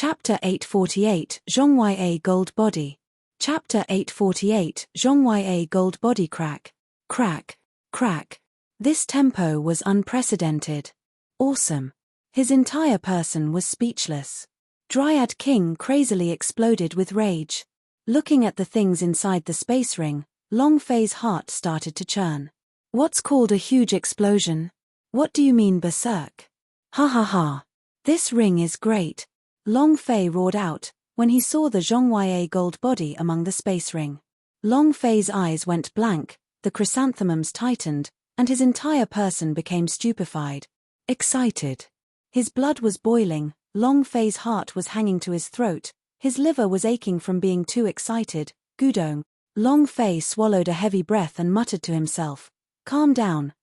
Chapter 848, Zhongyue Gold Body. Chapter 848, Zhongyue Gold Body. Crack, crack, crack. This tempo was unprecedented. Awesome. His entire person was speechless. Dryad King crazily exploded with rage. Looking at the things inside the space ring, Long Fei's heart started to churn. What's called a huge explosion? What do you mean berserk? Ha ha ha. This ring is great. Long Fei roared out, when he saw the Zhongyue gold body among the space ring. Long Fei's eyes went blank, the chrysanthemums tightened, and his entire person became stupefied. Excited. His blood was boiling, Long Fei's heart was hanging to his throat, his liver was aching from being too excited. Gudong. Long Fei swallowed a heavy breath and muttered to himself, calm down,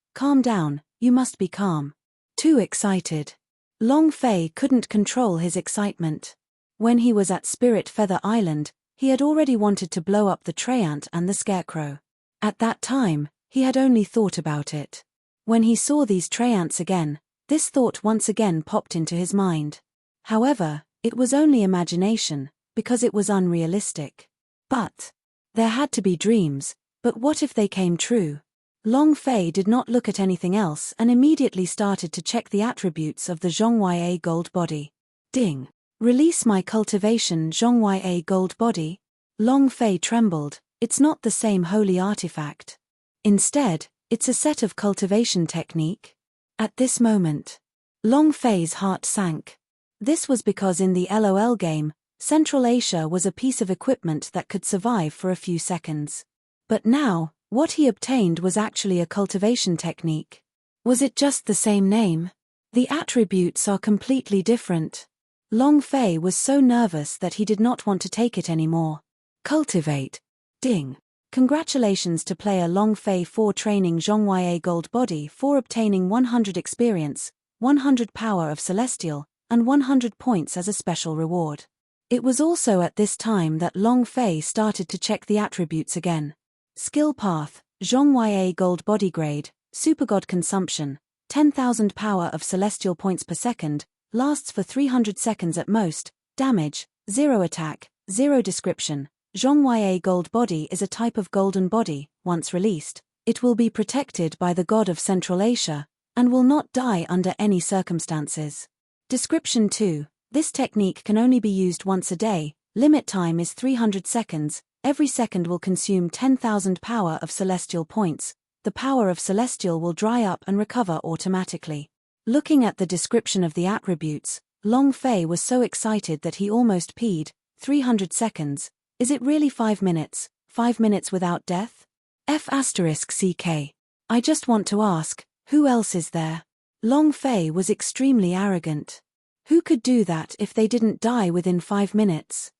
you must be calm. Too excited. Long Fei couldn't control his excitement. When he was at Spirit Feather Island, he had already wanted to blow up the Treant and the Scarecrow. At that time, he had only thought about it. When he saw these Treants again, this thought once again popped into his mind. However, it was only imagination, because it was unrealistic. But there had to be dreams, but what if they came true? Long Fei did not look at anything else and immediately started to check the attributes of the Zhongyue gold body. Ding. Release my cultivation Zhongyue gold body. Long Fei trembled. It's not the same holy artifact. Instead, it's a set of cultivation technique. At this moment, Long Fei's heart sank. This was because in the LOL game, Central Asia was a piece of equipment that could survive for a few seconds. But now, what he obtained was actually a cultivation technique. Was it just the same name? The attributes are completely different. Long Fei was so nervous that he did not want to take it anymore. Cultivate. Ding. Congratulations to player Long Fei for training Zhongyue Gold Body for obtaining 100 experience, 100 power of Celestial, and 100 points as a special reward. It was also at this time that Long Fei started to check the attributes again. Skill path, Zhongyue Gold Body Grade, Supergod Consumption, 10,000 power of Celestial points per second, lasts for 300 seconds at most, damage, 0 attack, 0 description. Zhongyue Gold Body is a type of golden body. Once released, it will be protected by the god of Central Asia, and will not die under any circumstances. Description 2. This technique can only be used once a day, limit time is 300 seconds, every second will consume 10,000 power of Celestial points, the power of Celestial will dry up and recover automatically. Looking at the description of the attributes, Long Fei was so excited that he almost peed. 300 seconds. Is it really 5 minutes? 5 minutes without death? F***CK. I just want to ask, who else is there? Long Fei was extremely arrogant. Who could do that if they didn't die within 5 minutes?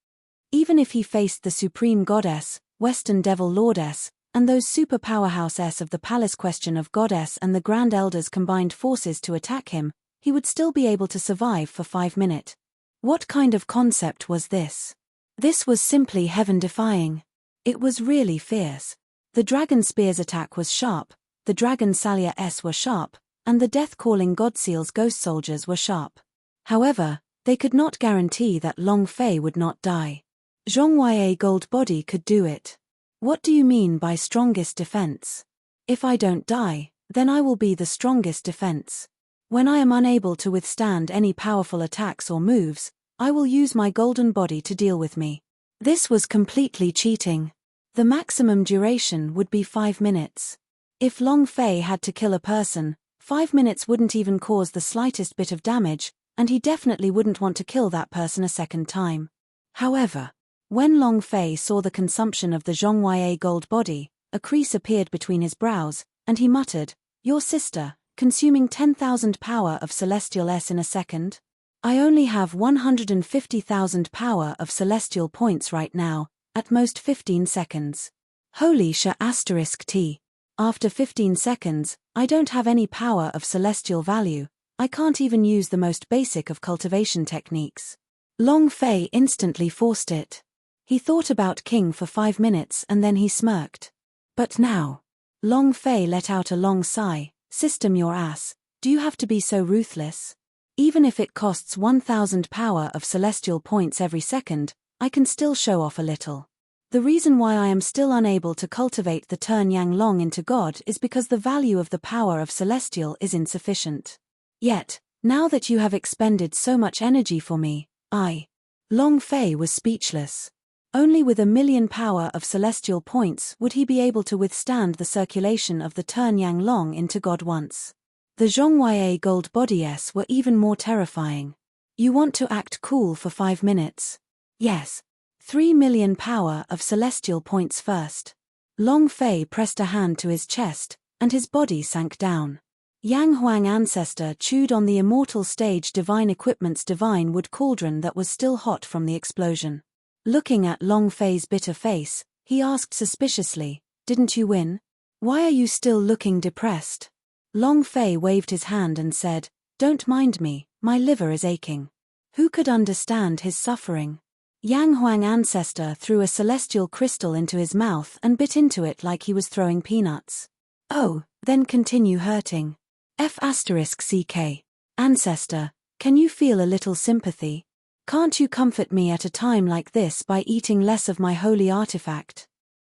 Even if he faced the Supreme Goddess, Western Devil Lordess, and those super powerhouses of the Palace Question of Goddess and the Grand Elders combined forces to attack him, he would still be able to survive for 5 minutes. What kind of concept was this? This was simply heaven-defying. It was really fierce. The Dragon Spear's attack was sharp, the Dragon Salia S were sharp, and the Death-Calling Godseal's Ghost Soldiers were sharp. However, they could not guarantee that Long Fei would not die. Zhongyue Gold Body could do it. What do you mean by strongest defense? If I don't die, then I will be the strongest defense. When I am unable to withstand any powerful attacks or moves, I will use my golden body to deal with me. This was completely cheating. The maximum duration would be 5 minutes. If Long Fei had to kill a person, 5 minutes wouldn't even cause the slightest bit of damage, and he definitely wouldn't want to kill that person a second time. However, when Long Fei saw the consumption of the Zhongyue gold body, a crease appeared between his brows, and he muttered, "Your sister, consuming 10,000 power of Celestial S in a second? I only have 150,000 power of Celestial points right now, at most 15 seconds. Holy **T. After 15 seconds, I don't have any power of Celestial value, I can't even use the most basic of cultivation techniques." Long Fei instantly forced it. He thought about King for 5 minutes and then he smirked. But now. Long Fei let out a long sigh. System your ass, do you have to be so ruthless? Even if it costs 1,000 power of celestial points every second, I can still show off a little. The reason why I am still unable to cultivate the turn Yang Long into God is because the value of the power of celestial is insufficient. Yet, now that you have expended so much energy for me, Long Fei was speechless. Only with 1,000,000 power of celestial points would he be able to withstand the circulation of the turn Yang Long into God once. The Zhonghuaye gold bodies were even more terrifying. You want to act cool for 5 minutes? Yes. 3,000,000 power of celestial points first. Long Fei pressed a hand to his chest, and his body sank down. Yang Huang ancestor chewed on the immortal stage divine equipment's divine wood cauldron that was still hot from the explosion. Looking at Long Fei's bitter face, he asked suspiciously, "Didn't you win? Why are you still looking depressed?" Long Fei waved his hand and said, "Don't mind me, my liver is aching." Who could understand his suffering? Yang Huang ancestor threw a celestial crystal into his mouth and bit into it like he was throwing peanuts. "Oh, then continue hurting. F***CK. Ancestor, can you feel a little sympathy? Can't you comfort me at a time like this by eating less of my holy artifact?"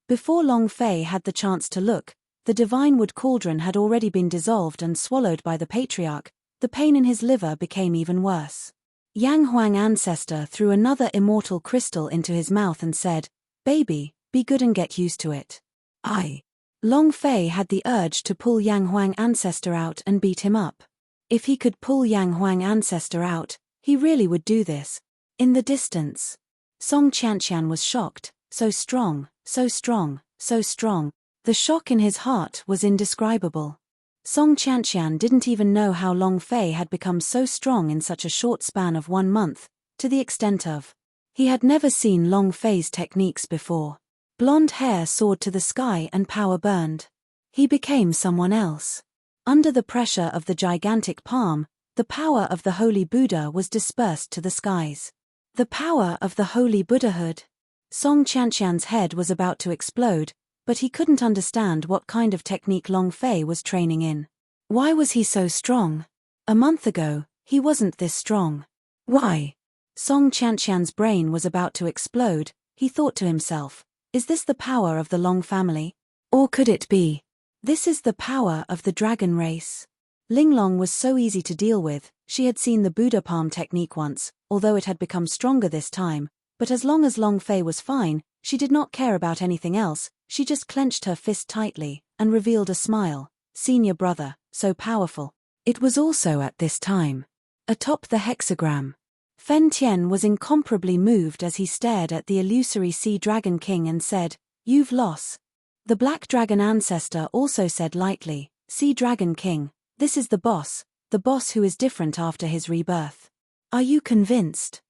Before Long Fei had the chance to look, the divine wood cauldron had already been dissolved and swallowed by the patriarch. The pain in his liver became even worse. Yang Huang ancestor threw another immortal crystal into his mouth and said, "Baby, be good and get used to it." Long Fei had the urge to pull Yang Huang ancestor out and beat him up. If he could pull Yang Huang ancestor out, he really would do this. In the distance, Song Qianqian was shocked. So strong, so strong, so strong. The shock in his heart was indescribable. Song Qianqian didn't even know how Long Fei had become so strong in such a short span of 1 month, to the extent of, he had never seen Long Fei's techniques before. Blonde hair soared to the sky and power burned. He became someone else. Under the pressure of the gigantic palm, the power of the Holy Buddha was dispersed to the skies. The power of the Holy Buddhahood. Song Qianqian's head was about to explode, but he couldn't understand what kind of technique Long Fei was training in. Why was he so strong? A month ago, he wasn't this strong. Why? Song Qianqian's brain was about to explode. He thought to himself, is this the power of the Long family? Or could it be? This is the power of the dragon race. Linglong was so easy to deal with. She had seen the Buddha palm technique once, although it had become stronger this time, but as long as Long Fei was fine, she did not care about anything else. She just clenched her fist tightly and revealed a smile. Senior brother, so powerful. It was also at this time. Atop the hexagram, Fen Tian was incomparably moved as he stared at the illusory Sea Dragon King and said, "You've lost." The Black Dragon ancestor also said lightly, "Sea Dragon King, this is the boss who is different after his rebirth. Are you convinced?"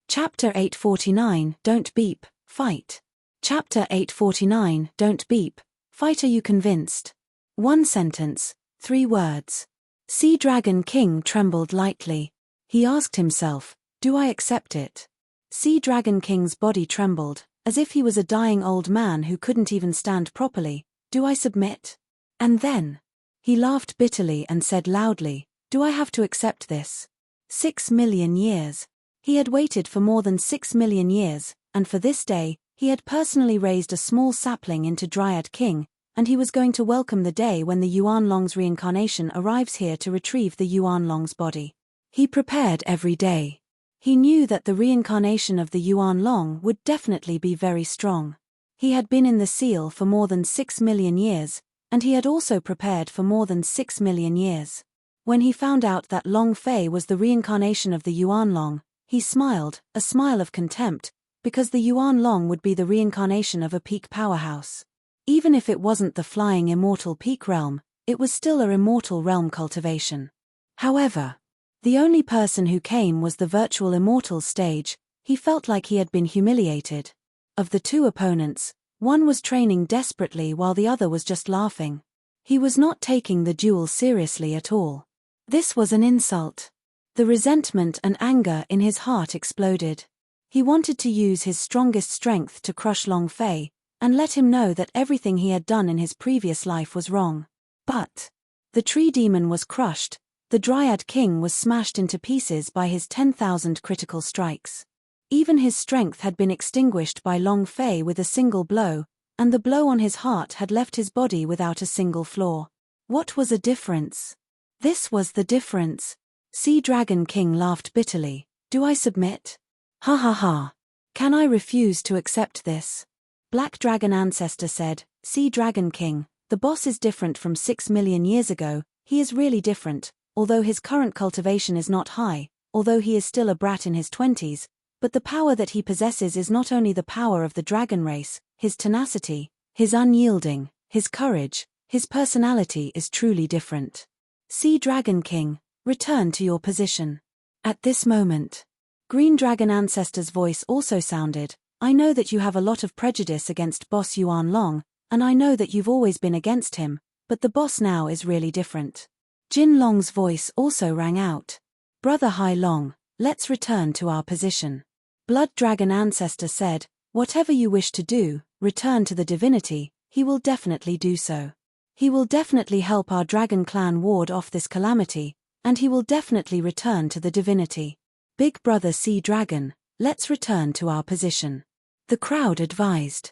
Chapter 849, Don't Beep, Fight. Chapter 849, Don't Beep, Fight. Are you convinced? 1 sentence, 3 words. Sea Dragon King trembled lightly. He asked himself, do I accept it? Sea Dragon King's body trembled, as if he was a dying old man who couldn't even stand properly. Do I submit? And then, he laughed bitterly and said loudly, do I have to accept this? 6 million years. He had waited for more than 6 million years, and for this day, he had personally raised a small sapling into Dryad King, and he was going to welcome the day when the Yuanlong's reincarnation arrives here to retrieve the Yuanlong's body. He prepared every day. He knew that the reincarnation of the Yuanlong would definitely be very strong. He had been in the seal for more than 6 million years, and he had also prepared for more than 6 million years. When he found out that Long Fei was the reincarnation of the Yuanlong, he smiled, a smile of contempt, because the Yuanlong would be the reincarnation of a peak powerhouse. Even if it wasn't the flying immortal peak realm, it was still a immortal realm cultivation. However, the only person who came was the virtual immortal stage. He felt like he had been humiliated. Of the 2 opponents, one was training desperately while the other was just laughing. He was not taking the duel seriously at all. This was an insult. The resentment and anger in his heart exploded. He wanted to use his strongest strength to crush Long Fei, and let him know that everything he had done in his previous life was wrong. But the tree demon was crushed. The Dryad King was smashed into pieces by his 10,000 critical strikes. Even his strength had been extinguished by Long Fei with a single blow, and the blow on his heart had left his body without a single flaw. What was a difference? This was the difference. Sea Dragon King laughed bitterly. Do I submit? Ha ha ha. Can I refuse to accept this? Black Dragon Ancestor said, Sea Dragon King, the boss is different from 6 million years ago, he is really different, although his current cultivation is not high, although he is still a brat in his 20s, but the power that he possesses is not only the power of the dragon race, his tenacity, his unyielding, his courage, his personality is truly different. Sea Dragon King, return to your position. At this moment, Green Dragon Ancestor's voice also sounded, I know that you have a lot of prejudice against Boss Yuan Long, and I know that you've always been against him, but the boss now is really different. Jin Long's voice also rang out. Brother Hai Long, let's return to our position. Blood Dragon Ancestor said, whatever you wish to do, return to the divinity, he will definitely do so. He will definitely help our dragon clan ward off this calamity, and he will definitely return to the divinity. Big Brother Sea Dragon, let's return to our position. The crowd advised.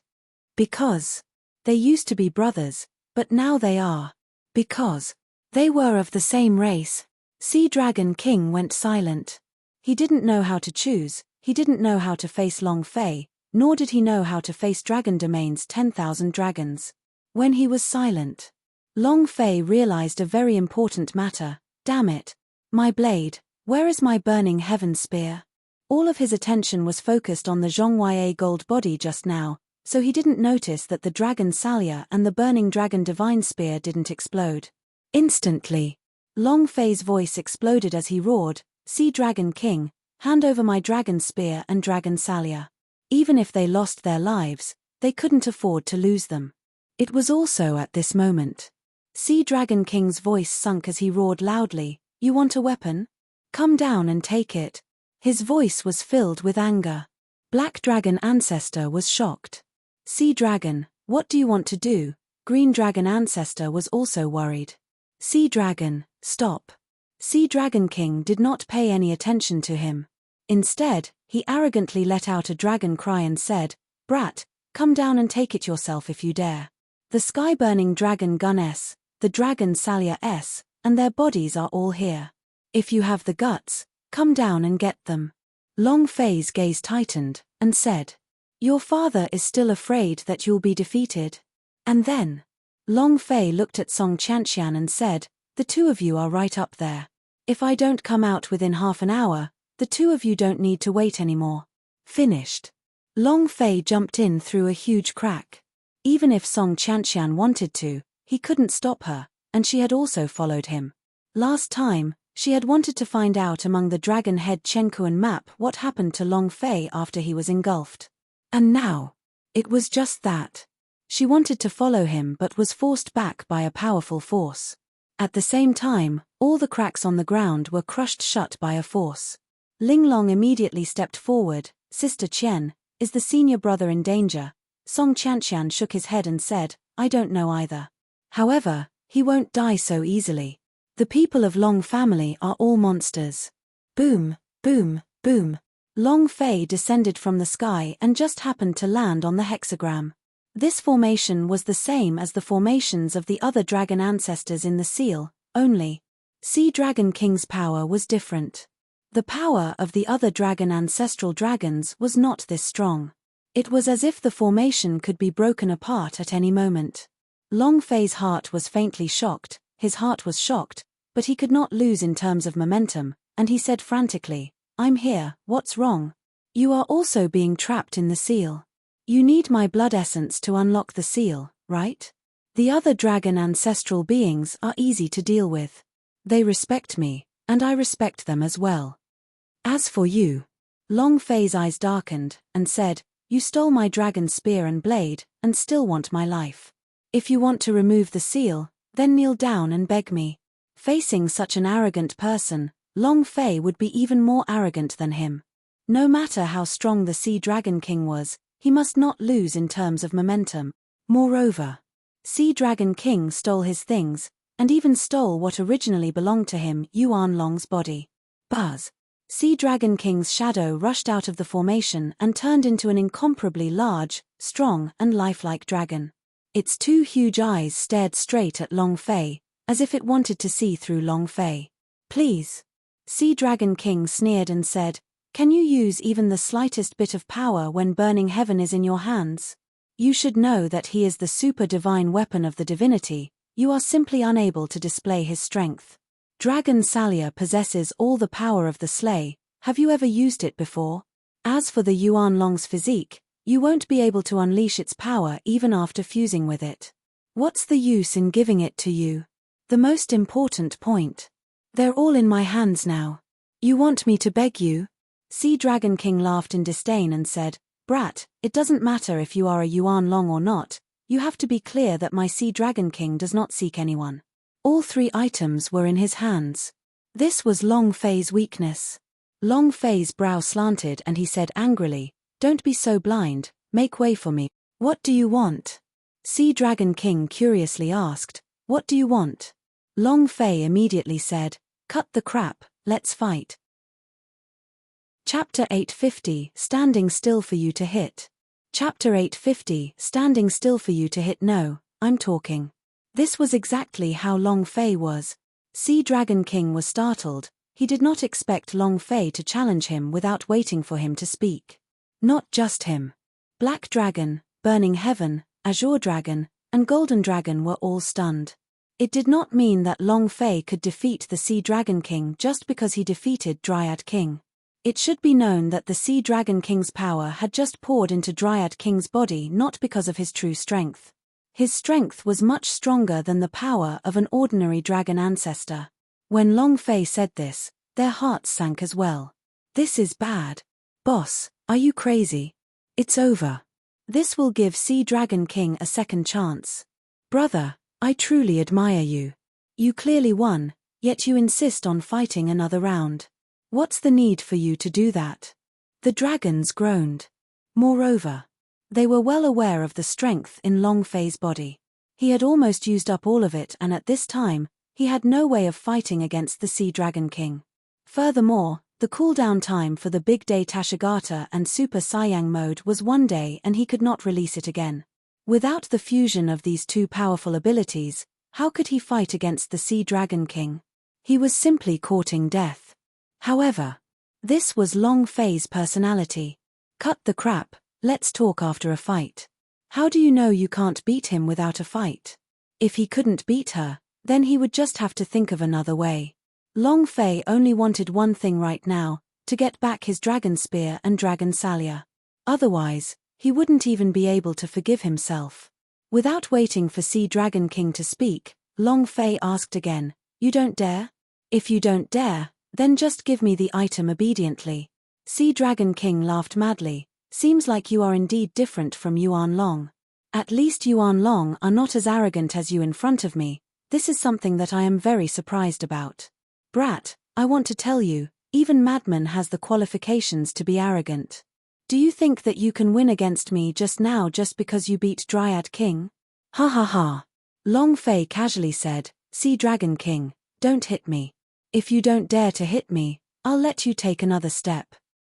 Because they used to be brothers, but now they are. Because they were of the same race. Sea Dragon King went silent. He didn't know how to choose, he didn't know how to face Long Fei, nor did he know how to face Dragon Domain's 10,000 dragons. When he was silent, Long Fei realized a very important matter. Damn it. My blade, where is my burning heaven spear? All of his attention was focused on the Zhongya gold body just now, so he didn't notice that the Dragon Salya and the burning Dragon Divine Spear didn't explode. Instantly, Long Fei's voice exploded as he roared, Sea Dragon King, hand over my Dragon Spear and Dragon Salya. Even if they lost their lives, they couldn't afford to lose them. It was also at this moment. Sea Dragon King's voice sunk as he roared loudly, you want a weapon? Come down and take it. His voice was filled with anger. Black Dragon Ancestor was shocked. Sea Dragon, what do you want to do? Green Dragon Ancestor was also worried. Sea Dragon, stop. Sea Dragon King did not pay any attention to him. Instead, he arrogantly let out a dragon cry and said, Brat, come down and take it yourself if you dare. The sky-burning Dragon Gun S, the Dragon Salya S, and their bodies are all here. If you have the guts, come down and get them. Long Fei's gaze tightened, and said, your father is still afraid that you'll be defeated. And then, Long Fei looked at Song Qianqian and said, the two of you are right up there. If I don't come out within half an hour, the two of you don't need to wait anymore. Finished. Long Fei jumped in through a huge crack. Even if Song Qianqian wanted to, he couldn't stop her, and she had also followed him. Last time, she had wanted to find out among the Dragon Head Chenkuan map what happened to Long Fei after he was engulfed. And now, it was just that. She wanted to follow him but was forced back by a powerful force. At the same time, all the cracks on the ground were crushed shut by a force. Ling Long immediately stepped forward. Sister Qian, is the senior brother in danger? Song Qianqian shook his head and said, I don't know either. However, he won't die so easily. The people of Long family are all monsters. Boom, boom, boom. Long Fei descended from the sky and just happened to land on the hexagram. This formation was the same as the formations of the other dragon ancestors in the seal, only Sea Dragon King's power was different. The power of the other dragon ancestral dragons was not this strong. It was as if the formation could be broken apart at any moment. Long Fei's heart was faintly shocked, his heart was shocked, but he could not lose in terms of momentum, and he said frantically, I'm here, what's wrong? You are also being trapped in the seal. You need my blood essence to unlock the seal, right? The other dragon ancestral beings are easy to deal with. They respect me, and I respect them as well. As for you, Long Fei's eyes darkened, and said, you stole my dragon spear and blade, and still want my life. If you want to remove the seal, then kneel down and beg me. Facing such an arrogant person, Long Fei would be even more arrogant than him. No matter how strong the Sea Dragon King was, he must not lose in terms of momentum. Moreover, Sea Dragon King stole his things, and even stole what originally belonged to him, Yuan Long's body. Buzz! Sea Dragon King's shadow rushed out of the formation and turned into an incomparably large, strong, and lifelike dragon. Its two huge eyes stared straight at Long Fei, as if it wanted to see through Long Fei. Please. Sea Dragon King sneered and said, "Can you use even the slightest bit of power when burning heaven is in your hands? You should know that he is the super divine weapon of the divinity. You are simply unable to display his strength. Dragon Salia possesses all the power of the Slay. Have you ever used it before? As for the Yuan Long's physique, you won't be able to unleash its power even after fusing with it. What's the use in giving it to you? The most important point. They're all in my hands now. You want me to beg you?" Sea Dragon King laughed in disdain and said, "Brat, it doesn't matter if you are a Yuan Long or not, you have to be clear that my Sea Dragon King does not seek anyone." All three items were in his hands. This was Long Fei's weakness. Long Fei's brow slanted and he said angrily, "Don't be so blind, make way for me." "What do you want?" Sea Dragon King curiously asked, "What do you want?" Long Fei immediately said, "Cut the crap, let's fight." Chapter 850, Standing Still for You to Hit. Chapter 850, Standing Still for You to Hit. No, I'm talking. This was exactly how Long Fei was. Sea Dragon King was startled. He did not expect Long Fei to challenge him without waiting for him to speak. Not just him. Black Dragon, Burning Heaven, Azure Dragon, and Golden Dragon were all stunned. It did not mean that Long Fei could defeat the Sea Dragon King just because he defeated Dryad King. It should be known that the Sea Dragon King's power had just poured into Dryad King's body not because of his true strength. His strength was much stronger than the power of an ordinary dragon ancestor. When Long Fei said this, their hearts sank as well. "This is bad. Boss, are you crazy? It's over. This will give Sea Dragon King a second chance. Brother, I truly admire you. You clearly won, yet you insist on fighting another round. What's the need for you to do that?" The dragons groaned. Moreover, they were well aware of the strength in Long Fei's body. He had almost used up all of it, and at this time, he had no way of fighting against the Sea Dragon King. Furthermore, the cooldown time for the Big Day Tashigata and Super Saiyang mode was 1 day and he could not release it again. Without the fusion of these two powerful abilities, how could he fight against the Sea Dragon King? He was simply courting death. However, this was Long Fei's personality. "Cut the crap, let's talk after a fight. How do you know you can't beat him without a fight? If he couldn't beat her, then he would just have to think of another way." Long Fei only wanted one thing right now, to get back his Dragon Spear and Dragon Salia. Otherwise, he wouldn't even be able to forgive himself. Without waiting for Sea Dragon King to speak, Long Fei asked again, "You don't dare? If you don't dare, then just give me the item obediently." Sea Dragon King laughed madly. "Seems like you are indeed different from Yuan Long. At least Yuan Long are not as arrogant as you in front of me. This is something that I am very surprised about. Brat, I want to tell you, even Madman has the qualifications to be arrogant. Do you think that you can win against me just now just because you beat Dryad King?" "Ha ha ha." Long Fei casually said, "Sea Dragon King, don't hit me. If you don't dare to hit me, I'll let you take another step."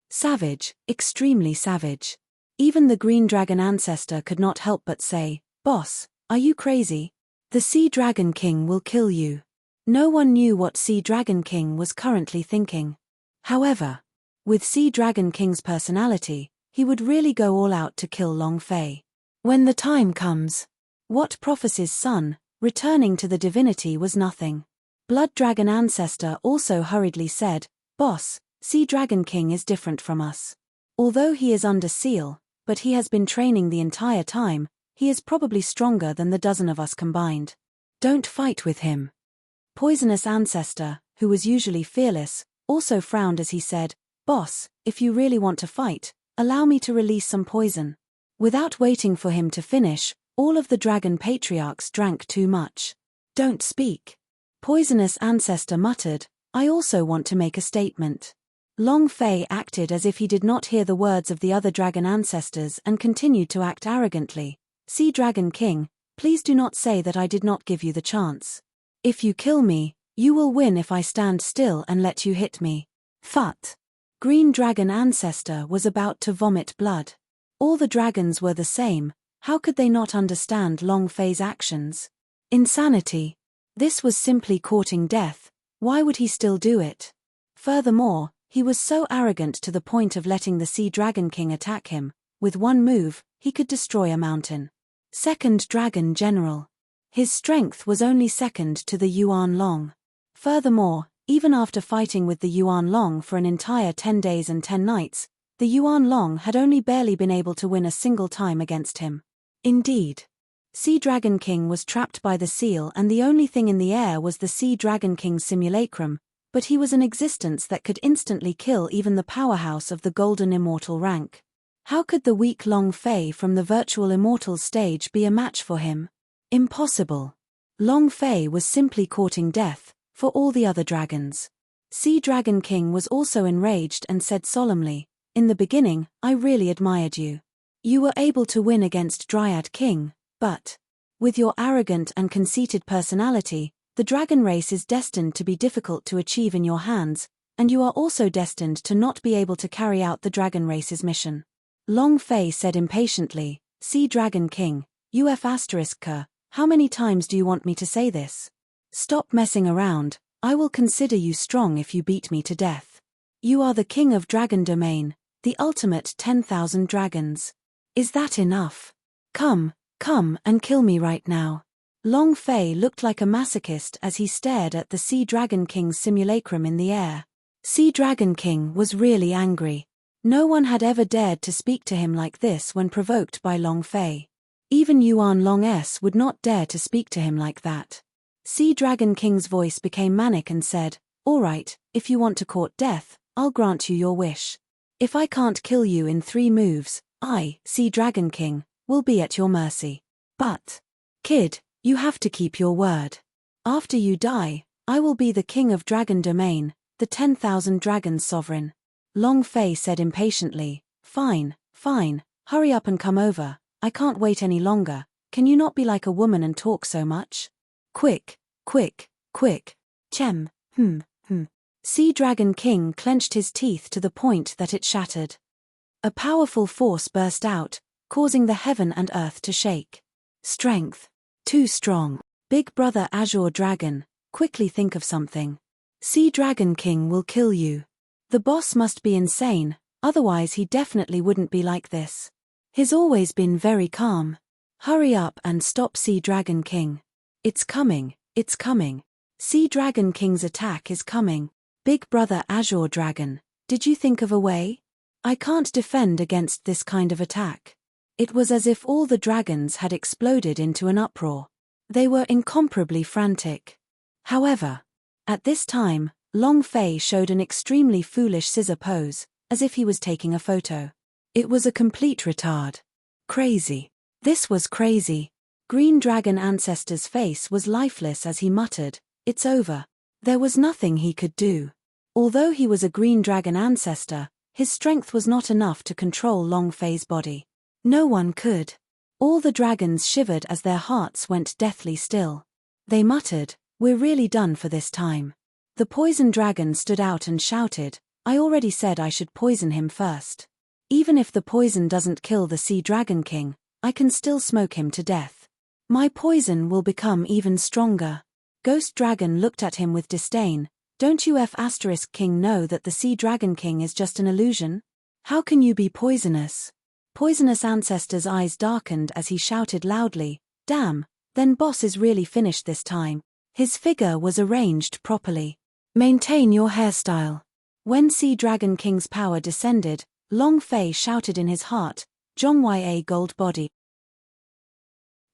Savage, extremely savage. Even the Green Dragon ancestor could not help but say, "Boss, are you crazy? The Sea Dragon King will kill you." No one knew what Sea Dragon King was currently thinking. However, with Sea Dragon King's personality, he would really go all out to kill Long Fei. When the time comes. What Prophecy's son, returning to the divinity was nothing. Blood Dragon ancestor also hurriedly said, "Boss, Sea Dragon King is different from us. Although he is under seal, but he has been training the entire time, he is probably stronger than the dozen of us combined. Don't fight with him." Poisonous ancestor, who was usually fearless, also frowned as he said, "Boss, if you really want to fight, allow me to release some poison." Without waiting for him to finish, all of the dragon patriarchs drank too much. "Don't speak." Poisonous ancestor muttered, "I also want to make a statement." Long Fei acted as if he did not hear the words of the other dragon ancestors and continued to act arrogantly. "Sea Dragon King, please do not say that I did not give you the chance. If you kill me, you will win if I stand still and let you hit me. Phut! Green Dragon Ancestor was about to vomit blood. All the dragons were the same, how could they not understand Long Fei's actions? Insanity. This was simply courting death, why would he still do it? Furthermore, he was so arrogant to the point of letting the Sea Dragon King attack him. With one move, he could destroy a mountain. Second Dragon General. His strength was only second to the Yuan Long. Furthermore, even after fighting with the Yuan Long for an entire 10 days and 10 nights, the Yuan Long had only barely been able to win a single time against him. Indeed. Sea Dragon King was trapped by the seal and the only thing in the air was the Sea Dragon King's simulacrum, but he was an existence that could instantly kill even the powerhouse of the Golden Immortal rank. How could the weak Long Fei from the Virtual Immortals stage be a match for him? Impossible. Long Fei was simply courting death, for all the other dragons. Sea Dragon King was also enraged and said solemnly, "In the beginning, I really admired you. You were able to win against Dryad King, but with your arrogant and conceited personality, the dragon race is destined to be difficult to achieve in your hands, and you are also destined to not be able to carry out the dragon race's mission." Long Fei said impatiently, "Sea Dragon King, UF*K, how many times do you want me to say this? Stop messing around, I will consider you strong if you beat me to death. You are the king of Dragon Domain, the ultimate 10,000 dragons. Is that enough? Come and kill me right now." Long Fei looked like a masochist as he stared at the Sea Dragon King's simulacrum in the air. Sea Dragon King was really angry. No one had ever dared to speak to him like this when provoked by Long Fei. Even Yuan Long S would not dare to speak to him like that. Sea Dragon King's voice became manic and said, "All right, if you want to court death, I'll grant you your wish. If I can't kill you in 3 moves, I, Sea Dragon King, will be at your mercy. But, kid, you have to keep your word. After you die, I will be the king of Dragon Domain, the 10,000 dragons sovereign." Long Fei said impatiently, Fine, hurry up and come over, I can't wait any longer, can you not be like a woman and talk so much? Quick. Chem. Sea Dragon King clenched his teeth to the point that it shattered. A powerful force burst out, causing the heaven and earth to shake. Strength. Too strong. Big brother Azure Dragon, quickly think of something. Sea Dragon King will kill you. The boss must be insane, otherwise he definitely wouldn't be like this. He's always been very calm. Hurry up and stop Sea Dragon King. It's coming. Sea Dragon King's attack is coming. Big brother Azure Dragon, did you think of a way? I can't defend against this kind of attack. It was as if all the dragons had exploded into an uproar. They were incomparably frantic. However, at this time, Long Fei showed an extremely foolish scissor pose, as if he was taking a photo. It was a complete retard. Crazy. This was crazy. Green Dragon Ancestor's face was lifeless as he muttered, "It's over." There was nothing he could do. Although he was a Green Dragon Ancestor, his strength was not enough to control Long Fei's body. No one could. All the dragons shivered as their hearts went deathly still. They muttered, "We're really done for this time." The poison dragon stood out and shouted, "I already said I should poison him first. Even if the poison doesn't kill the Sea Dragon King, I can still smoke him to death. My poison will become even stronger." Ghost Dragon looked at him with disdain, "Don't you King know that the Sea Dragon King is just an illusion? How can you be poisonous?" Poisonous Ancestor's eyes darkened as he shouted loudly, "Damn, then boss is really finished this time." His figure was arranged properly. "Maintain your hairstyle." When Sea Dragon King's power descended, Long Fei shouted in his heart, "Zhongya Gold Body."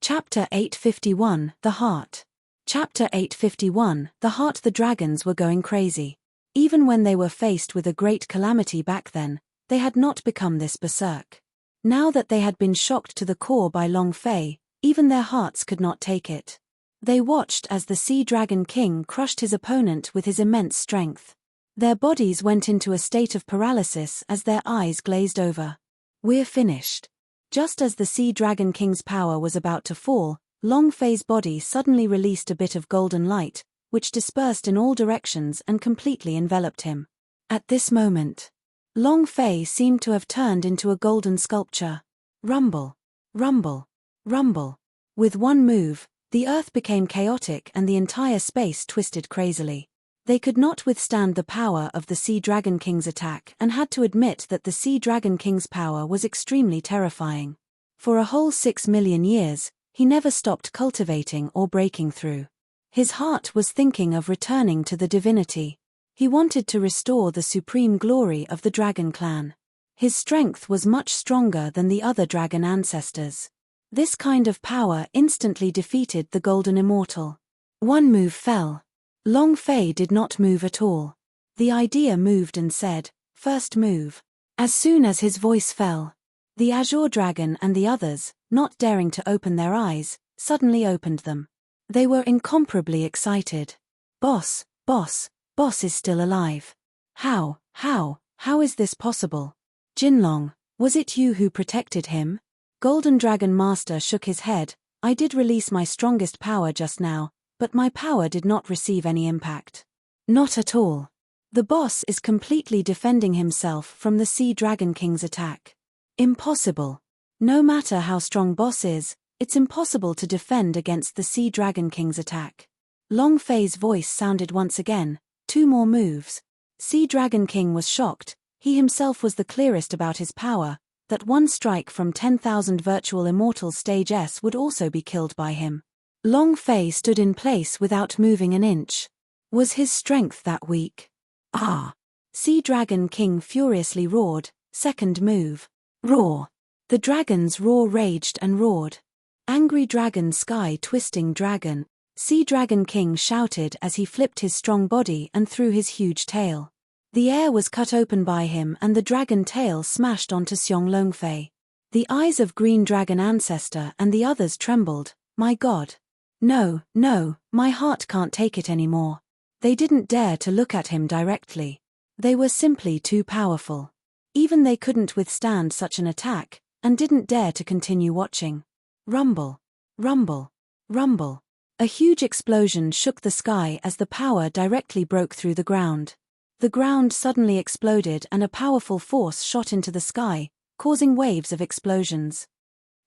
Chapter 851, The Heart. Chapter 851, The Heart. The dragons were going crazy. Even when they were faced with a great calamity back then, they had not become this berserk. Now that they had been shocked to the core by Long Fei, even their hearts could not take it. They watched as the Sea Dragon King crushed his opponent with his immense strength. Their bodies went into a state of paralysis as their eyes glazed over. "We're finished." Just as the Sea Dragon King's power was about to fall, Long Fei's body suddenly released a bit of golden light, which dispersed in all directions and completely enveloped him. At this moment, Long Fei seemed to have turned into a golden sculpture. Rumble, rumble, rumble. With one move, the earth became chaotic and the entire space twisted crazily. They could not withstand the power of the Sea Dragon King's attack and had to admit that the Sea Dragon King's power was extremely terrifying. For a whole 6 million years, he never stopped cultivating or breaking through. His heart was thinking of returning to the divinity. He wanted to restore the supreme glory of the dragon clan. His strength was much stronger than the other dragon ancestors. This kind of power instantly defeated the Golden Immortal. One move fell. Long Fei did not move at all. The idea moved and said, "First move." As soon as his voice fell, the Azure Dragon and the others, not daring to open their eyes, suddenly opened them. They were incomparably excited. Boss is still alive. How is this possible? Jinlong, was it you who protected him? Golden Dragon Master shook his head. I did release my strongest power just now, but my power did not receive any impact. Not at all. The boss is completely defending himself from the Sea Dragon King's attack. Impossible. No matter how strong boss is, it's impossible to defend against the Sea Dragon King's attack. Long Fei's voice sounded once again. 2 more moves. Sea Dragon King was shocked. He himself was the clearest about his power, that one strike from 10,000 virtual immortal stage S would also be killed by him. Long Fei stood in place without moving an inch. Was his strength that weak? Ah! Sea Dragon King furiously roared. Second move. Roar! The dragon's roar raged and roared. Angry dragon, sky twisting dragon. Sea Dragon King shouted as he flipped his strong body and threw his huge tail. The air was cut open by him and the dragon tail smashed onto Xiong Longfei. The eyes of Green Dragon Ancestor and the others trembled. My God. No, my heart can't take it anymore. They didn't dare to look at him directly. They were simply too powerful. Even they couldn't withstand such an attack, and didn't dare to continue watching. Rumble, rumble, rumble. A huge explosion shook the sky as the power directly broke through the ground. The ground suddenly exploded and a powerful force shot into the sky, causing waves of explosions.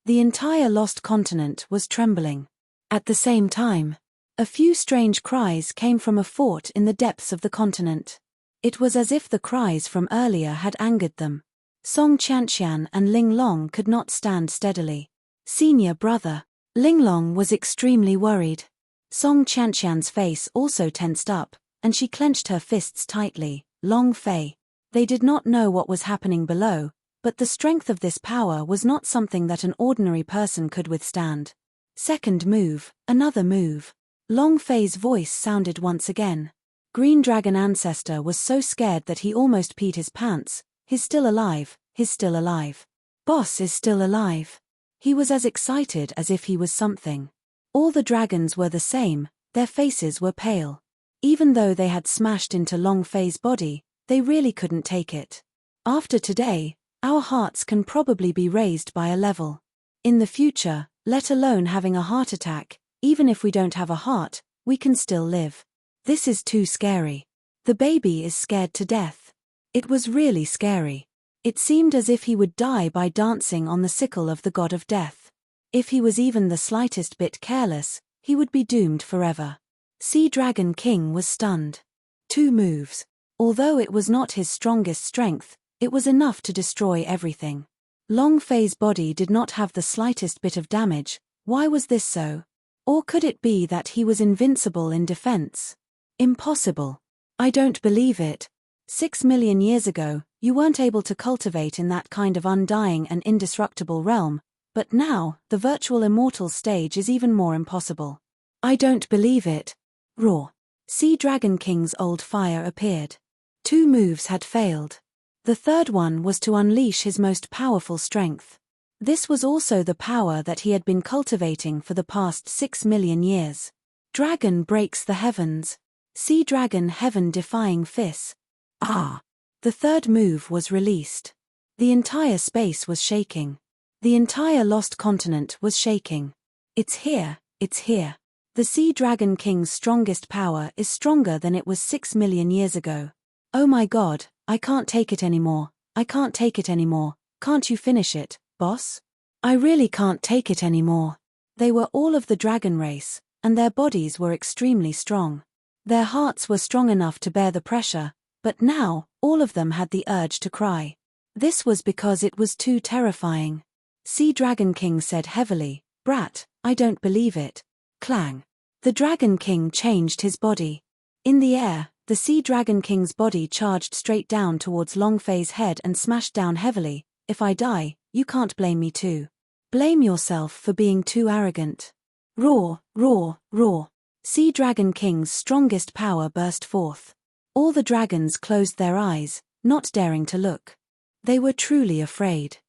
The entire lost continent was trembling. At the same time, a few strange cries came from a fort in the depths of the continent. It was as if the cries from earlier had angered them. Song Qianqian and Ling Long could not stand steadily. Senior brother. Ling Long was extremely worried. Song Qianqian's face also tensed up, and she clenched her fists tightly. Long Fei. They did not know what was happening below, but the strength of this power was not something that an ordinary person could withstand. Second move, another move. Long Fei's voice sounded once again. Green Dragon Ancestor was so scared that he almost peed his pants. He's still alive, he's still alive. Boss is still alive. He was as excited as if he was something. All the dragons were the same, their faces were pale. Even though they had smashed into Long Fei's body, they really couldn't take it. After today, our hearts can probably be raised by a level. In the future, let alone having a heart attack, even if we don't have a heart, we can still live. This is too scary. The baby is scared to death. It was really scary. It seemed as if he would die by dancing on the sickle of the god of death. If he was even the slightest bit careless, he would be doomed forever. Sea Dragon King was stunned. 2 moves. Although it was not his strongest strength, it was enough to destroy everything. Long Fei's body did not have the slightest bit of damage. Why was this so? Or could it be that he was invincible in defense? Impossible. I don't believe it. 6 million years ago, you weren't able to cultivate in that kind of undying and indestructible realm, but now, the virtual immortal stage is even more impossible. I don't believe it. Roar. Sea Dragon King's old fire appeared. 2 moves had failed. The third one was to unleash his most powerful strength. This was also the power that he had been cultivating for the past 6 million years. Dragon breaks the heavens. Sea Dragon Heaven Defying Fist. Ah! The third move was released. The entire space was shaking. The entire lost continent was shaking. It's here, It's here. The Sea Dragon King's strongest power is stronger than it was 6 million years ago. Oh my god, I can't take it anymore. I can't take it anymore. Can't you finish it, boss? I really can't take it anymore. They were all of the dragon race, and their bodies were extremely strong. Their hearts were strong enough to bear the pressure, but now, all of them had the urge to cry. This was because it was too terrifying. Sea Dragon King said heavily, "Brat, I don't believe it." Clang. The Dragon King changed his body. In the air, the Sea Dragon King's body charged straight down towards Long Fei's head and smashed down heavily. "If I die, you can't blame me too. Blame yourself for being too arrogant." Roar, roar, roar. Sea Dragon King's strongest power burst forth. All the dragons closed their eyes, not daring to look. They were truly afraid.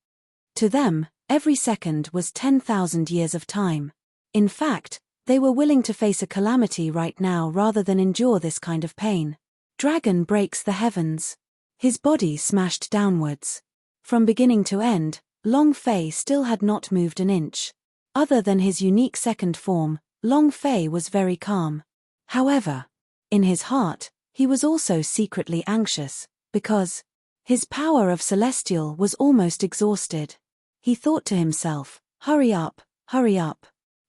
To them, every second was 10,000 years of time. In fact, they were willing to face a calamity right now rather than endure this kind of pain. Dragon breaks the heavens. His body smashed downwards. From beginning to end, Long Fei still had not moved an inch. Other than his unique second form, Long Fei was very calm. However, in his heart, he was also secretly anxious, because his power of Celestial was almost exhausted. He thought to himself, hurry up,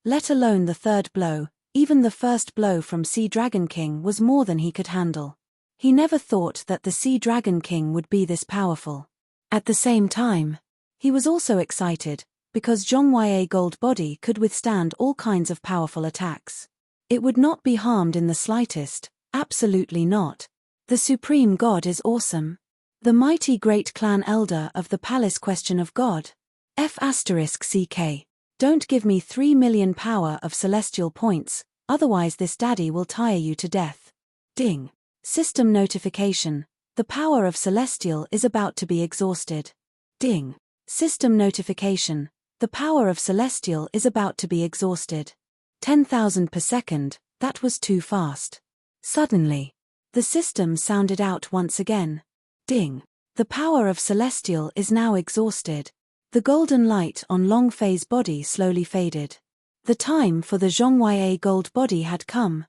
let alone the third blow. Even the first blow from Sea Dragon King was more than he could handle. He never thought that the Sea Dragon King would be this powerful. At the same time, he was also excited, because Zhonghuae Gold Body could withstand all kinds of powerful attacks. It would not be harmed in the slightest, absolutely not. The Supreme God is awesome. The mighty great clan elder of the Palace Question of God. F***CK. Don't give me 3 million power of celestial points, otherwise this daddy will tire you to death. Ding. System notification. The power of celestial is about to be exhausted. Ding. System notification. The power of celestial is about to be exhausted. 10,000 per second, that was too fast. Suddenly, the system sounded out once again. Ding. The power of celestial is now exhausted. The golden light on Long Fei's body slowly faded. The time for the Zhonghuae Gold Body had come.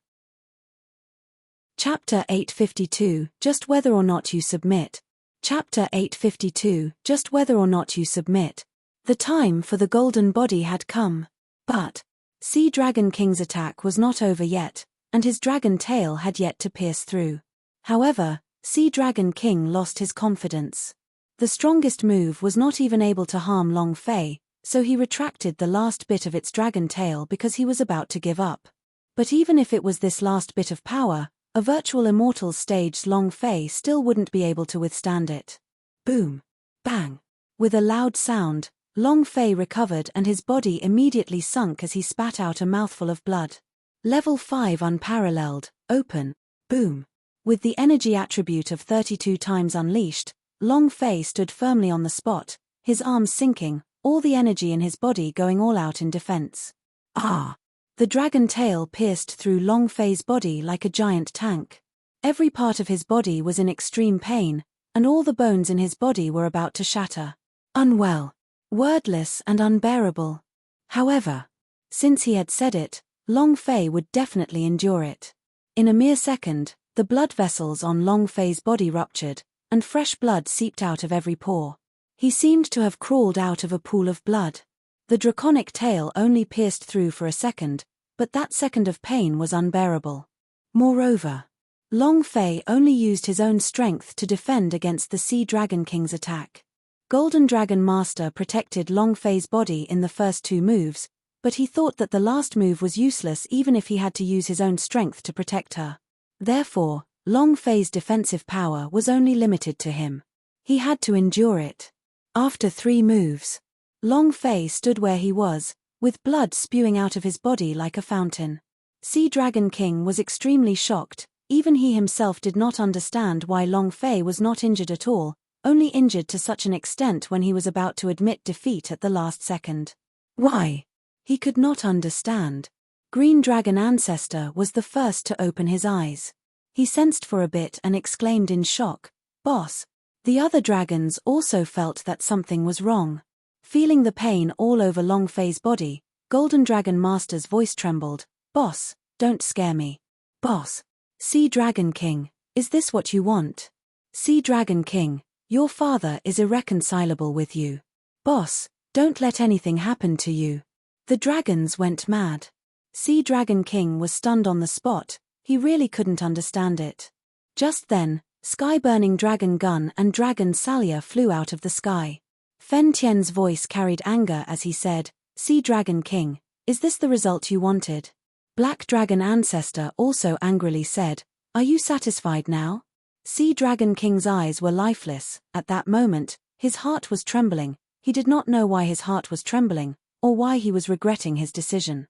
Chapter 852, Just Whether or Not You Submit. Chapter 852, Just Whether or Not You Submit. The time for the golden body had come. But Sea Dragon King's attack was not over yet, and his dragon tail had yet to pierce through. However, Sea Dragon King lost his confidence. The strongest move was not even able to harm Long Fei, so he retracted the last bit of its dragon tail because he was about to give up. But even if it was this last bit of power, a virtual immortal staged Long Fei still wouldn't be able to withstand it. Boom. Bang. With a loud sound, Long Fei recovered and his body immediately sunk as he spat out a mouthful of blood. Level 5 unparalleled, open. Boom. With the energy attribute of 32 times unleashed, Long Fei stood firmly on the spot, his arms sinking, all the energy in his body going all out in defense. Ah! The dragon tail pierced through Long Fei's body like a giant tank. Every part of his body was in extreme pain, and all the bones in his body were about to shatter. Unwell. Wordless and unbearable. However, since he had said it, Long Fei would definitely endure it. In a mere second, the blood vessels on Long Fei's body ruptured, and fresh blood seeped out of every pore. He seemed to have crawled out of a pool of blood. The draconic tail only pierced through for a second, but that second of pain was unbearable. Moreover, Long Fei only used his own strength to defend against the Sea Dragon King's attack. Golden Dragon Master protected Long Fei's body in the first two moves, but he thought that the last move was useless even if he had to use his own strength to protect her. Therefore, Long Fei's defensive power was only limited to him. He had to endure it. After 3 moves, Long Fei stood where he was, with blood spewing out of his body like a fountain. Sea Dragon King was extremely shocked. Even he himself did not understand why Long Fei was not injured at all, only injured to such an extent when he was about to admit defeat at the last second. Why? He could not understand. Green Dragon Ancestor was the first to open his eyes. He sensed for a bit and exclaimed in shock, "Boss!" The other dragons also felt that something was wrong. Feeling the pain all over Long Fei's body, Golden Dragon Master's voice trembled. Boss, don't scare me. Boss. Sea Dragon King, is this what you want? Sea Dragon King, your father is irreconcilable with you. Boss, don't let anything happen to you. The dragons went mad. Sea Dragon King was stunned on the spot, he really couldn't understand it. Just then, sky-burning dragon gun and dragon salyer flew out of the sky. Fen Tian's voice carried anger as he said, Sea Dragon King, is this the result you wanted? Black Dragon Ancestor also angrily said, are you satisfied now? Sea Dragon King's eyes were lifeless. At that moment, his heart was trembling. He did not know why his heart was trembling, or why he was regretting his decision.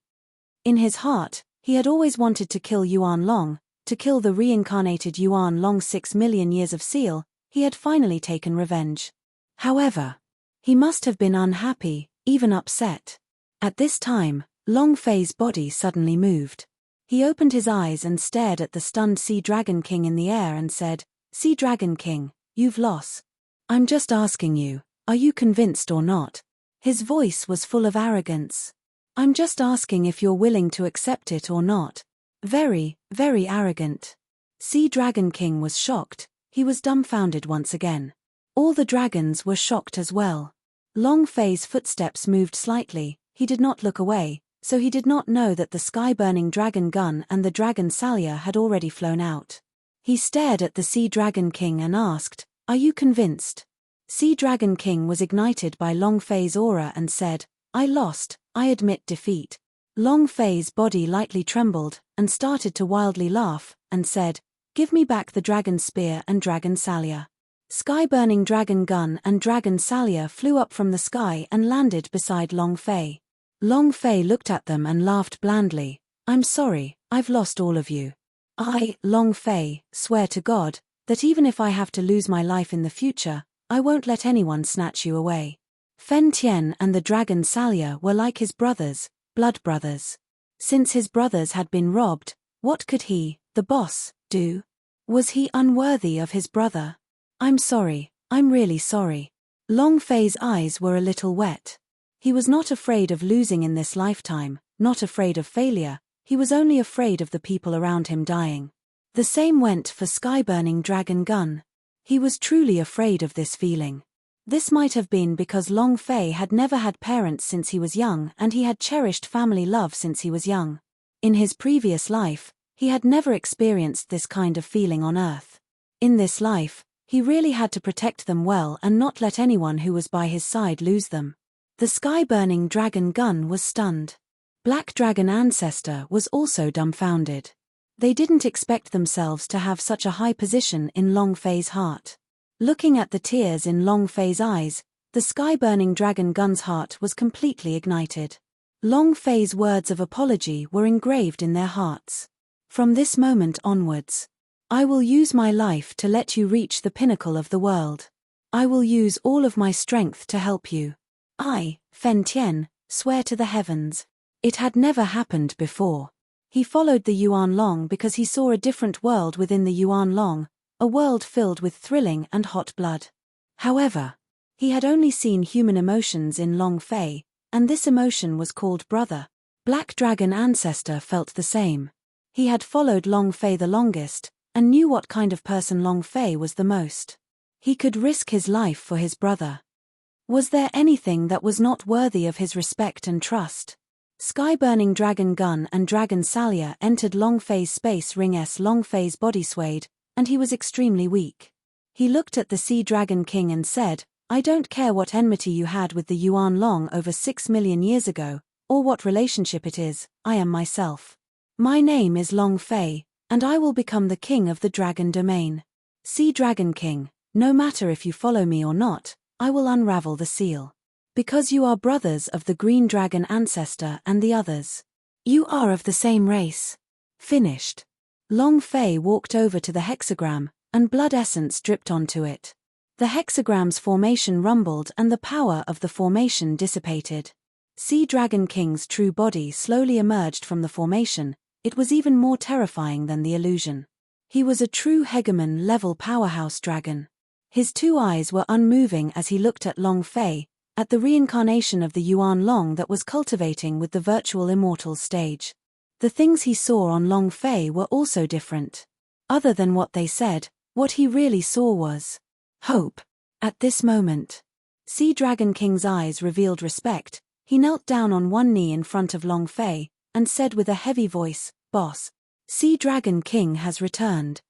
In his heart, he had always wanted to kill Yuan Long, to kill the reincarnated Yuan Long 6 million years of seal. He had finally taken revenge. However, he must have been unhappy, even upset. At this time, Long Fei's body suddenly moved. He opened his eyes and stared at the stunned Sea Dragon King in the air and said, Sea Dragon King, you've lost. I'm just asking you, are you convinced or not? His voice was full of arrogance. I'm just asking if you're willing to accept it or not. Very, very arrogant. Sea Dragon King was shocked, he was dumbfounded once again. All the dragons were shocked as well. Long Fei's footsteps moved slightly, he did not look away, so he did not know that the sky-burning dragon gun and the dragon salyer had already flown out. He stared at the Sea Dragon King and asked, are you convinced? Sea Dragon King was ignited by Long Fei's aura and said, I lost, I admit defeat. Long Fei's body lightly trembled, and started to wildly laugh, and said, give me back the dragon spear and dragon salyer. Sky-burning dragon gun and dragon salyer flew up from the sky and landed beside Long Fei. Long Fei looked at them and laughed blandly. I'm sorry, I've lost all of you. I, Long Fei, swear to God, that even if I have to lose my life in the future, I won't let anyone snatch you away. Fen Tian and the dragon salyer were like his brothers, blood brothers. Since his brothers had been robbed, what could he, the boss, do? Was he unworthy of his brother? I'm sorry, I'm really sorry. Long Fei's eyes were a little wet. He was not afraid of losing in this lifetime, not afraid of failure, he was only afraid of the people around him dying. The same went for sky-burning dragon gun. He was truly afraid of this feeling. This might have been because Long Fei had never had parents since he was young and he had cherished family love since he was young. In his previous life, he had never experienced this kind of feeling on Earth. In this life, he really had to protect them well and not let anyone who was by his side lose them. The sky-burning dragon gun was stunned. Black Dragon Ancestor was also dumbfounded. They didn't expect themselves to have such a high position in Long Fei's heart. Looking at the tears in Long Fei's eyes, the sky-burning dragon gun's heart was completely ignited. Long Fei's words of apology were engraved in their hearts. From this moment onwards, I will use my life to let you reach the pinnacle of the world. I will use all of my strength to help you. I, Fen Tian, swear to the heavens. It had never happened before. He followed the Yuan Long because he saw a different world within the Yuan Long, a world filled with thrilling and hot blood. However, he had only seen human emotions in Long Fei, and this emotion was called brother. Black Dragon Ancestor felt the same. He had followed Long Fei the longest, and knew what kind of person Long Fei was the most. He could risk his life for his brother. Was there anything that was not worthy of his respect and trust? Sky-burning dragon gun and dragon salyer entered Long Fei's space ring as Long Fei's body swayed, and he was extremely weak. He looked at the Sea Dragon King and said, I don't care what enmity you had with the Yuan Long over 6 million years ago, or what relationship it is, I am myself. My name is Long Fei, and I will become the king of the dragon domain. Sea Dragon King, no matter if you follow me or not, I will unravel the seal. Because you are brothers of the Green Dragon Ancestor and the others. You are of the same race. Finished. Long Fei walked over to the hexagram, and blood essence dripped onto it. The hexagram's formation rumbled and the power of the formation dissipated. Sea Dragon King's true body slowly emerged from the formation. It was even more terrifying than the illusion. He was a true hegemon-level powerhouse dragon. His two eyes were unmoving as he looked at Long Fei, at the reincarnation of the Yuan Long that was cultivating with the virtual immortals stage. The things he saw on Long Fei were also different. Other than what they said, what he really saw was hope. At this moment, Sea Dragon King's eyes revealed respect. He knelt down on one knee in front of Long Fei, and said with a heavy voice, "Boss, Sea Dragon King has returned."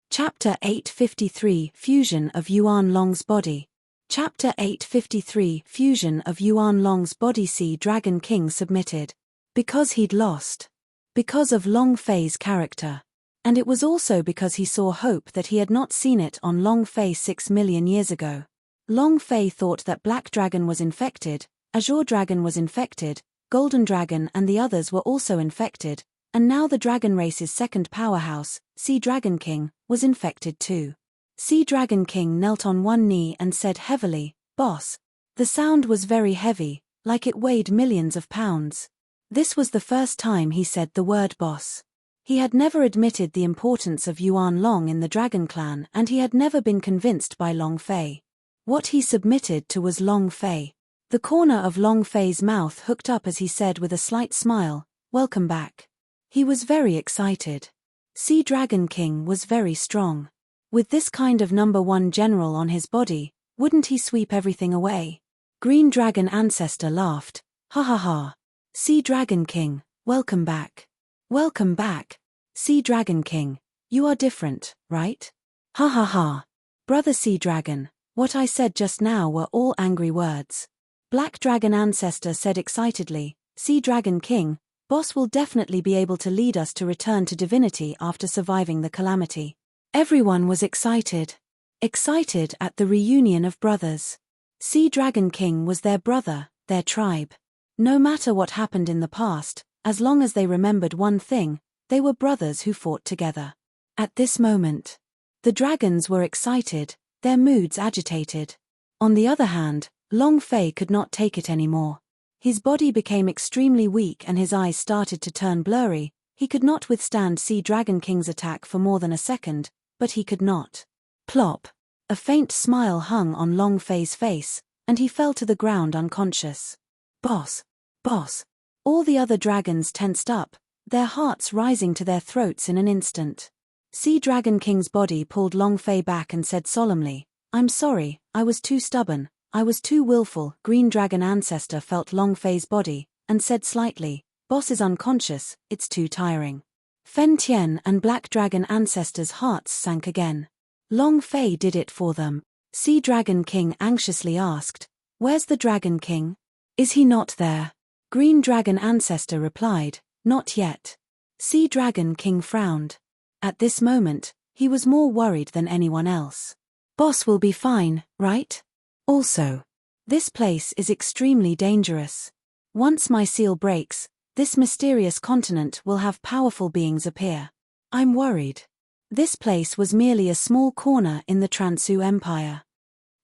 Chapter 853 Fusion of Yuan Long's Body. Chapter 853 Fusion of Yuan Long's Body. Sea Dragon King submitted. Because he'd lost. Because of Long Fei's character. And it was also because he saw hope that he had not seen it on Long Fei 6 million years ago. Long Fei thought that Black Dragon was infected, Azure Dragon was infected, Golden Dragon and the others were also infected, and now the dragon race's second powerhouse, Sea Dragon King, was infected too. Sea Dragon King knelt on one knee and said heavily, "Boss." The sound was very heavy, like it weighed millions of pounds. This was the first time he said the word boss. He had never admitted the importance of Yuan Long in the Dragon Clan, and he had never been convinced by Long Fei. What he submitted to was Long Fei. The corner of Long Fei's mouth hooked up as he said with a slight smile, "Welcome back." He was very excited. Sea Dragon King was very strong. With this kind of #1 general on his body, wouldn't he sweep everything away? Green Dragon Ancestor laughed, "Ha ha ha. Sea Dragon King, welcome back." "Welcome back. Sea Dragon King. You are different, right?" "Ha ha ha. Brother Sea Dragon, what I said just now were all angry words." Black Dragon Ancestor said excitedly, "Sea Dragon King, Boss will definitely be able to lead us to return to divinity after surviving the calamity." Everyone was excited. Excited at the reunion of brothers. Sea Dragon King was their brother, their tribe. No matter what happened in the past, as long as they remembered one thing, they were brothers who fought together. At this moment, the dragons were excited, their moods agitated. On the other hand, Long Fei could not take it anymore. His body became extremely weak and his eyes started to turn blurry. He could not withstand Sea Dragon King's attack for more than a second, but he could not. Plop! A faint smile hung on Long Fei's face, and he fell to the ground unconscious. "Boss! Boss!" All the other dragons tensed up, their hearts rising to their throats in an instant. Sea Dragon King's body pulled Long Fei back and said solemnly, "I'm sorry, I was too stubborn, I was too willful." Green Dragon Ancestor felt Long Fei's body, and said slightly, "Boss is unconscious, it's too tiring." Fen Tian and Black Dragon Ancestor's hearts sank again. Long Fei did it for them. Sea Dragon King anxiously asked, "Where's the Dragon King? Is he not there?" Green Dragon Ancestor replied, "Not yet." Sea Dragon King frowned. At this moment, he was more worried than anyone else. "Boss will be fine, right? Also, this place is extremely dangerous. Once my seal breaks, this mysterious continent will have powerful beings appear. I'm worried." This place was merely a small corner in the Transu Empire.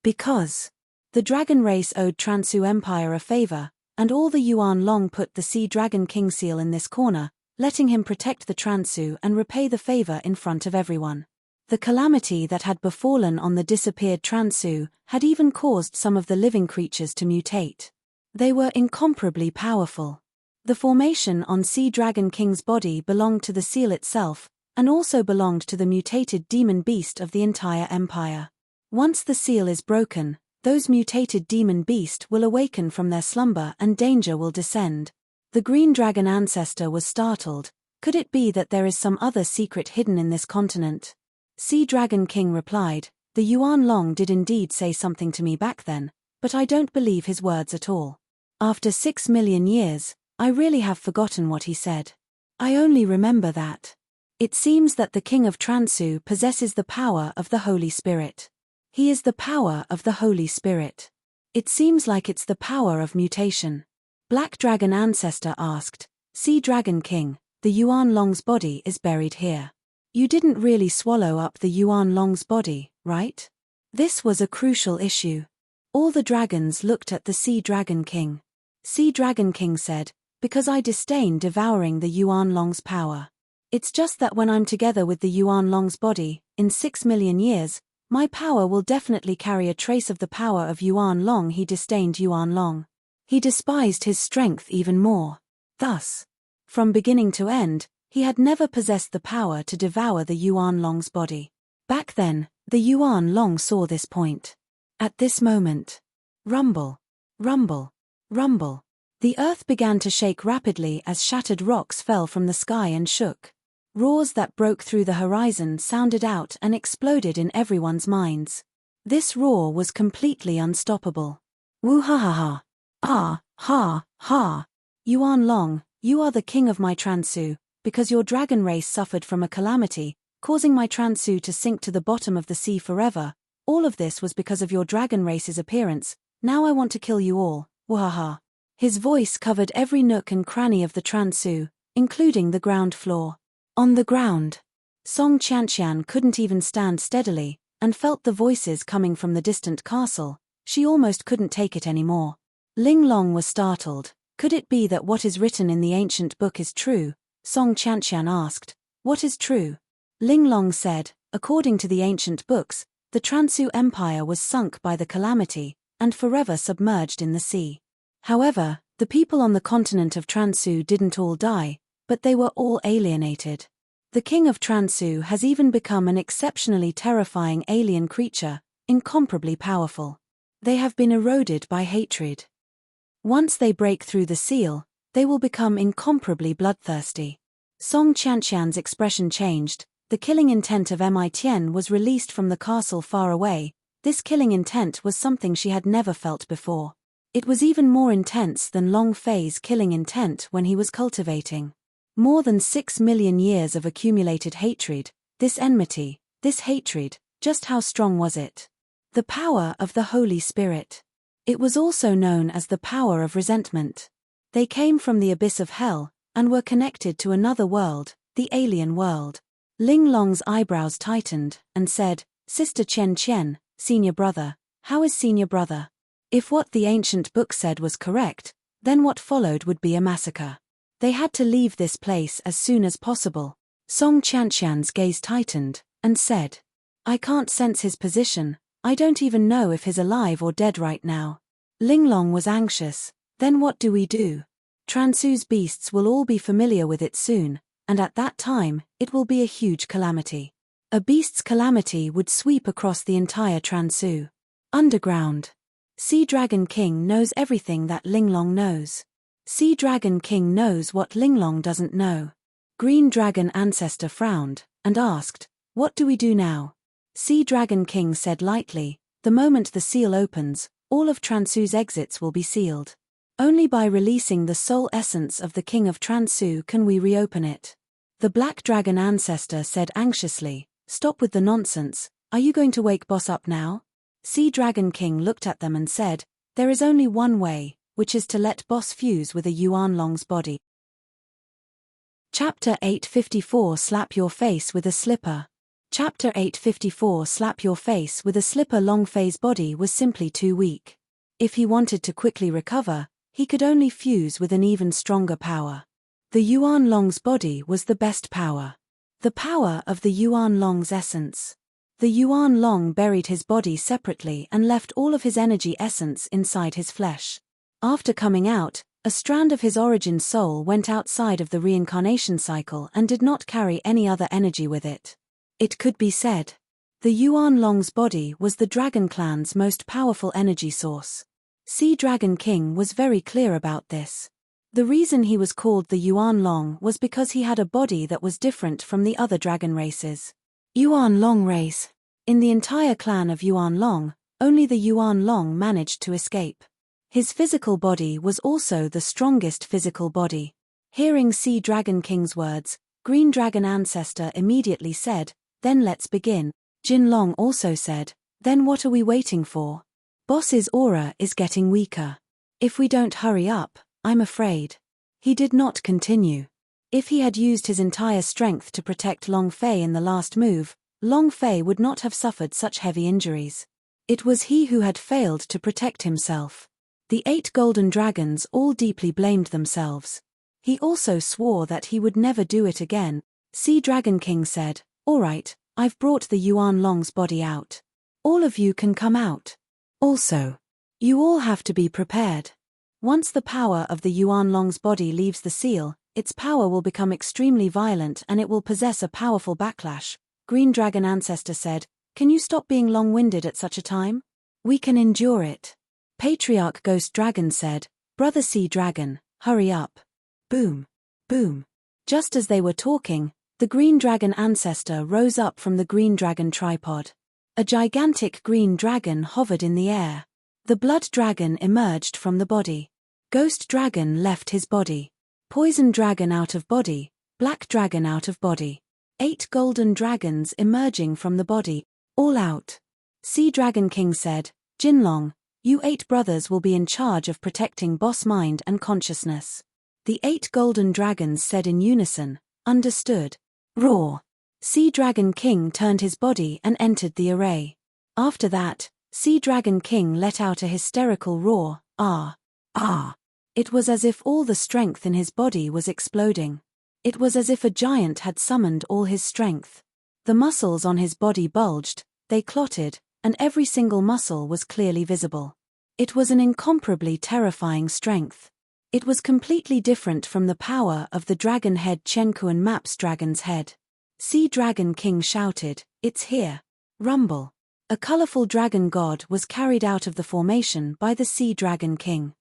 Because the dragon race owed Transu Empire a favor, and all the Yuan Long put the Sea Dragon King seal in this corner, letting him protect the Transu and repay the favor in front of everyone. The calamity that had befallen on the disappeared Transu had even caused some of the living creatures to mutate. They were incomparably powerful. The formation on Sea Dragon King's body belonged to the seal itself, and also belonged to the mutated demon beast of the entire empire. Once the seal is broken, those mutated demon beast will awaken from their slumber and danger will descend. The Green Dragon Ancestor was startled. Could it be that there is some other secret hidden in this continent? Sea Dragon King replied, "The Yuan Long did indeed say something to me back then, but I don't believe his words at all. After 6 million years, I really have forgotten what he said. I only remember that it seems that the King of Transu possesses the power of the Holy Spirit. He is the power of the Holy Spirit. It seems like it's the power of mutation." Black Dragon Ancestor asked, "Sea Dragon King, the Yuan Long's body is buried here. You didn't really swallow up the Yuan Long's body, right?" This was a crucial issue. All the dragons looked at the Sea Dragon King. Sea Dragon King said, "Because I disdain devouring the Yuan Long's power. It's just that when I'm together with the Yuan Long's body, in 6 million years, My power will definitely carry a trace of the power of Yuan Long. He disdained Yuan Long. He despised his strength even more. Thus, from beginning to end, he had never possessed the power to devour the Yuan Long's body. Back then, the Yuan Long saw this point. At this moment, rumble, rumble, rumble. The earth began to shake rapidly as shattered rocks fell from the sky and shook. Roars that broke through the horizon sounded out and exploded in everyone's minds. This roar was completely unstoppable. Woo ha ha ha. Ah, ha, ha. Yuan Long, you are the king of my Transu, because your dragon race suffered from a calamity, causing my Transu to sink to the bottom of the sea forever. All of this was because of your dragon race's appearance. Now I want to kill you all. Woo ha ha. His voice covered every nook and cranny of the Transu, including the ground floor. On the ground, Song Qianqian couldn't even stand steadily, and felt the voices coming from the distant castle. She almost couldn't take it anymore. Ling Long was startled. Could it be that what is written in the ancient book is true? Song Qianqian asked. What is true? Ling Long said, according to the ancient books, the Transu Empire was sunk by the calamity, and forever submerged in the sea. However, the people on the continent of Transu didn't all die, but they were all alienated. The king of Transu has even become an exceptionally terrifying alien creature, incomparably powerful. They have been eroded by hatred. Once they break through the seal, they will become incomparably bloodthirsty. Song Qianqian's expression changed. The killing intent of Mitien was released from the castle far away. This killing intent was something she had never felt before. It was even more intense than Long Fei's killing intent when he was cultivating. More than 6 million years of accumulated hatred, this enmity, this hatred, just how strong was it? The power of the Holy Spirit. It was also known as the power of resentment. They came from the abyss of hell, and were connected to another world, the alien world. Ling Long's eyebrows tightened, and said, Sister Chen Chen, senior brother, how is senior brother? If what the ancient book said was correct, then what followed would be a massacre. They had to leave this place as soon as possible. Song Qianqian's gaze tightened, and said, I can't sense his position. I don't even know if he's alive or dead right now. Ling Long was anxious. Then what do we do? Transu's beasts will all be familiar with it soon, and at that time, it will be a huge calamity. A beast's calamity would sweep across the entire Transu. Underground. Sea Dragon King knows everything that Ling Long knows. Sea Dragon King knows what Ling Long doesn't know. Green Dragon Ancestor frowned, and asked, What do we do now? Sea Dragon King said lightly, The moment the seal opens, all of Transu's exits will be sealed. Only by releasing the soul essence of the King of Transu can we reopen it. The Black Dragon Ancestor said anxiously, Stop with the nonsense, are you going to wake Boss up now? Sea Dragon King looked at them and said, There is only one way, which is to let Boss fuse with a Yuan Long's body. Chapter 854 Slap Your Face with a Slipper. Chapter 854 Slap Your Face with a Slipper. Long Fei's body was simply too weak. If he wanted to quickly recover, he could only fuse with an even stronger power. The Yuan Long's body was the best power. The power of the Yuan Long's essence. The Yuan Long buried his body separately and left all of his energy essence inside his flesh. After coming out, a strand of his origin soul went outside of the reincarnation cycle and did not carry any other energy with it. It could be said, the Yuan Long's body was the Dragon Clan's most powerful energy source. Sea Dragon King was very clear about this. The reason he was called the Yuan Long was because he had a body that was different from the other dragon races. Yuan Long race. In the entire clan of Yuan Long, only the Yuan Long managed to escape. His physical body was also the strongest physical body. Hearing Sea Dragon King's words, Green Dragon Ancestor immediately said, Then let's begin. Jin Long also said, Then what are we waiting for? Boss's aura is getting weaker. If we don't hurry up, I'm afraid. He did not continue. If he had used his entire strength to protect Long Fei in the last move, Long Fei would not have suffered such heavy injuries. It was he who had failed to protect himself. The 8 golden dragons all deeply blamed themselves. He also swore that he would never do it again. Sea Dragon King said, All right, I've brought the Yuan Long's body out. All of you can come out. Also, you all have to be prepared. Once the power of the Yuan Long's body leaves the seal, its power will become extremely violent and it will possess a powerful backlash. Green Dragon Ancestor said, "Can you stop being long-winded at such a time? We can endure it." Patriarch Ghost Dragon said, "Brother Sea Dragon, hurry up." Boom. Boom. Just as they were talking, the Green Dragon Ancestor rose up from the Green Dragon tripod. A gigantic green dragon hovered in the air. The Blood Dragon emerged from the body. Ghost Dragon left his body. Poison Dragon out of body, Black Dragon out of body. 8 golden dragons emerging from the body, all out. Sea Dragon King said, "Jinlong, you 8 brothers will be in charge of protecting boss mind and consciousness." The 8 golden dragons said in unison, "Understood." Roar. Sea Dragon King turned his body and entered the array. After that, Sea Dragon King let out a hysterical roar, "Ah! Ah!" It was as if all the strength in his body was exploding. It was as if a giant had summoned all his strength. The muscles on his body bulged, they clotted, and every single muscle was clearly visible. It was an incomparably terrifying strength. It was completely different from the power of the dragon head Chenkuan Map's dragon's head. Sea Dragon King shouted, "It's here." Rumble. A colorful dragon god was carried out of the formation by the Sea Dragon King.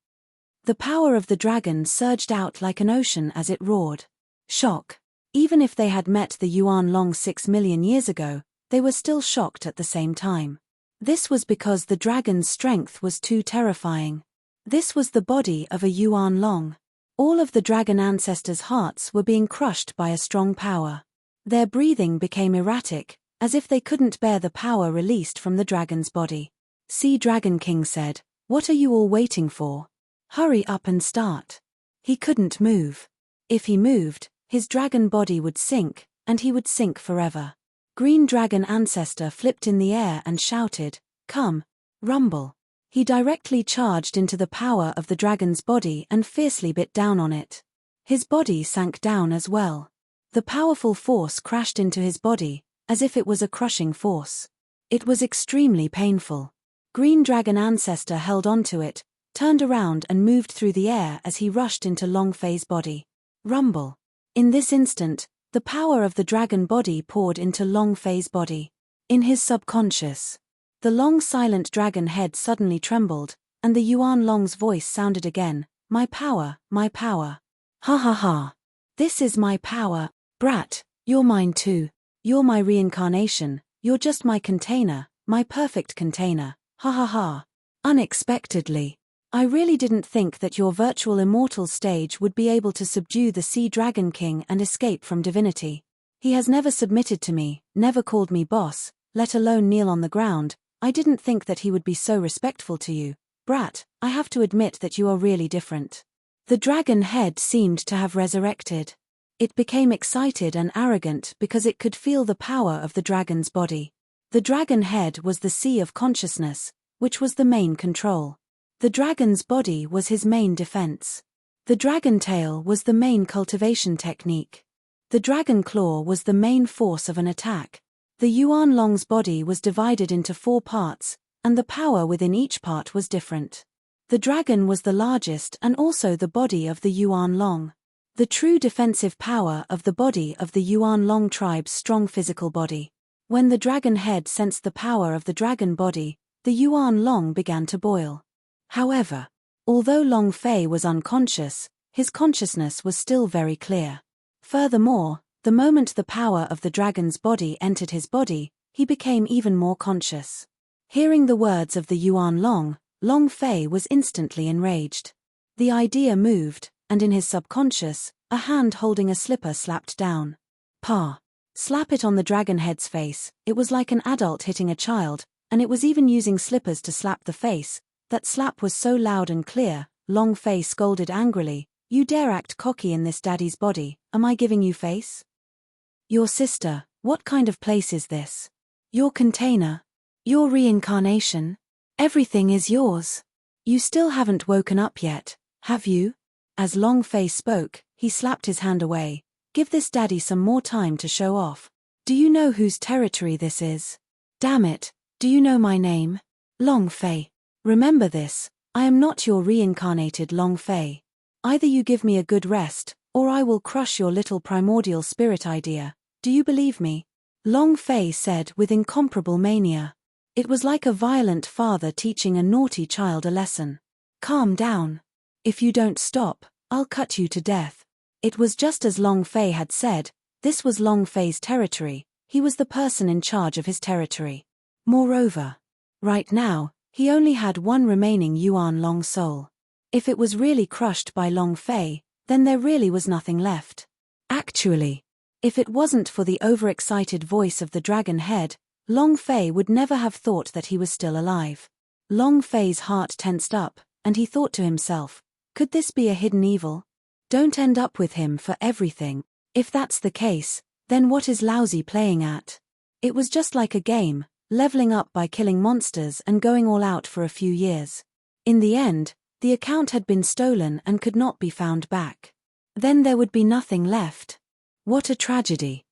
The power of the dragon surged out like an ocean as it roared. Shock. Even if they had met the Yuan Long 6 million years ago, they were still shocked at the same time. This was because the dragon's strength was too terrifying. This was the body of a Yuan Long. All of the dragon ancestors' hearts were being crushed by a strong power. Their breathing became erratic, as if they couldn't bear the power released from the dragon's body. Sea Dragon King said, "What are you all waiting for? Hurry up and start." He couldn't move. If he moved, his dragon body would sink, and he would sink forever. Green Dragon Ancestor flipped in the air and shouted, "Come!" Rumble. He directly charged into the power of the dragon's body and fiercely bit down on it. His body sank down as well. The powerful force crashed into his body, as if it was a crushing force. It was extremely painful. Green Dragon Ancestor held onto it, turned around and moved through the air as he rushed into Long Fei's body. Rumble. In this instant, the power of the dragon body poured into Long Fei's body. In his subconscious, the long silent dragon head suddenly trembled, and the Yuan Long's voice sounded again, my power, my power. Ha ha ha. This is my power, brat, you're mine too. You're my reincarnation, you're just my container, my perfect container, ha ha ha. Unexpectedly. I really didn't think that your virtual immortal stage would be able to subdue the Sea Dragon King and escape from divinity. He has never submitted to me, never called me boss, let alone kneel on the ground. I didn't think that he would be so respectful to you. Brat, I have to admit that you are really different. The dragon head seemed to have resurrected. It became excited and arrogant because it could feel the power of the dragon's body. The dragon head was the sea of consciousness, which was the main control. The dragon's body was his main defense. The dragon tail was the main cultivation technique. The dragon claw was the main force of an attack. The Yuan Long's body was divided into 4 parts, and the power within each part was different. The dragon was the largest and also the body of the Yuan Long. The true defensive power of the body of the Yuan Long tribe's strong physical body. When the dragon head sensed the power of the dragon body, the Yuan Long began to boil. However, although Long Fei was unconscious, his consciousness was still very clear. Furthermore, the moment the power of the dragon's body entered his body, he became even more conscious. Hearing the words of the Yuan Long, Long Fei was instantly enraged. The idea moved, and in his subconscious, a hand holding a slipper slapped down. Pa. Slap it on the dragon head's face. It was like an adult hitting a child, and it was even using slippers to slap the face. That slap was so loud and clear, Long Fei scolded angrily, "You dare act cocky in this daddy's body, am I giving you face? Your sister, what kind of place is this? Your container? Your reincarnation? Everything is yours. You still haven't woken up yet, have you?" As Long Fei spoke, he slapped his hand away. "Give this daddy some more time to show off. Do you know whose territory this is? Damn it, Do you know my name? Long Fei. Remember this, I am not your reincarnated Long Fei. Either you give me a good rest, or I will crush your little primordial spirit idea. Do you believe me? Long Fei said with incomparable mania. It was like a violent father teaching a naughty child a lesson. Calm down. If you don't stop, I'll cut you to death. It was just as Long Fei had said, this was Long Fei's territory, he was the person in charge of his territory. Moreover, right now, he only had one remaining Yuan Long soul. If it was really crushed by Long Fei, then there really was nothing left. Actually, if it wasn't for the overexcited voice of the dragon head, Long Fei would never have thought that he was still alive. Long Fei's heart tensed up, and he thought to himself, could this be a hidden evil? Don't end up with him for everything. If that's the case, then what is lousy playing at? It was just like a game, leveling up by killing monsters and going all out for a few years. In the end, the account had been stolen and could not be found back. Then there would be nothing left. What a tragedy.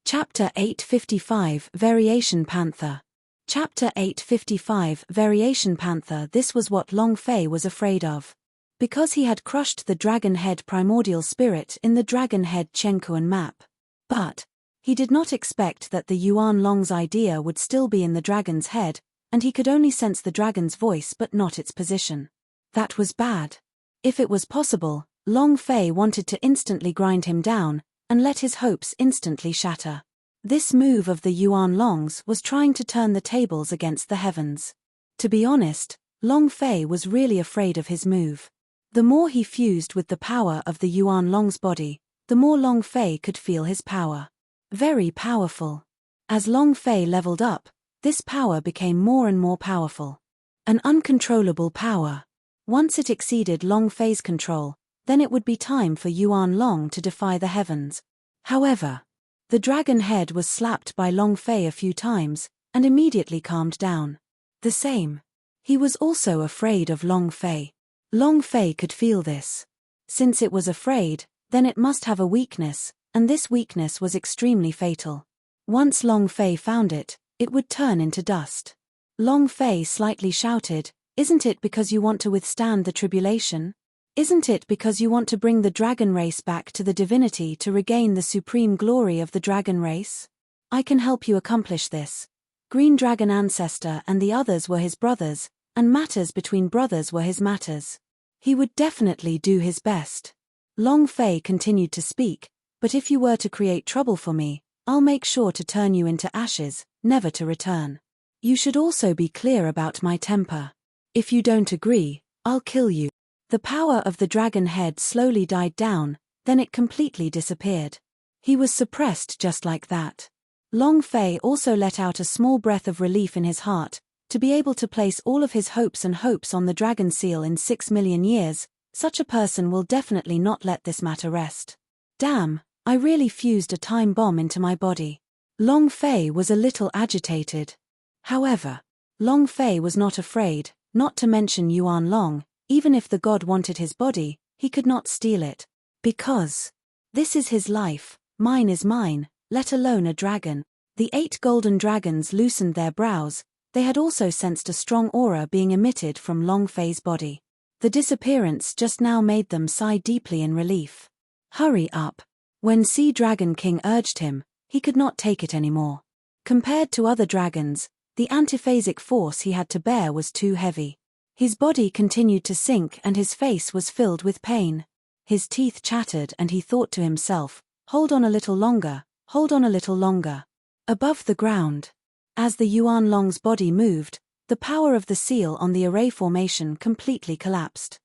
Chapter 855 Variation Panther. Chapter 855 Variation Panther. This was what Long Fei was afraid of. Because he had crushed the Dragon Head primordial spirit in the Dragon Head Chenkuan map. But he did not expect that the Yuan Long's idea would still be in the dragon's head, and he could only sense the dragon's voice but not its position. That was bad. If it was possible, Long Fei wanted to instantly grind him down, and let his hopes instantly shatter. This move of the Yuan Long's was trying to turn the tables against the heavens. To be honest, Long Fei was really afraid of his move. The more he fused with the power of the Yuan Long's body, the more Long Fei could feel his power. Very powerful. As Long Fei leveled up, this power became more and more powerful. An uncontrollable power. Once it exceeded Long Fei's control, then it would be time for Yuan Long to defy the heavens. However, the dragon head was slapped by Long Fei a few times, and immediately calmed down. The same. He was also afraid of Long Fei. Long Fei could feel this. Since it was afraid, then it must have a weakness, and this weakness was extremely fatal. Once Long Fei found it, it would turn into dust. Long Fei slightly shouted, "Isn't it because you want to withstand the tribulation? Isn't it because you want to bring the dragon race back to the divinity to regain the supreme glory of the dragon race? I can help you accomplish this." Green Dragon Ancestor and the others were his brothers, and matters between brothers were his matters. He would definitely do his best. Long Fei continued to speak, "But if you were to create trouble for me, I'll make sure to turn you into ashes, never to return. You should also be clear about my temper. If you don't agree, I'll kill you." The power of the dragon head slowly died down, then it completely disappeared. He was suppressed just like that. Long Fei also let out a small breath of relief in his heart, to be able to place all of his hopes on the dragon seal in 6 million years. Such a person will definitely not let this matter rest. Damn, I really fused a time bomb into my body. Long Fei was a little agitated. However, Long Fei was not afraid, not to mention Yuan Long. Even if the god wanted his body, he could not steal it. Because this is his life, mine is mine, let alone a dragon. The 8 golden dragons loosened their brows. They had also sensed a strong aura being emitted from Long Fei's body. The disappearance just now made them sigh deeply in relief. Hurry up. When Sea Dragon King urged him, he could not take it anymore. Compared to other dragons, the antiphasic force he had to bear was too heavy. His body continued to sink and his face was filled with pain. His teeth chattered and he thought to himself, hold on a little longer, hold on a little longer. Above the ground. As the Yuan Long's body moved, the power of the seal on the array formation completely collapsed.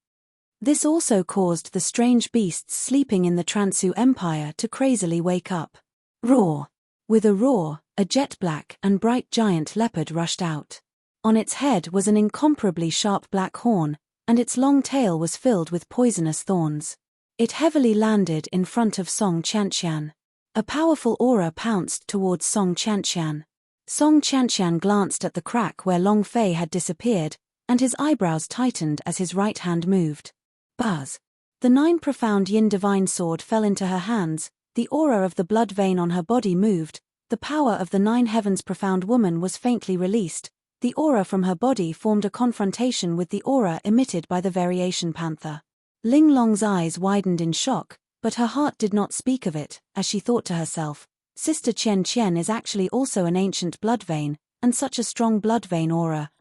This also caused the strange beasts sleeping in the Transu Empire to crazily wake up. Roar! With a roar, a jet-black and bright giant leopard rushed out. On its head was an incomparably sharp black horn, and its long tail was filled with poisonous thorns. It heavily landed in front of Song Qianqian. A powerful aura pounced towards Song Qianqian. Song Qianqian glanced at the crack where Long Fei had disappeared, and his eyebrows tightened as his right hand moved. Buzz! The 9 profound yin divine sword fell into her hands, the aura of the blood vein on her body moved, the power of the nine heavens profound woman was faintly released. The aura from her body formed a confrontation with the aura emitted by the variation panther. Ling Long's eyes widened in shock, but her heart did not speak of it, as she thought to herself, Sister Qian Qian is actually also an ancient blood vein, and such a strong blood vein aura.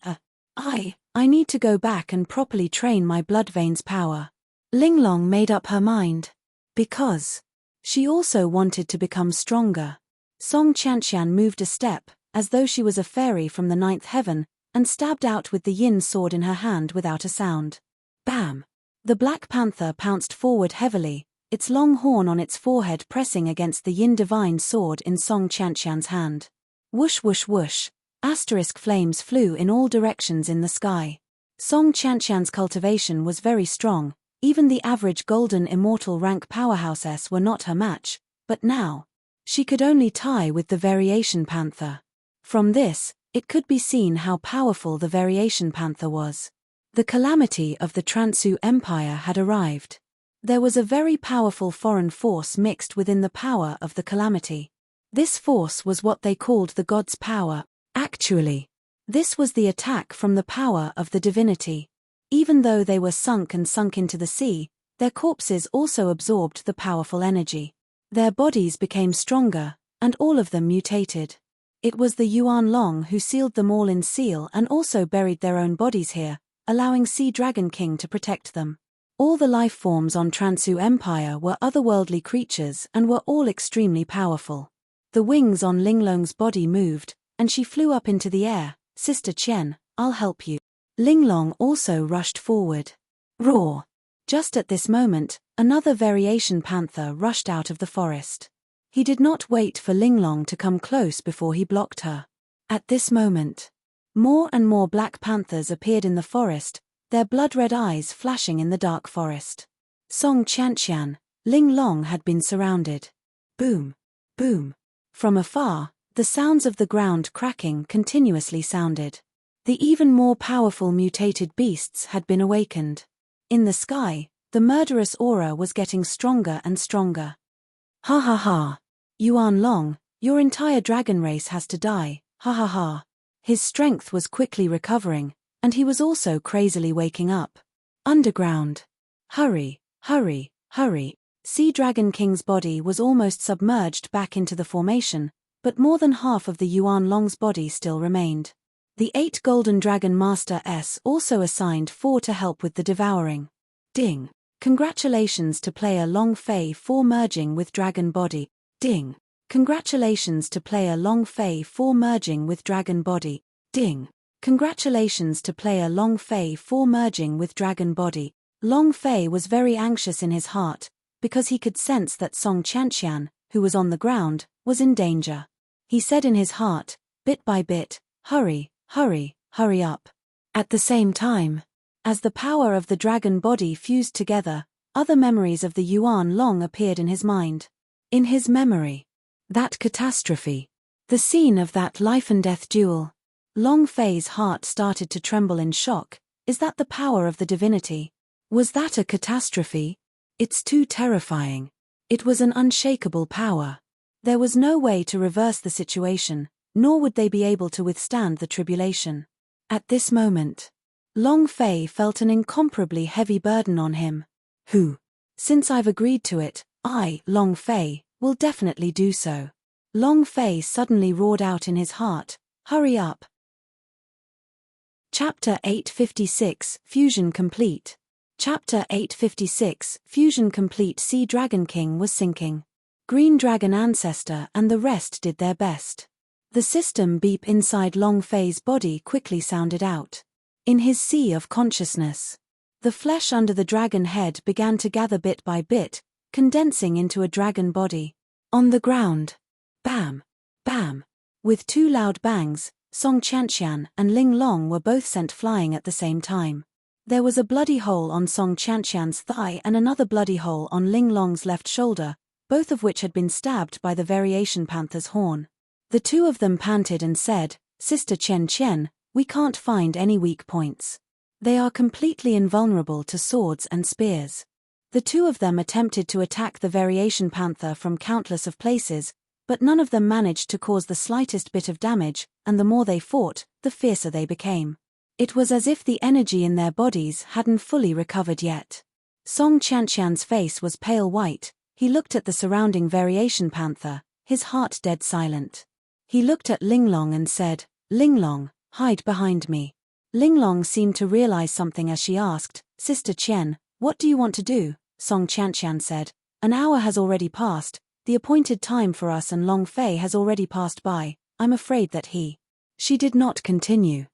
I need to go back and properly train my blood veins' power. Ling Long made up her mind. Because she also wanted to become stronger. Song Qianqian moved a step, as though she was a fairy from the ninth heaven, and stabbed out with the yin sword in her hand without a sound. Bam! The black panther pounced forward heavily, its long horn on its forehead pressing against the yin divine sword in Song Qianqian's hand. Whoosh whoosh whoosh, asterisk flames flew in all directions in the sky. Song Qianqian's cultivation was very strong, even the average golden immortal rank powerhouses were not her match, but now she could only tie with the variation panther. From this, it could be seen how powerful the variation panther was. The calamity of the Transu Empire had arrived. There was a very powerful foreign force mixed within the power of the calamity. This force was what they called the god's power. Actually, this was the attack from the power of the divinity. Even though they were sunk into the sea, their corpses also absorbed the powerful energy. Their bodies became stronger, and all of them mutated. It was the Yuan Long who sealed them all in seal and also buried their own bodies here, allowing Sea Dragon King to protect them. All the life forms on Transu Empire were otherworldly creatures and were all extremely powerful. The wings on Ling Long's body moved, and she flew up into the air. Sister Qian, I'll help you. Ling Long also rushed forward. Roar! Just at this moment, another variation panther rushed out of the forest. He did not wait for Ling Long to come close before he blocked her. At this moment, more and more black panthers appeared in the forest, their blood-red eyes flashing in the dark forest. Song Qianqian, Ling Long had been surrounded. Boom! Boom! From afar, the sounds of the ground cracking continuously sounded. The even more powerful mutated beasts had been awakened. In the sky, the murderous aura was getting stronger and stronger. Ha ha ha! Yuan Long, your entire dragon race has to die, ha ha ha. His strength was quickly recovering, and he was also crazily waking up. Underground. Hurry, hurry, hurry. Sea Dragon King's body was almost submerged back into the formation, but more than half of the Yuan Long's body still remained. The 8 Golden Dragon Master S also assigned 4 to help with the devouring. Ding! Congratulations to player Long Fei for merging with Dragon Body. Ding! Congratulations to player Long Fei for merging with Dragon Body. Ding! Congratulations to player Long Fei for merging with Dragon Body. Long Fei was very anxious in his heart, because he could sense that Song Qianqian, who was on the ground, was in danger. He said in his heart, bit by bit, hurry, hurry, hurry up. At the same time, as the power of the dragon body fused together, other memories of the Yuan Long appeared in his mind. In his memory, that catastrophe, the scene of that life-and-death duel. Long Fei's heart started to tremble in shock. Is that the power of the divinity? Was that a catastrophe? It's too terrifying. It was an unshakable power. There was no way to reverse the situation, nor would they be able to withstand the tribulation. At this moment, Long Fei felt an incomparably heavy burden on him. Since I've agreed to it, I, Long Fei, will definitely do so. Long Fei suddenly roared out in his heart, hurry up. Chapter 856, Fusion Complete. Chapter 856, Fusion Complete. Sea Dragon King was sinking. Green Dragon Ancestor and the rest did their best. The system beep inside Long Fei's body quickly sounded out. In his sea of consciousness, the flesh under the dragon head began to gather bit by bit, condensing into a dragon body. On the ground. Bam! Bam! With 2 loud bangs, Song Qianqian and Ling Long were both sent flying at the same time. There was a bloody hole on Song Qianqian's thigh and another bloody hole on Ling Long's left shoulder, both of which had been stabbed by the variation panther's horn. The 2 of them panted and said, Sister Qian Qian, we can't find any weak points. They are completely invulnerable to swords and spears. The 2 of them attempted to attack the variation panther from countless of places, but none of them managed to cause the slightest bit of damage, and the more they fought, the fiercer they became. It was as if the energy in their bodies hadn't fully recovered yet. Song Qianqian's face was pale white. He looked at the surrounding variation panther, his heart dead silent. He looked at Linglong and said, "Linglong, hide behind me." Linglong seemed to realize something as she asked, "Sister Qian, what do you want to do?" Song Qianqian said, "An hour has already passed. The appointed time for us and Long Fei has already passed by. I'm afraid that he." She did not continue.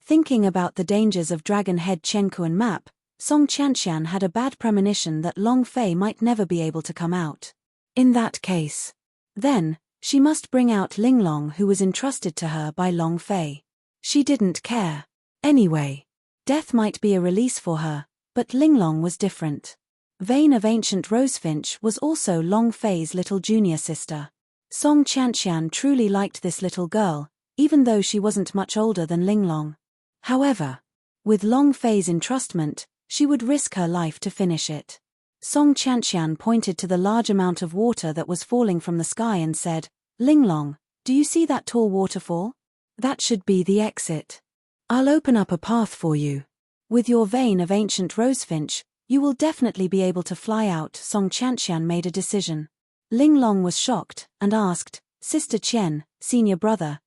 Thinking about the dangers of Dragon Head Chenkuan map, Song Qianqian had a bad premonition that Long Fei might never be able to come out. In that case, then, she must bring out Linglong, who was entrusted to her by Long Fei. She didn't care. Anyway, death might be a release for her, but Linglong was different. Vane of Ancient Rosefinch was also Long Fei's little junior sister. Song Qianqian truly liked this little girl, even though she wasn't much older than Linglong. However, with Long Fei's entrustment, she would risk her life to finish it. Song Qianqian pointed to the large amount of water that was falling from the sky and said, "Linglong, do you see that tall waterfall? That should be the exit. I'll open up a path for you. With your Vane of Ancient Rosefinch, you will definitely be able to fly out." Song Qianqian made a decision. Linglong was shocked and asked, "Sister Qian, senior brother."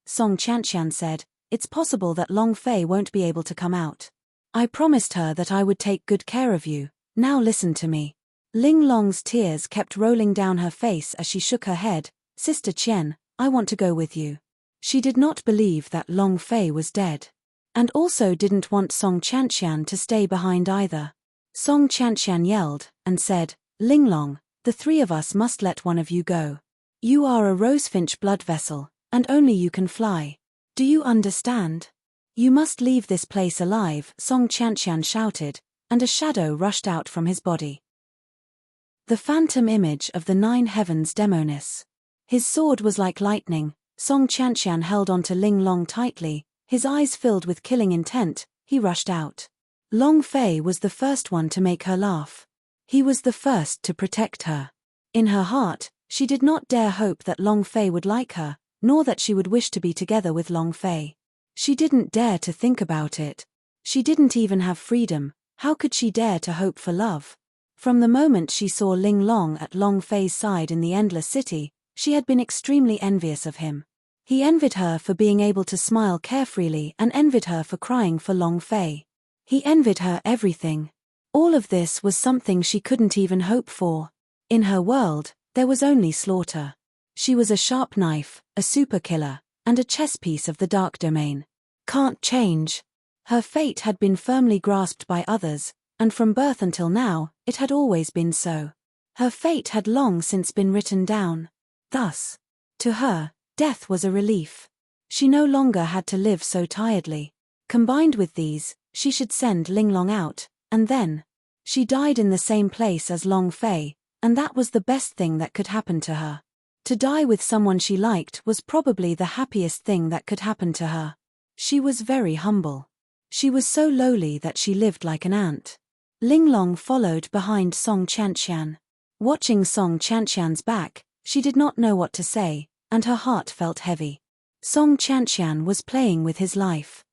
Song Qianqian said, "It's possible that Long Fei won't be able to come out. I promised her that I would take good care of you. Now listen to me." Linglong's tears kept rolling down her face as she shook her head. "Sister Qian, I want to go with you." She did not believe that Long Fei was dead. And also didn't want Song Qianqian to stay behind either. Song Qianqian yelled and said, "Linglong, the three of us must let one of you go. You are a rosefinch blood vessel, and only you can fly. Do you understand? You must leave this place alive." Song Qianqian shouted, and a shadow rushed out from his body. The phantom image of the Nine Heavens Demonis. His sword was like lightning. Song Qianqian held onto Linglong tightly, his eyes filled with killing intent. He rushed out. Long Fei was the first one to make her laugh. He was the first to protect her. In her heart, she did not dare hope that Long Fei would like her, nor that she would wish to be together with Long Fei. She didn't dare to think about it. She didn't even have freedom. How could she dare to hope for love? From the moment she saw Linglong at Long Fei's side in the Endless City, she had been extremely envious of him. He envied her for being able to smile carefreely and envied her for crying for Long Fei. He envied her everything. All of this was something she couldn't even hope for. In her world, there was only slaughter. She was a sharp knife, a super killer, and a chess piece of the dark domain. Can't change. Her fate had been firmly grasped by others, and from birth until now, it had always been so. Her fate had long since been written down. Thus, to her, death was a relief. She no longer had to live so tiredly. Combined with these, she should send Linglong out, and then, she died in the same place as Long Fei, and that was the best thing that could happen to her. To die with someone she liked was probably the happiest thing that could happen to her. She was very humble. She was so lowly that she lived like an ant. Linglong followed behind Song Qianqian. Watching Song Qianqian's back, she did not know what to say, and her heart felt heavy. Song Qianqian was playing with his life.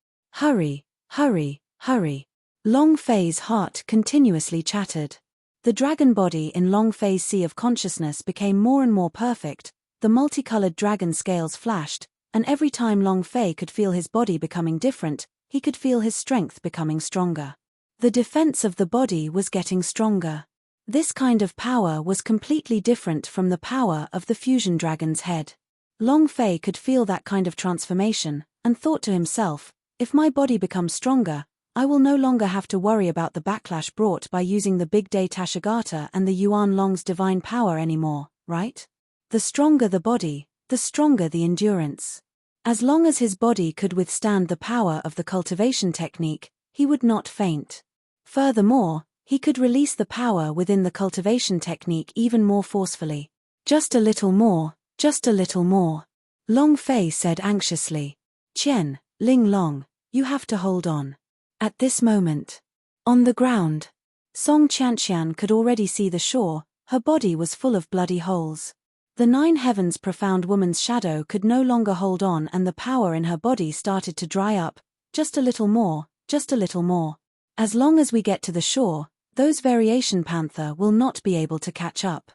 Hurry, hurry, hurry. Long Fei's heart continuously chattered. The dragon body in Long Fei's sea of consciousness became more and more perfect, the multicolored dragon scales flashed, and every time Long Fei could feel his body becoming different, he could feel his strength becoming stronger. The defense of the body was getting stronger. This kind of power was completely different from the power of the fusion dragon's head. Long Fei could feel that kind of transformation, and thought to himself, if my body becomes stronger, I will no longer have to worry about the backlash brought by using the Big Day Tashigata and the Yuan Long's divine power anymore, right? The stronger the body, the stronger the endurance. As long as his body could withstand the power of the cultivation technique, he would not faint. Furthermore, he could release the power within the cultivation technique even more forcefully. Just a little more, just a little more. Long Fei said anxiously. Qian, Linglong, you have to hold on. At this moment, on the ground, Song Qianqian could already see the shore. Her body was full of bloody holes. The 9 heavens profound woman's shadow could no longer hold on, and the power in her body started to dry up. Just a little more, just a little more. As long as we get to the shore, those variation panther will not be able to catch up.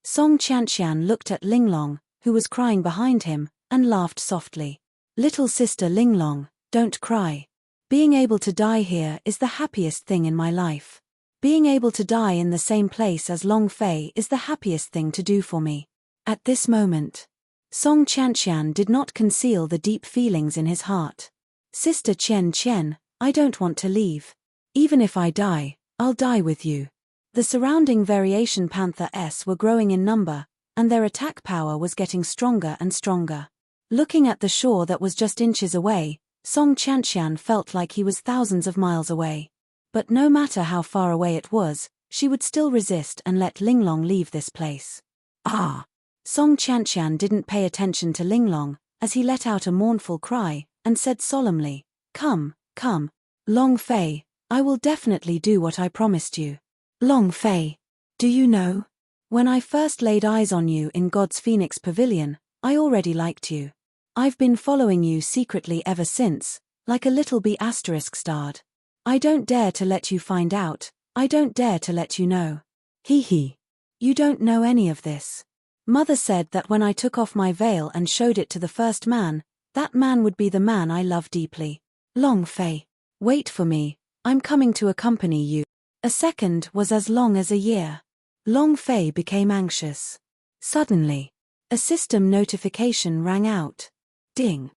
Song Qianqian looked at Linglong, who was crying behind him, and laughed softly. Little sister Linglong, don't cry. Being able to die here is the happiest thing in my life. Being able to die in the same place as Long Fei is the happiest thing to do for me. At this moment, Song Qianqian did not conceal the deep feelings in his heart. Sister Qian, I don't want to leave. Even if I die, I'll die with you. The surrounding variation panthers were growing in number, and their attack power was getting stronger and stronger. Looking at the shore that was just inches away, Song Qianqian felt like he was thousands of miles away. But no matter how far away it was, she would still resist and let Linglong leave this place. Ah! Song Qianqian didn't pay attention to Linglong, as he let out a mournful cry, and said solemnly, Come, come, Long Fei, I will definitely do what I promised you. Long Fei, do you know? When I first laid eyes on you in God's Phoenix Pavilion, I already liked you. I've been following you secretly ever since, like a little bee *starred. I don't dare to let you find out, I don't dare to let you know. Hee. You don't know any of this. Mother said that when I took off my veil and showed it to the first man, that man would be the man I love deeply. Long Fei, wait for me, I'm coming to accompany you. A second was as long as a year. Long Fei became anxious. Suddenly, a system notification rang out. Ding.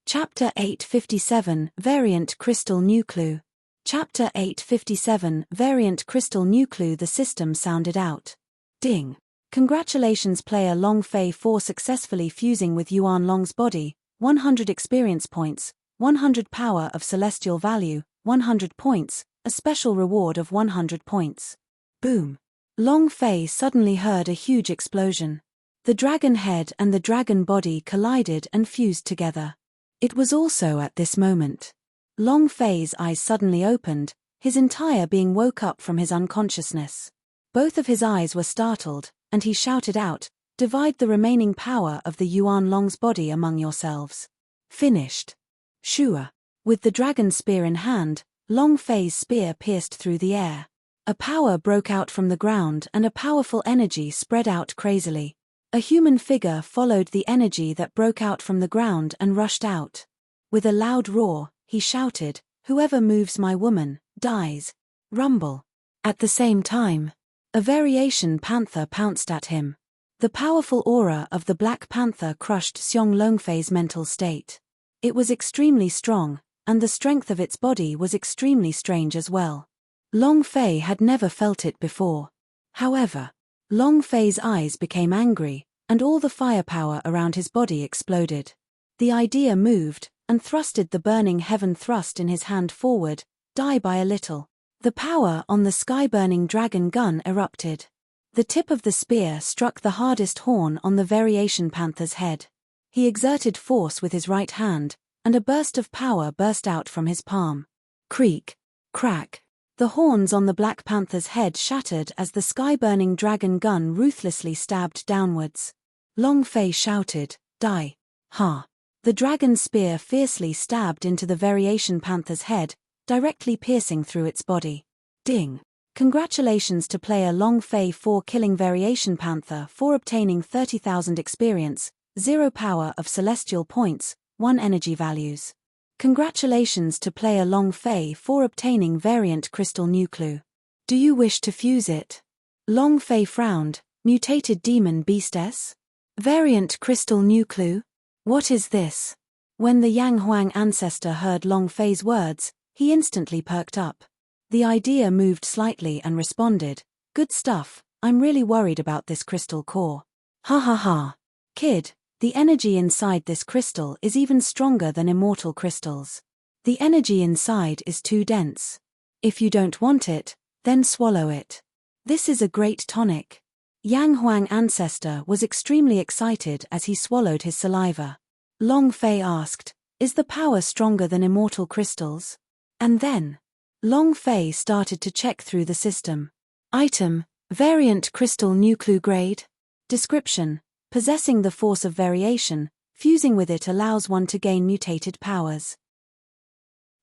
Chapter 857, Variant Crystal New Clue. Chapter 857, Variant Crystal New Clue. The system sounded out. Ding. Congratulations player Long Fei for successfully fusing with Yuan Long's body, 100 experience points, 100 power of celestial value, 100 points, a special reward of 100 points. Boom. Long Fei suddenly heard a huge explosion. The dragon head and the dragon body collided and fused together. It was also at this moment. Long Fei's eyes suddenly opened, his entire being woke up from his unconsciousness. Both of his eyes were startled, and he shouted out, Divide the remaining power of the Yuan Long's body among yourselves. Finished. Shua. With the dragon spear in hand, Long Fei's spear pierced through the air. A power broke out from the ground and a powerful energy spread out crazily. A human figure followed the energy that broke out from the ground and rushed out. With a loud roar, he shouted, Whoever moves my woman, dies. Rumble. At the same time, a variation panther pounced at him. The powerful aura of the Black Panther crushed Xiong Longfei's mental state. It was extremely strong, and the strength of its body was extremely strange as well. Long Fei had never felt it before. However, Long Fei's eyes became angry, and all the firepower around his body exploded. The idea moved, and thrusted the burning heaven thrust in his hand forward, die by a little. The power on the sky-burning dragon gun erupted. The tip of the spear struck the hardest horn on the variation panther's head. He exerted force with his right hand, and a burst of power burst out from his palm. Creak, crack. The horns on the Black Panther's head shattered as the sky-burning dragon gun ruthlessly stabbed downwards. Long Fei shouted, Die. Ha. The dragon spear fiercely stabbed into the variation panther's head, directly piercing through its body. Ding. Congratulations to player Long Fei for killing variation panther for obtaining 30,000 experience, 0 power of celestial points, 1 energy values. Congratulations to player Long Fei for obtaining variant crystal new clue. Do you wish to fuse it? Long Fei frowned. Mutated demon beastess? Variant crystal new clue? What is this? When the Yang Huang ancestor heard Long Fei's words, he instantly perked up. The idea moved slightly and responded, Good stuff, I'm really worried about this crystal core. Ha ha ha. Kid, the energy inside this crystal is even stronger than immortal crystals. The energy inside is too dense. If you don't want it, then swallow it. This is a great tonic. Yang Huang ancestor was extremely excited as he swallowed his saliva. Long Fei asked, Is the power stronger than immortal crystals? And then, Long Fei started to check through the system. Item, Variant crystal nuclear grade. Description: possessing the force of variation, fusing with it allows one to gain mutated powers.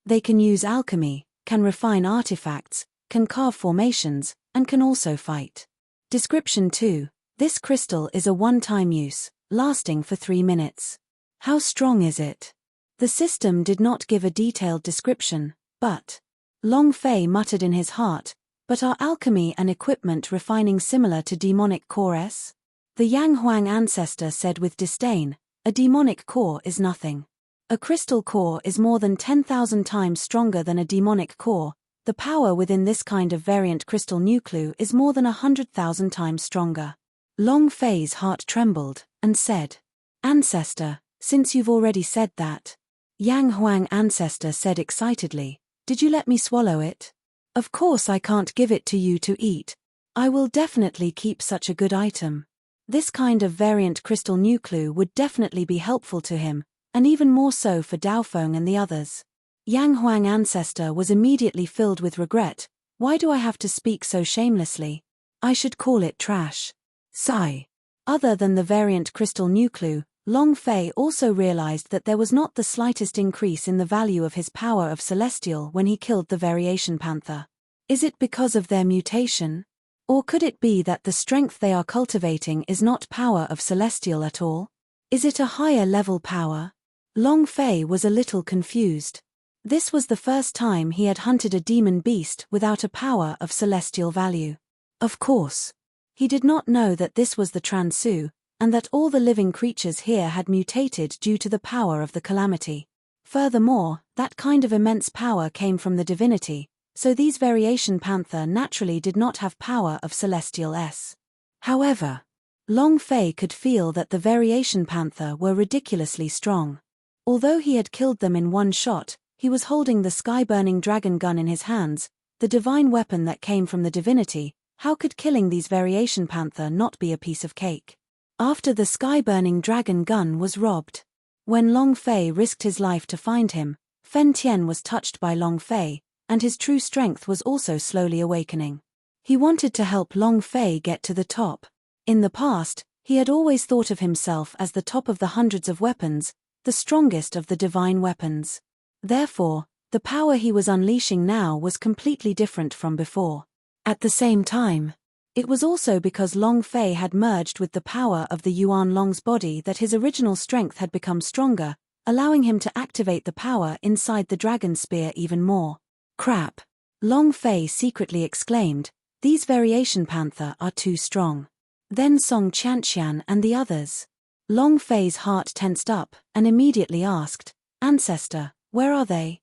They can use alchemy, can refine artifacts, can carve formations, and can also fight. Description 2. This crystal is a one-time use, lasting for 3 minutes. How strong is it? The system did not give a detailed description, but Long Fei muttered in his heart, but are alchemy and equipment refining similar to demonic cores? The Yang Huang ancestor said with disdain, a demonic core is nothing. A crystal core is more than 10,000 times stronger than a demonic core. The power within this kind of variant crystal nucleus is more than 100,000 times stronger. Long Fei's heart trembled, and said, Ancestor, since you've already said that. Yang Huang ancestor said excitedly, did you let me swallow it? Of course I can't give it to you to eat. I will definitely keep such a good item. This kind of variant crystal nucleus would definitely be helpful to him, and even more so for Daofeng and the others. Yang Huang ancestor was immediately filled with regret. Why do I have to speak so shamelessly? I should call it trash. Sigh. Other than the variant crystal nucleus, Long Fei also realized that there was not the slightest increase in the value of his power of celestial when he killed the variation panther. Is it because of their mutation? Or could it be that the strength they are cultivating is not power of celestial at all? Is it a higher level power? Long Fei was a little confused. This was the first time he had hunted a demon beast without a power of celestial value. Of course. He did not know that this was the Transu, and that all the living creatures here had mutated due to the power of the calamity. Furthermore, that kind of immense power came from the divinity, so these variation panther naturally did not have power of celestial S. However, Long Fei could feel that the variation panther were ridiculously strong. Although he had killed them in one shot, he was holding the sky-burning dragon gun in his hands, the divine weapon that came from the divinity. How could killing these variation panther not be a piece of cake? After the sky-burning dragon gun was robbed. When Long Fei risked his life to find him, Fen Tian was touched by Long Fei, and his true strength was also slowly awakening. He wanted to help Long Fei get to the top. In the past, he had always thought of himself as the top of the hundreds of weapons, the strongest of the divine weapons. Therefore, the power he was unleashing now was completely different from before. At the same time, it was also because Long Fei had merged with the power of the Yuan Long's body that his original strength had become stronger, allowing him to activate the power inside the dragon spear even more. Crap! Long Fei secretly exclaimed, these variation panther are too strong. Then Song Qianqian and the others. Long Fei's heart tensed up, and immediately asked, Ancestor, where are they?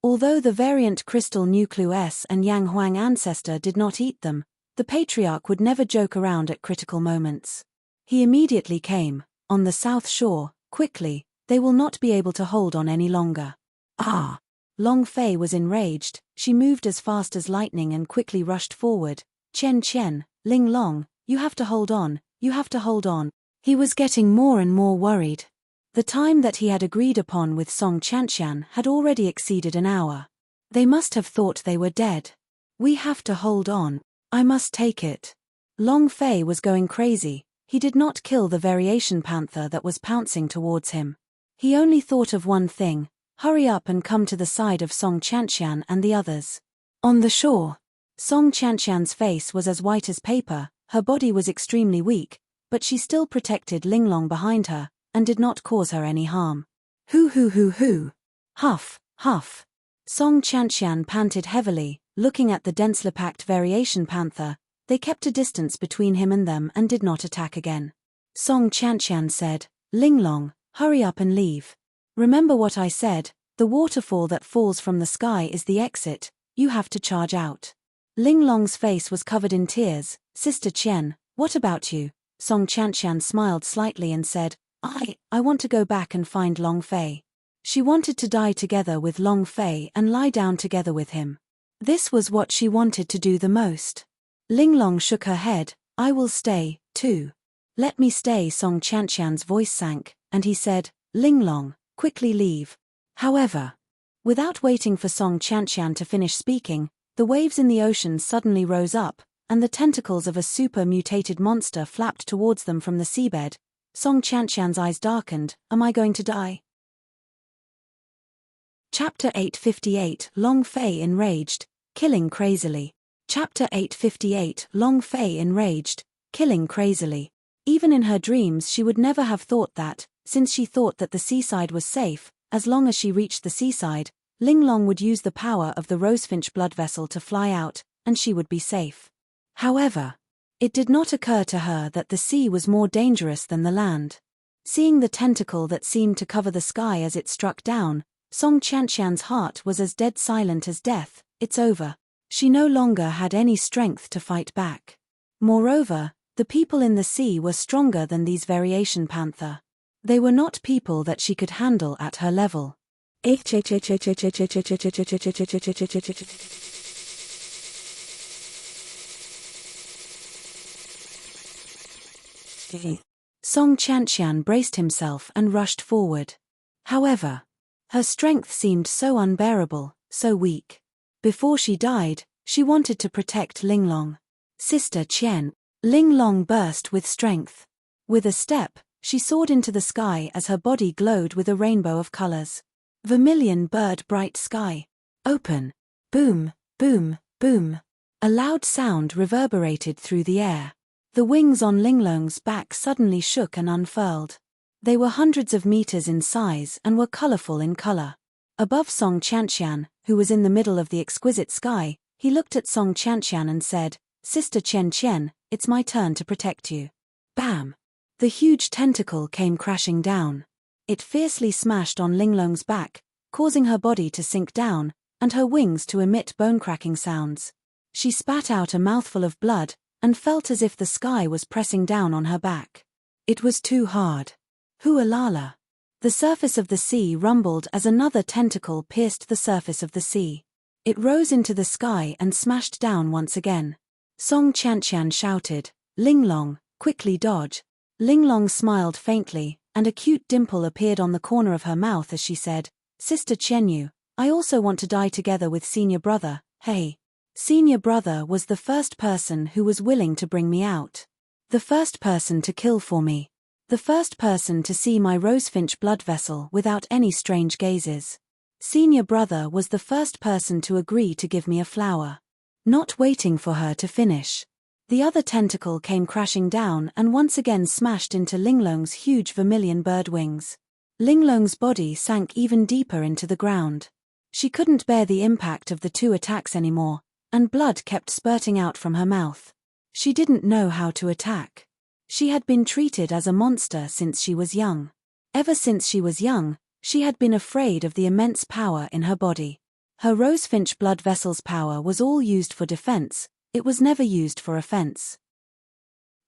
Although the variant crystal nucleus and Yang Huang ancestor did not eat them, the patriarch would never joke around at critical moments. He immediately came, on the south shore, quickly, they will not be able to hold on any longer. Ah! Long Fei was enraged, she moved as fast as lightning and quickly rushed forward. Chen Chen, Ling Long, you have to hold on, you have to hold on. He was getting more and more worried. The time that he had agreed upon with Song Qianqian had already exceeded an hour. They must have thought they were dead. We have to hold on. I must take it. Long Fei was going crazy. He did not kill the variation panther that was pouncing towards him. He only thought of one thing, hurry up and come to the side of Song Qianqian and the others. On the shore, Song Qianqian's face was as white as paper, her body was extremely weak, but she still protected Linglong behind her, and did not cause her any harm. Hoo. Huff, huff. Song Qianqian panted heavily, looking at the densely packed variation panther. They kept a distance between him and them and did not attack again. Song Qianqian said, Linglong, hurry up and leave. Remember what I said, the waterfall that falls from the sky is the exit, you have to charge out. Linglong's face was covered in tears. Sister Qian, what about you? Song Qianqian smiled slightly and said, I want to go back and find Long Fei. She wanted to die together with Long Fei and lie down together with him. This was what she wanted to do the most. Linglong shook her head, I will stay, too. Let me stay. Song Qianqian's voice sank, and he said, Linglong, quickly leave. However, without waiting for Song Qianqian to finish speaking, the waves in the ocean suddenly rose up, and the tentacles of a super-mutated monster flapped towards them from the seabed. Song Qianqian's eyes darkened. Am I going to die? Chapter 858 Long Fei enraged, killing crazily. Chapter 858 Long Fei enraged, killing crazily. Even in her dreams she would never have thought that, since she thought that the seaside was safe, as long as she reached the seaside, Linglong would use the power of the rosefinch blood vessel to fly out, and she would be safe. However, it did not occur to her that the sea was more dangerous than the land. Seeing the tentacle that seemed to cover the sky as it struck down, Song Qianqian's heart was as dead silent as death. It's over. She no longer had any strength to fight back. Moreover, the people in the sea were stronger than these variation panther. They were not people that she could handle at her level. Song Qianqian braced himself and rushed forward. However, her strength seemed so unbearable, so weak. Before she died, she wanted to protect Linglong. Sister Qian. Linglong burst with strength. With a step, she soared into the sky as her body glowed with a rainbow of colors. Vermilion bird bright sky. Open. Boom, boom, boom. A loud sound reverberated through the air. The wings on Linglong's back suddenly shook and unfurled. They were hundreds of meters in size and were colorful in color. Above Song Qianqian, who was in the middle of the exquisite sky, he looked at Song Qianqian and said, Sister Qian, it's my turn to protect you. Bam! The huge tentacle came crashing down. It fiercely smashed on Linglong's back, causing her body to sink down, and her wings to emit bone-cracking sounds. She spat out a mouthful of blood, and felt as if the sky was pressing down on her back. It was too hard. Hualala. The surface of the sea rumbled as another tentacle pierced the surface of the sea. It rose into the sky and smashed down once again. Song Qianqian shouted, Linglong, quickly dodge. Linglong smiled faintly, and a cute dimple appeared on the corner of her mouth as she said, Sister Qianyu, I also want to die together with senior brother. Hey. Senior brother was the first person who was willing to bring me out. The first person to kill for me. The first person to see my rosefinch blood vessel without any strange gazes. Senior brother was the first person to agree to give me a flower. Not waiting for her to finish. The other tentacle came crashing down and once again smashed into Linglong's huge vermilion bird wings. Linglong's body sank even deeper into the ground. She couldn't bear the impact of the two attacks anymore, and blood kept spurting out from her mouth. She didn't know how to attack. She had been treated as a monster since she was young. Ever since she was young, she had been afraid of the immense power in her body. Her rosefinch blood vessel's power was all used for defense, it was never used for offense.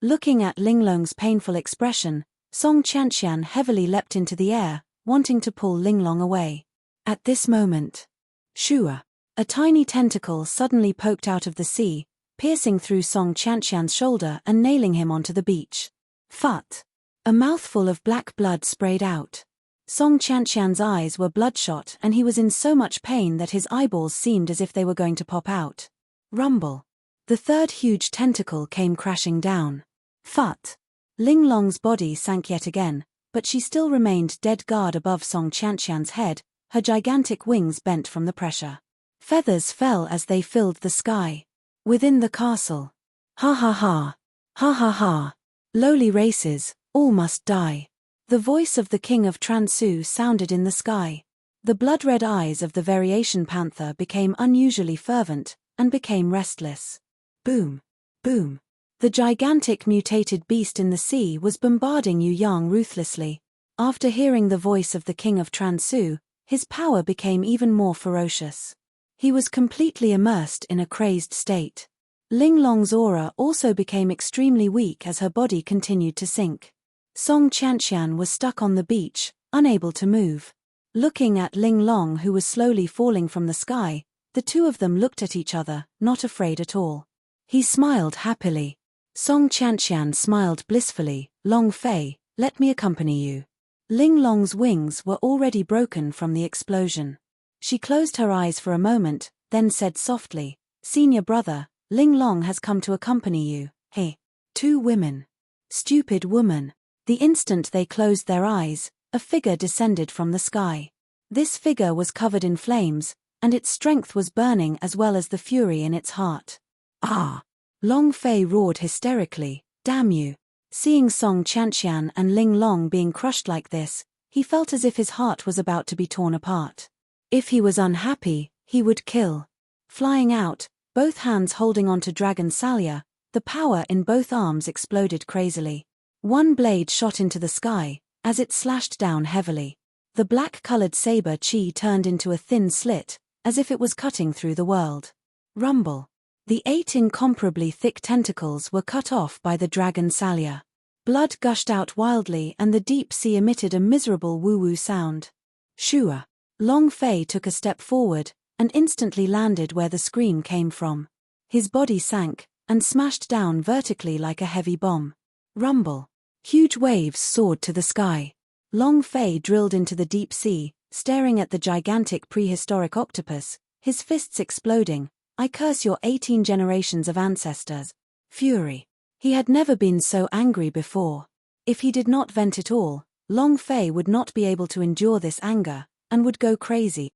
Looking at Linglong's painful expression, Song Qianqian heavily leapt into the air, wanting to pull Linglong away. At this moment, shua, a tiny tentacle suddenly poked out of the sea, piercing through Song Qianqian's shoulder and nailing him onto the beach. Phut! A mouthful of black blood sprayed out. Song Qianqian's eyes were bloodshot and he was in so much pain that his eyeballs seemed as if they were going to pop out. Rumble. The third huge tentacle came crashing down. Phut! Linglong's body sank yet again, but she still remained dead guard above Song Qianqian's head, her gigantic wings bent from the pressure. Feathers fell as they filled the sky. Within the castle. Ha ha ha. Ha ha ha. Lowly races, all must die. The voice of the king of Transu sounded in the sky. The blood-red eyes of the variation panther became unusually fervent, and became restless. Boom. Boom. The gigantic mutated beast in the sea was bombarding Yu Yang ruthlessly. After hearing the voice of the king of Transu, his power became even more ferocious. He was completely immersed in a crazed state. Linglong's aura also became extremely weak as her body continued to sink. Song Qianqian was stuck on the beach, unable to move. Looking at Linglong who was slowly falling from the sky, the two of them looked at each other, not afraid at all. He smiled happily. Song Qianqian smiled blissfully, Long Fei, let me accompany you. Linglong's wings were already broken from the explosion. She closed her eyes for a moment, then said softly, Senior brother, Ling Long has come to accompany you. Hey. 2 women. Stupid woman. The instant they closed their eyes, a figure descended from the sky. This figure was covered in flames, and its strength was burning as well as the fury in its heart. Ah! Long Fei roared hysterically, damn you. Seeing Song Qianqian and Ling Long being crushed like this, he felt as if his heart was about to be torn apart. If he was unhappy, he would kill. Flying out, both hands holding onto Dragon Salya, the power in both arms exploded crazily. One blade shot into the sky, as it slashed down heavily. The black-colored saber chi turned into a thin slit, as if it was cutting through the world. Rumble. The 8 incomparably thick tentacles were cut off by the Dragon Salya. Blood gushed out wildly and the deep sea emitted a miserable woo-woo sound. Shua. Long Fei took a step forward, and instantly landed where the scream came from. His body sank, and smashed down vertically like a heavy bomb. Rumble. Huge waves soared to the sky. Long Fei drilled into the deep sea, staring at the gigantic prehistoric octopus, his fists exploding. I curse your 18 generations of ancestors. Fury. He had never been so angry before. If he did not vent it all, Long Fei would not be able to endure this anger, and would go crazy.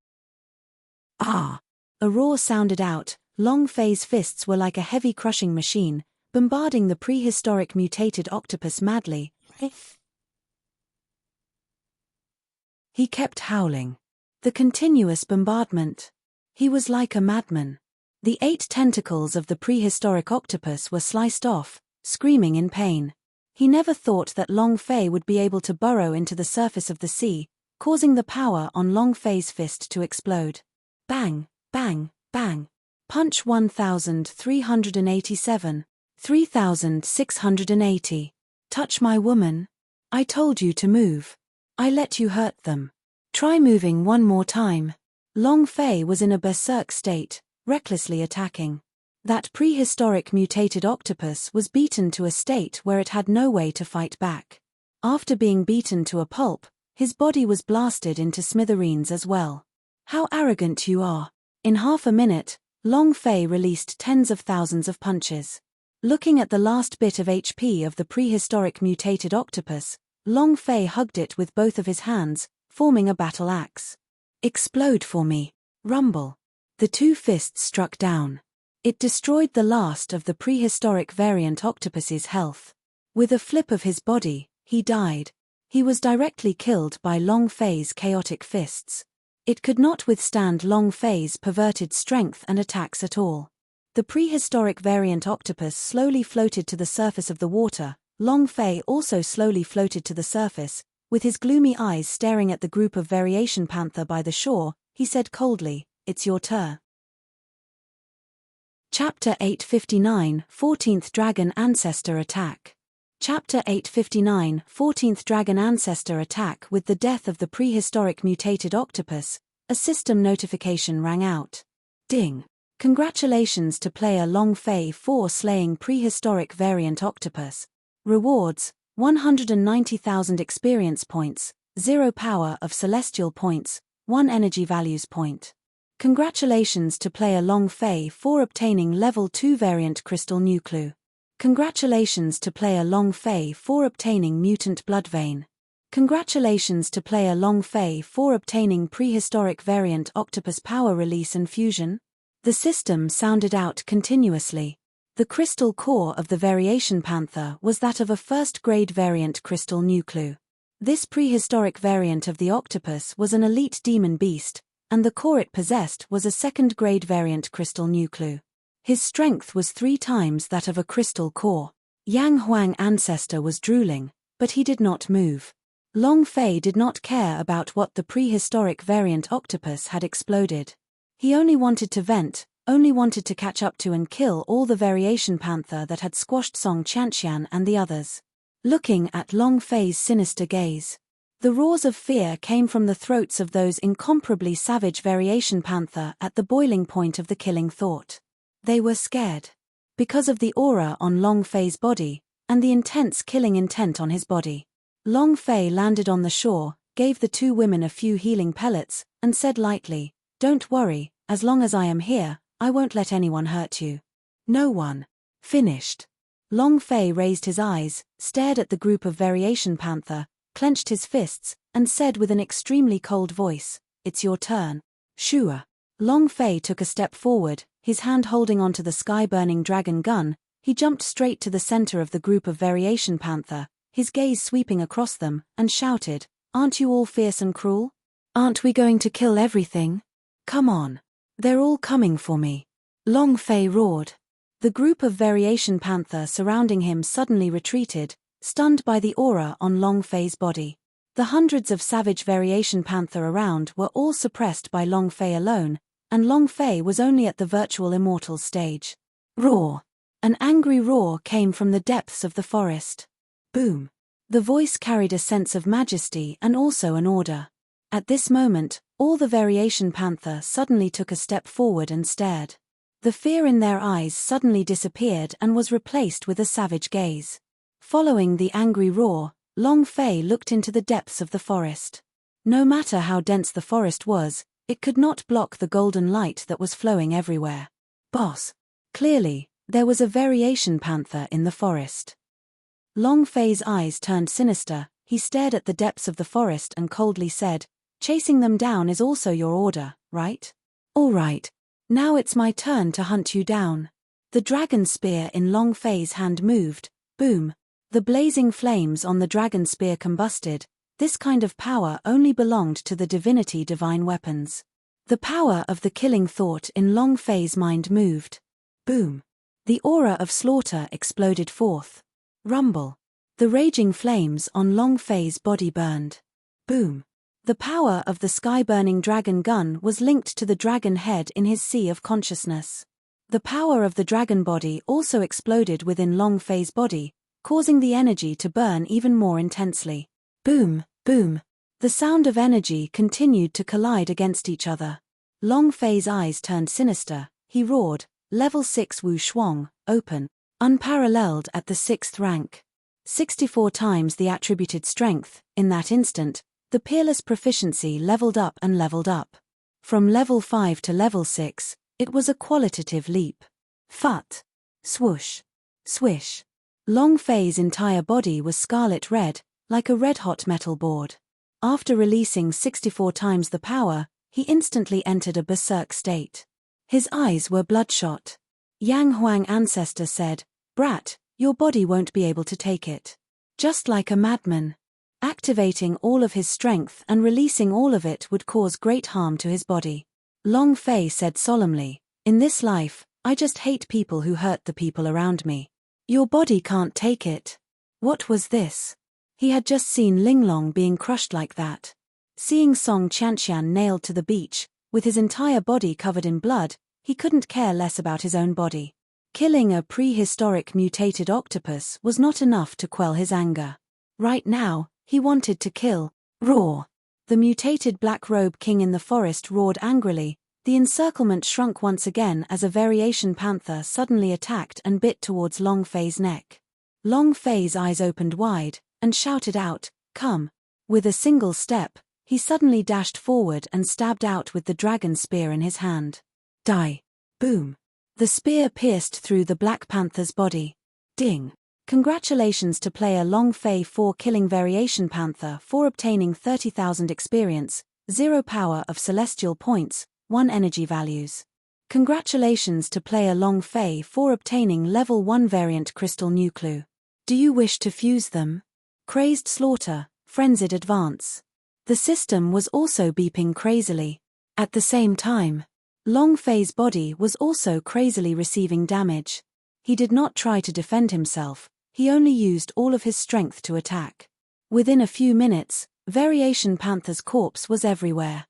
Ah! A roar sounded out. Long Fei's fists were like a heavy crushing machine, bombarding the prehistoric mutated octopus madly. He kept howling. The continuous bombardment. He was like a madman. The 8 tentacles of the prehistoric octopus were sliced off, screaming in pain. He never thought that Long Fei would be able to burrow into the surface of the sea, causing the power on Long Fei's fist to explode. Bang, bang, bang. Punch 1387. 3680. Touch my woman. I told you to move. I let you hurt them. Try moving one more time. Long Fei was in a berserk state, recklessly attacking. That prehistoric mutated octopus was beaten to a state where it had no way to fight back. After being beaten to a pulp, his body was blasted into smithereens as well. How arrogant you are. In half a minute, Long Fei released tens of thousands of punches. Looking at the last bit of HP of the prehistoric mutated octopus, Long Fei hugged it with both of his hands, forming a battle axe. Explode for me. Rumble. The 2 fists struck down. It destroyed the last of the prehistoric variant octopus's health. With a flip of his body, he died. He was directly killed by Long Fei's chaotic fists. It could not withstand Long Fei's perverted strength and attacks at all. The prehistoric variant octopus slowly floated to the surface of the water. Long Fei also slowly floated to the surface. With his gloomy eyes staring at the group of variation panther by the shore, he said coldly, "It's your turn." Chapter 859, 14th Dragon Ancestor Attack. Chapter 859, 14th Dragon Ancestor Attack. With the death of the prehistoric mutated octopus, a system notification rang out. Ding! Congratulations to player Long Fei for slaying prehistoric variant octopus. Rewards, 190,000 experience points, 0 power of celestial points, 1 energy values point. Congratulations to player Long Fei for obtaining level 2 variant crystal nucleu. Congratulations to player Long Fei for obtaining mutant blood vein. Congratulations to player Long Fei for obtaining prehistoric variant octopus power release and fusion. The system sounded out continuously. The crystal core of the variation panther was that of a first-grade variant crystal nucleu. This prehistoric variant of the octopus was an elite demon beast, and the core it possessed was a second-grade variant crystal nucleu. His strength was 3 times that of a crystal core. Yang Huang ancestor was drooling, but he did not move. Long Fei did not care about what the prehistoric variant octopus had exploded. He only wanted to vent, only wanted to catch up to and kill all the variation panther that had squashed Song Qianqian and the others. Looking at Long Fei's sinister gaze, the roars of fear came from the throats of those incomparably savage variation panther at the boiling point of the killing thought. They were scared. Because of the aura on Long Fei's body, and the intense killing intent on his body. Long Fei landed on the shore, gave the 2 women a few healing pellets, and said lightly, "Don't worry, as long as I am here, I won't let anyone hurt you." No one. Finished. Long Fei raised his eyes, stared at the group of Variation Panther, clenched his fists, and said with an extremely cold voice, "It's your turn." Shua. Long Fei took a step forward, his hand holding onto the sky-burning dragon gun. He jumped straight to the center of the group of Variation Panther, his gaze sweeping across them, and shouted, "Aren't you all fierce and cruel? Aren't we going to kill everything? Come on. They're all coming for me." Long Fei roared. The group of Variation Panther surrounding him suddenly retreated, stunned by the aura on Long Fei's body. The hundreds of savage Variation Panther around were all suppressed by Long Fei alone, and Long Fei was only at the virtual immortal stage. Roar! An angry roar came from the depths of the forest. Boom! The voice carried a sense of majesty and also an order. At this moment, all the Variation Panther suddenly took a step forward and stared. The fear in their eyes suddenly disappeared and was replaced with a savage gaze. Following the angry roar, Long Fei looked into the depths of the forest. No matter how dense the forest was, it could not block the golden light that was flowing everywhere. Boss! Clearly, there was a Variation Panther in the forest. Long Fei's eyes turned sinister, he stared at the depths of the forest and coldly said, "Chasing them down is also your order, right? All right. Now it's my turn to hunt you down." The dragon spear in Long Fei's hand moved. Boom! The blazing flames on the dragon spear combusted. This kind of power only belonged to the divinity divine weapons. The power of the killing thought in Long Fei's mind moved. Boom! The aura of slaughter exploded forth. Rumble! The raging flames on Long Fei's body burned. Boom! The power of the sky-burning dragon gun was linked to the dragon head in his sea of consciousness. The power of the dragon body also exploded within Long Fei's body, causing the energy to burn even more intensely. Boom, boom. The sound of energy continued to collide against each other. Long Fei's eyes turned sinister, he roared, "Level 6 Wu Shuang, open." Unparalleled at the 6th rank. 64 times the attributed strength. In that instant, the peerless proficiency leveled up and leveled up. From level 5 to level 6, it was a qualitative leap. Fut! Swoosh! Swish! Long Fei's entire body was scarlet red, like a red-hot metal board. After releasing 64 times the power, he instantly entered a berserk state. His eyes were bloodshot. Yang Huang ancestor said, "Brat, your body won't be able to take it." Just like a madman. Activating all of his strength and releasing all of it would cause great harm to his body. Long Fei said solemnly, "In this life, I just hate people who hurt the people around me. Your body can't take it." What was this? He had just seen Linglong being crushed like that. Seeing Song Qianqian nailed to the beach, with his entire body covered in blood, he couldn't care less about his own body. Killing a prehistoric mutated octopus was not enough to quell his anger. Right now, he wanted to kill. Roar! The mutated black-robe king in the forest roared angrily. The encirclement shrunk once again as a Variation Panther suddenly attacked and bit towards Long Fei's neck. Long Fei's eyes opened wide, and shouted out, "Come!" With a single step, he suddenly dashed forward and stabbed out with the dragon spear in his hand. Die! Boom! The spear pierced through the Black Panther's body. Ding! Congratulations to player Long Fei for killing Variation Panther for obtaining 30,000 experience, 0 power of celestial points, 1 energy values. Congratulations to player Long Fei for obtaining level 1 variant crystal nucleu. Do you wish to fuse them? Crazed slaughter, frenzied advance. The system was also beeping crazily. At the same time, Long Fei's body was also crazily receiving damage. He did not try to defend himself, he only used all of his strength to attack. Within a few minutes, Variation Panther's corpse was everywhere.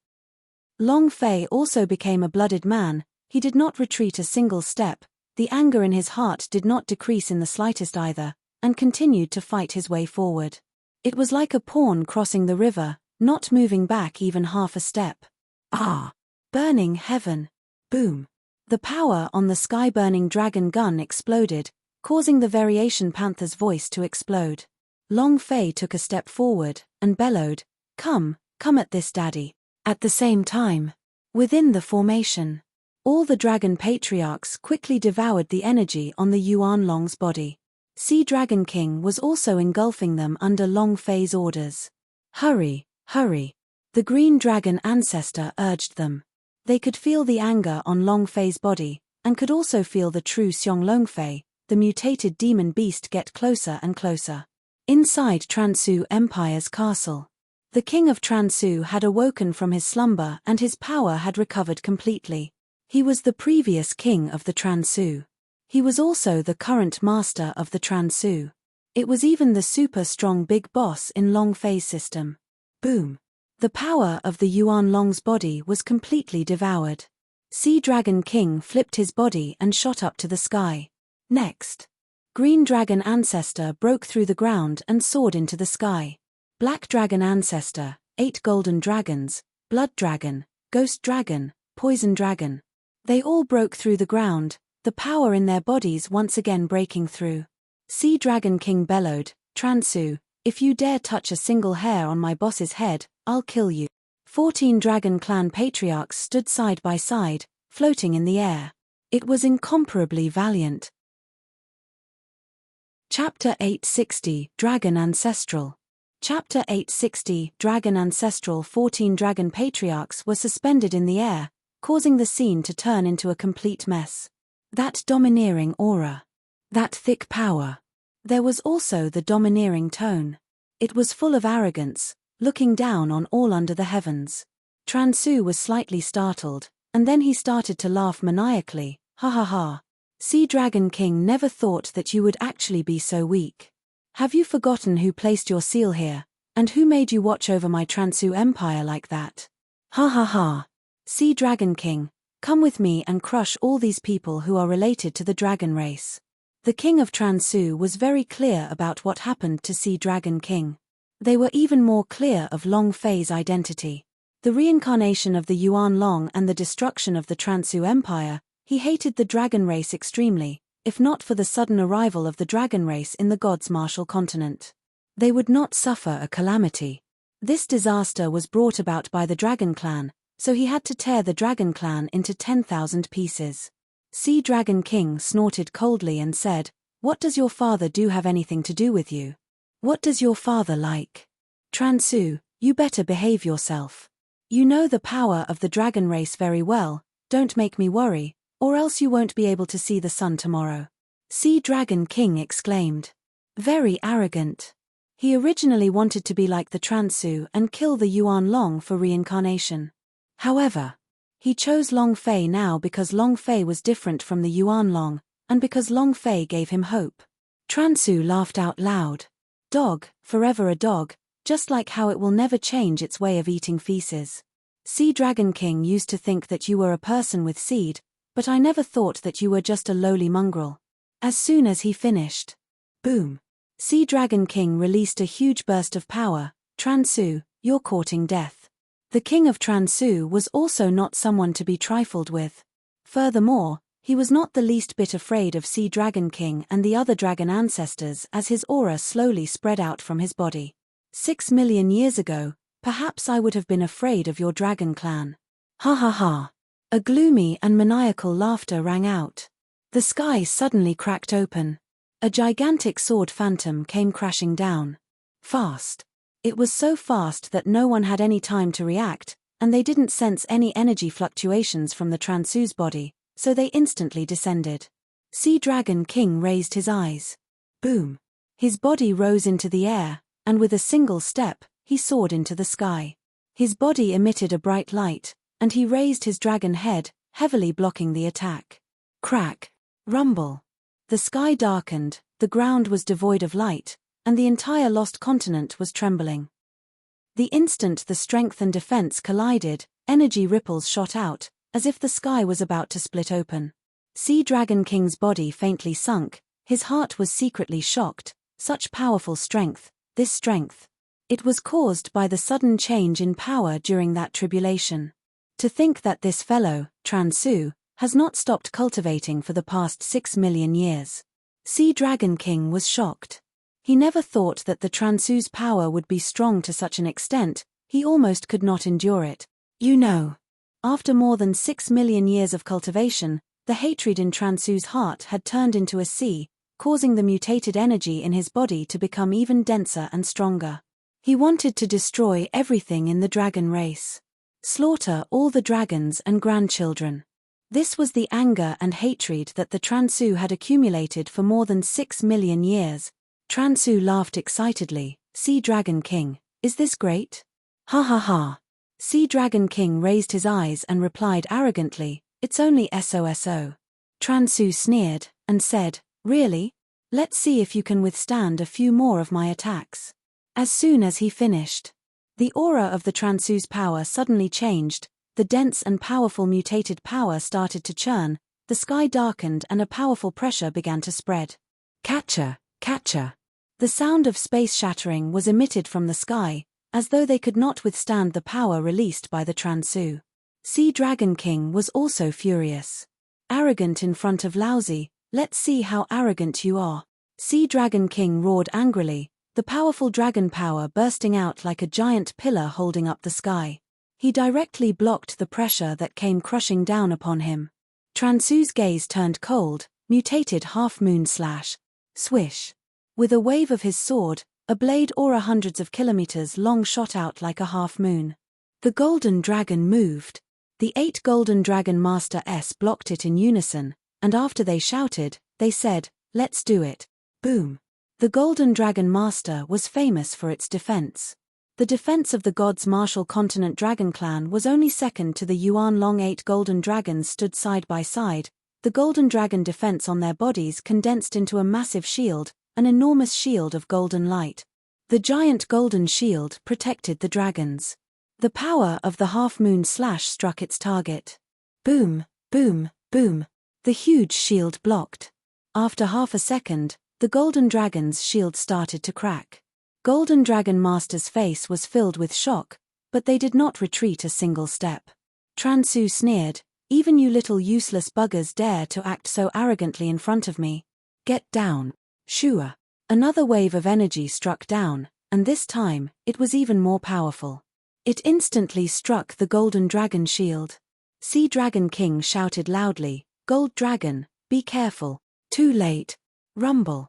Long Fei also became a blooded man. He did not retreat a single step, the anger in his heart did not decrease in the slightest either, and continued to fight his way forward. It was like a pawn crossing the river, not moving back even half a step. Ah! Burning heaven! Boom! The power on the sky-burning dragon gun exploded, causing the Variation Panther's voice to explode. Long Fei took a step forward, and bellowed, come at this daddy." At the same time, within the formation, All the dragon patriarchs quickly devoured the energy on the Yuan Long's body. Sea Dragon King was also engulfing them under Long Fei's orders. Hurry, hurry. The green dragon ancestor urged them. They could feel the anger on Long Fei's body, and could also feel the true Xiong Long Fei, the mutated demon beast, get closer and closer. Inside Transu Empire's castle. The king of Transu had awoken from his slumber and his power had recovered completely. He was the previous king of the Transu. He was also the current master of the Transu. It was even the super strong big boss in Long Fei's system. Boom. The power of the Yuan Long's body was completely devoured. Sea Dragon King flipped his body and shot up to the sky. Next. Green Dragon Ancestor broke through the ground and soared into the sky. Black Dragon Ancestor, 8 Golden Dragons, Blood Dragon, Ghost Dragon, Poison Dragon. They all broke through the ground, the power in their bodies once again breaking through. Sea Dragon King bellowed, "Transu, if you dare touch a single hair on my boss's head, I'll kill you." 14 Dragon Clan patriarchs stood side by side, floating in the air. It was incomparably valiant. Chapter 860, Dragon Ancestral. Chapter 860, Dragon Ancestral. 14 Dragon Patriarchs were suspended in the air, causing the scene to turn into a complete mess. That domineering aura. That thick power. There was also the domineering tone. It was full of arrogance, looking down on all under the heavens. Transu was slightly startled, and then he started to laugh maniacally. "Ha ha ha. Sea Dragon King never thought that you would actually be so weak. Have you forgotten who placed your seal here, and who made you watch over my Transu Empire like that? Ha ha ha. Sea Dragon King, come with me and crush all these people who are related to the dragon race." The king of Transu was very clear about what happened to Sea Dragon King. They were even more clear of Long Fei's identity. The reincarnation of the Yuan Long and the destruction of the Transu Empire. He hated the dragon race extremely, if not for the sudden arrival of the dragon race in the gods' martial continent. They would not suffer a calamity. This disaster was brought about by the Dragon Clan, so he had to tear the Dragon Clan into 10,000 pieces. Sea Dragon King snorted coldly and said, "What does your father do have anything to do with you? What does your father like? Transu, you better behave yourself. You know the power of the dragon race very well, don't make me worry, or else you won't be able to see the sun tomorrow." Sea Dragon King exclaimed. Very arrogant. He originally wanted to be like the Transu and kill the Yuan Long for reincarnation. However, he chose Long Fei now because Long Fei was different from the Yuan Long, and because Long Fei gave him hope. Transu laughed out loud. "Dog, forever a dog, just like how it will never change its way of eating feces. Sea Dragon King used to think that you were a person with seed, but I never thought that you were just a lowly mongrel." As soon as he finished. Boom. Sea Dragon King released a huge burst of power. "Transu, you're courting death." The king of Transu was also not someone to be trifled with. Furthermore, he was not the least bit afraid of Sea Dragon King and the other dragon ancestors as his aura slowly spread out from his body. 6 million years ago, perhaps I would have been afraid of your dragon clan. Ha ha ha. A gloomy and maniacal laughter rang out. The sky suddenly cracked open. A gigantic sword phantom came crashing down. Fast. It was so fast that no one had any time to react, and they didn't sense any energy fluctuations from the Transu's body, so they instantly descended. Sea Dragon King raised his eyes. Boom. His body rose into the air, and with a single step, he soared into the sky. His body emitted a bright light, and he raised his dragon head, heavily blocking the attack. Crack. Rumble. The sky darkened, the ground was devoid of light, and the entire lost continent was trembling. The instant the strength and defense collided, energy ripples shot out, as if the sky was about to split open. Sea Dragon King's body faintly sunk, his heart was secretly shocked. Such powerful strength, this strength. It was caused by the sudden change in power during that tribulation. To think that this fellow, Transu, has not stopped cultivating for the past 6 million years. Sea Dragon King was shocked. He never thought that the Transu's power would be strong to such an extent, he almost could not endure it. "You know, After more than 6 million years of cultivation, the hatred in Transu's heart had turned into a sea, causing the mutated energy in his body to become even denser and stronger. He wanted to destroy everything in the dragon race. Slaughter all the dragons and grandchildren. This was the anger and hatred that the Transu had accumulated for more than 6 million years. Transu laughed excitedly. Sea Dragon King, is this great? Ha ha ha. Sea Dragon King raised his eyes and replied arrogantly, it's only SOSO. Transu sneered, and said, really? Let's see if you can withstand a few more of my attacks. As soon as he finished, the aura of the Transu's power suddenly changed, the dense and powerful mutated power started to churn, the sky darkened and a powerful pressure began to spread. Catcher, catcher. The sound of space shattering was emitted from the sky, as though they could not withstand the power released by the Transu. Sea Dragon King was also furious. Arrogant in front of lousy, let's see how arrogant you are. Sea Dragon King roared angrily, the powerful dragon power bursting out like a giant pillar holding up the sky. He directly blocked the pressure that came crushing down upon him. Transu's gaze turned cold, mutated half-moon slash. Swish. With a wave of his sword, a blade aura hundreds of kilometers long shot out like a half-moon. The golden dragon moved. The 8 golden dragon master S blocked it in unison, and after they shouted, they said, let's do it. Boom. The golden dragon master was famous for its defense. The defense of the gods' martial continent dragon clan was only second to the Yuan-long 8 golden dragons stood side by side, the golden dragon defense on their bodies condensed into a massive shield, an enormous shield of golden light. The giant golden shield protected the dragons. The power of the half-moon slash struck its target. Boom, boom, boom. The huge shield blocked. After half a second, the golden dragon's shield started to crack. Golden Dragon Master's face was filled with shock, but they did not retreat a single step. Transu sneered, even you little useless buggers dare to act so arrogantly in front of me. Get down. Shua. Another wave of energy struck down, and this time, it was even more powerful. It instantly struck the golden dragon shield. Sea Dragon King shouted loudly, Gold Dragon, be careful. Too late. Rumble.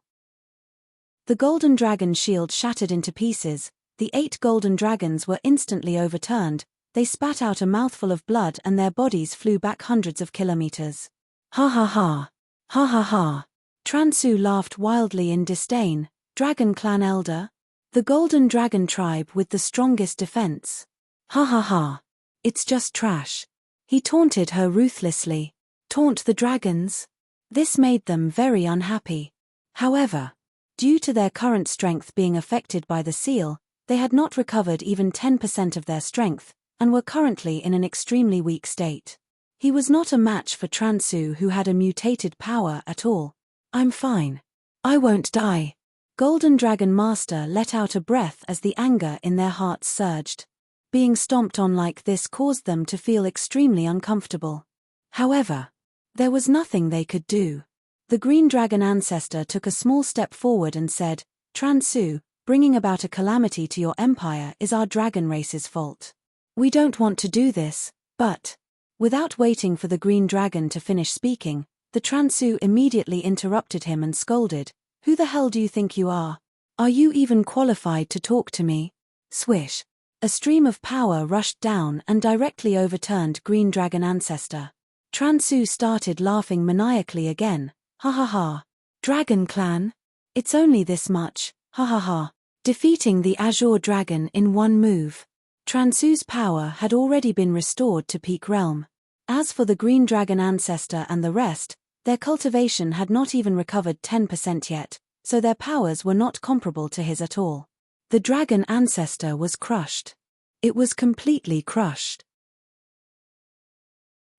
The golden dragon shield shattered into pieces, the 8 golden dragons were instantly overturned, they spat out a mouthful of blood and their bodies flew back hundreds of kilometers. Ha ha ha. Ha ha ha. Transu laughed wildly in disdain, Dragon Clan Elder? The golden dragon tribe with the strongest defense. Ha ha ha. It's just trash. He taunted her ruthlessly. Taunt the dragons? This made them very unhappy. However, due to their current strength being affected by the seal, they had not recovered even 10% of their strength, and were currently in an extremely weak state. He was not a match for Transu, who had a mutated power at all. I'm fine. I won't die. Golden Dragon Master let out a breath as the anger in their hearts surged. Being stomped on like this caused them to feel extremely uncomfortable. However, there was nothing they could do. The Green Dragon Ancestor took a small step forward and said, Transu, bringing about a calamity to your empire is our dragon race's fault. We don't want to do this, but... Without waiting for the Green Dragon to finish speaking, the Transu immediately interrupted him and scolded, Who the hell do you think you are? Are you even qualified to talk to me? Swish. A stream of power rushed down and directly overturned Green Dragon Ancestor. Transu started laughing maniacally again. Ha ha ha. Dragon Clan? It's only this much, ha ha ha. Defeating the Azure Dragon in one move. Transu's power had already been restored to peak realm. As for the Green Dragon Ancestor and the rest, their cultivation had not even recovered 10% yet, so their powers were not comparable to his at all. The Dragon Ancestor was crushed. It was completely crushed.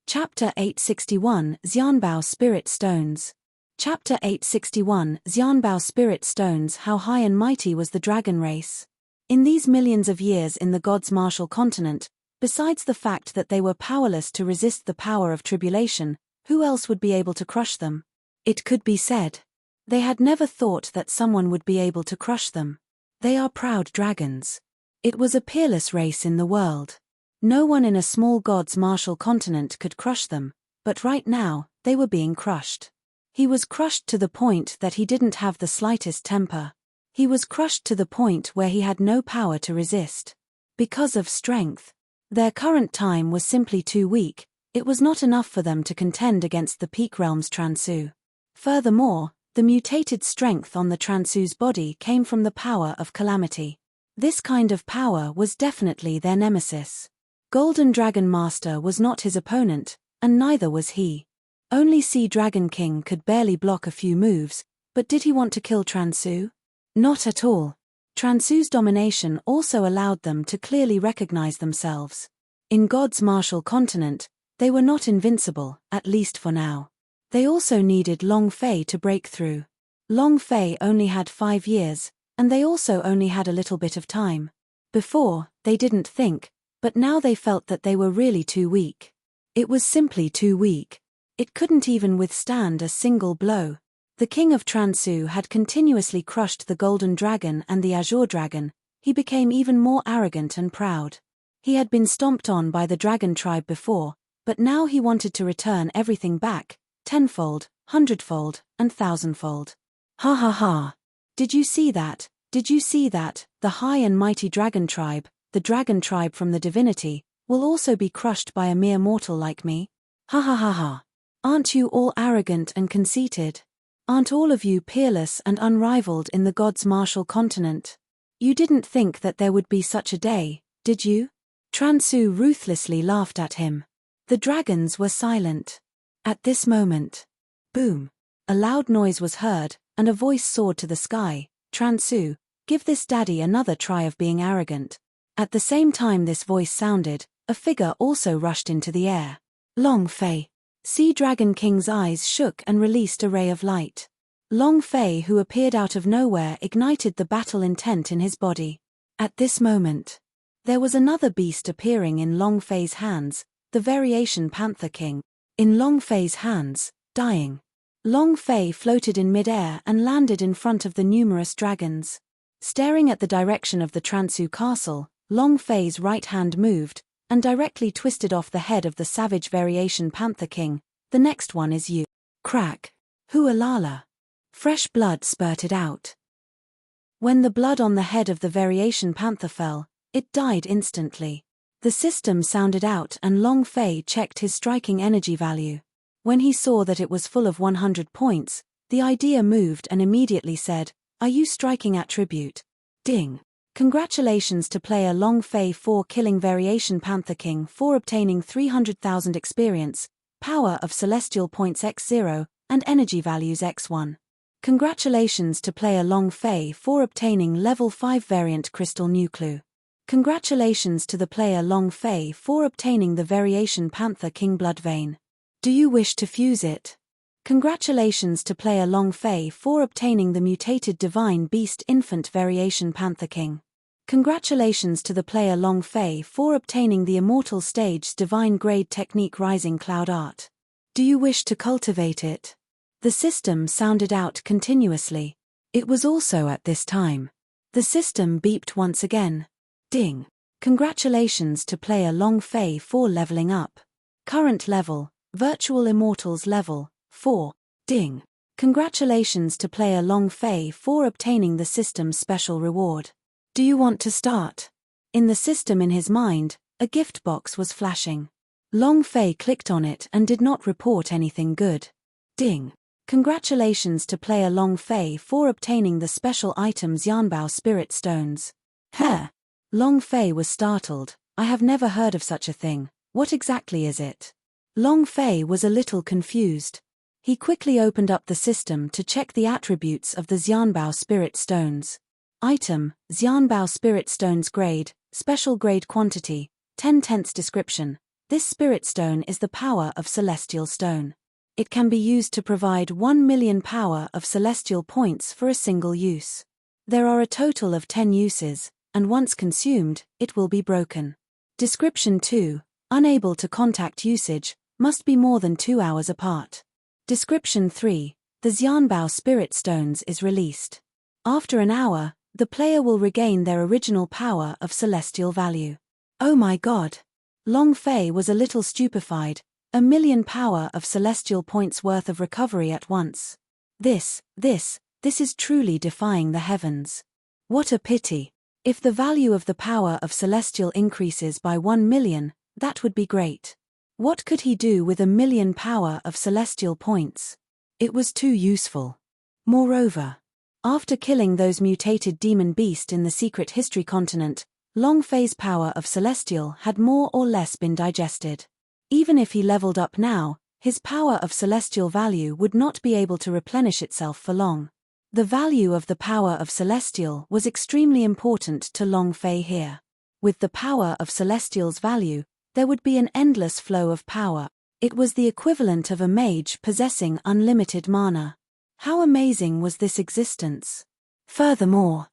Chapter 861, Xianbao Spirit Stones. Chapter 861, Xianbao Spirit Stones. How high and mighty was the dragon race? In these millions of years in the gods' martial continent, besides the fact that they were powerless to resist the power of tribulation, who else would be able to crush them? It could be said. They had never thought that someone would be able to crush them. They are proud dragons. It was a peerless race in the world. No one in a small god's martial continent could crush them, but right now, they were being crushed. He was crushed to the point that he didn't have the slightest temper. He was crushed to the point where he had no power to resist. Because of strength. Their current time was simply too weak. It was not enough for them to contend against the peak realm's Transu. Furthermore, the mutated strength on the Transu's body came from the power of calamity. This kind of power was definitely their nemesis. Golden Dragon Master was not his opponent, and neither was he. Only Sea Dragon King could barely block a few moves, but did he want to kill Transu? Not at all. Transu's domination also allowed them to clearly recognize themselves. In God's martial continent, they were not invincible, at least for now. They also needed Long Fei to break through. Long Fei only had 5 years, and they also only had a little bit of time. Before, they didn't think, but now they felt that they were really too weak. It was simply too weak. It couldn't even withstand a single blow. The King of Transu had continuously crushed the Golden Dragon and the Azure Dragon. He became even more arrogant and proud. He had been stomped on by the Dragon tribe before, but now he wanted to return everything back, tenfold, hundredfold, and thousandfold. Ha ha ha. Did you see that? Did you see that? The high and mighty Dragon tribe, the Dragon tribe from the divinity, will also be crushed by a mere mortal like me? Ha ha ha ha. Aren't you all arrogant and conceited? Aren't all of you peerless and unrivaled in the gods' martial continent? You didn't think that there would be such a day, did you? Transu ruthlessly laughed at him. The dragons were silent. At this moment, boom! A loud noise was heard, and a voice soared to the sky. Transu, give this daddy another try of being arrogant. At the same time this voice sounded, a figure also rushed into the air. Long Fei. Sea Dragon King's eyes shook and released a ray of light. Long Fei, who appeared out of nowhere, ignited the battle intent in his body. At this moment, there was another beast appearing in Long Fei's hands, the Variation Panther King. In Long Fei's hands, dying. Long Fei floated in midair and landed in front of the numerous dragons. Staring at the direction of the Transu castle, Long Fei's right hand moved, and directly twisted off the head of the savage Variation Panther King. The next one is you. Crack. Hualala. Fresh blood spurted out. When the blood on the head of the Variation Panther fell, it died instantly. The system sounded out and Long Fei checked his striking energy value. When he saw that it was full of 100 points, the idea moved and immediately said, "Are you striking attribute?" Ding. Congratulations to player Long Fei for killing Variation Panther King for obtaining 300,000 experience, power of celestial points x0, and energy values x1. Congratulations to player Long Fei for obtaining level 5 variant crystal nucleu. Congratulations to the player Long Fei for obtaining the Variation Panther King blood vein. Do you wish to fuse it? Congratulations to player Long Fei for obtaining the mutated divine beast infant Variation Panther King. Congratulations to the player Long Fei for obtaining the immortal stage's divine grade technique rising cloud art. Do you wish to cultivate it? The system sounded out continuously. It was also at this time. The system beeped once again. Ding. Congratulations to player Long Fei for leveling up. Current level, Virtual Immortals level 4. Ding. Congratulations to player Long Fei for obtaining the system's special reward. Do you want to start? In the system in his mind, a gift box was flashing. Long Fei clicked on it and did not report anything good. Ding. Congratulations to player Long Fei for obtaining the special items Yanbao Spirit Stones. Heh. Long Fei was startled. I have never heard of such a thing. What exactly is it? Long Fei was a little confused. He quickly opened up the system to check the attributes of the Xianbao Spirit Stones. Item, Xianbao Spirit Stones grade, special grade quantity, 10/10 description. This spirit stone is the power of celestial stone. It can be used to provide 1 million power of celestial points for a single use. There are a total of 10 uses, and once consumed, it will be broken. Description 2, unable to contact usage, must be more than 2 hours apart. Description 3, the Xianbao Spirit Stones is released. After an hour, the player will regain their original power of celestial value. Oh my god! Long Fei was a little stupefied, 1,000,000 power of celestial points worth of recovery at once. This is truly defying the heavens. What a pity. If the value of the power of celestial increases by 1,000,000, that would be great. What could he do with 1,000,000 power of celestial points? It was too useful. Moreover, after killing those mutated demon beast in the secret history continent, Long Fei's power of celestial had more or less been digested. Even if he leveled up now, his power of celestial value would not be able to replenish itself for long. The value of the power of celestial was extremely important to Long Fei here. With the power of celestial's value, there would be an endless flow of power. It was the equivalent of a mage possessing unlimited mana. How amazing was this existence? Furthermore,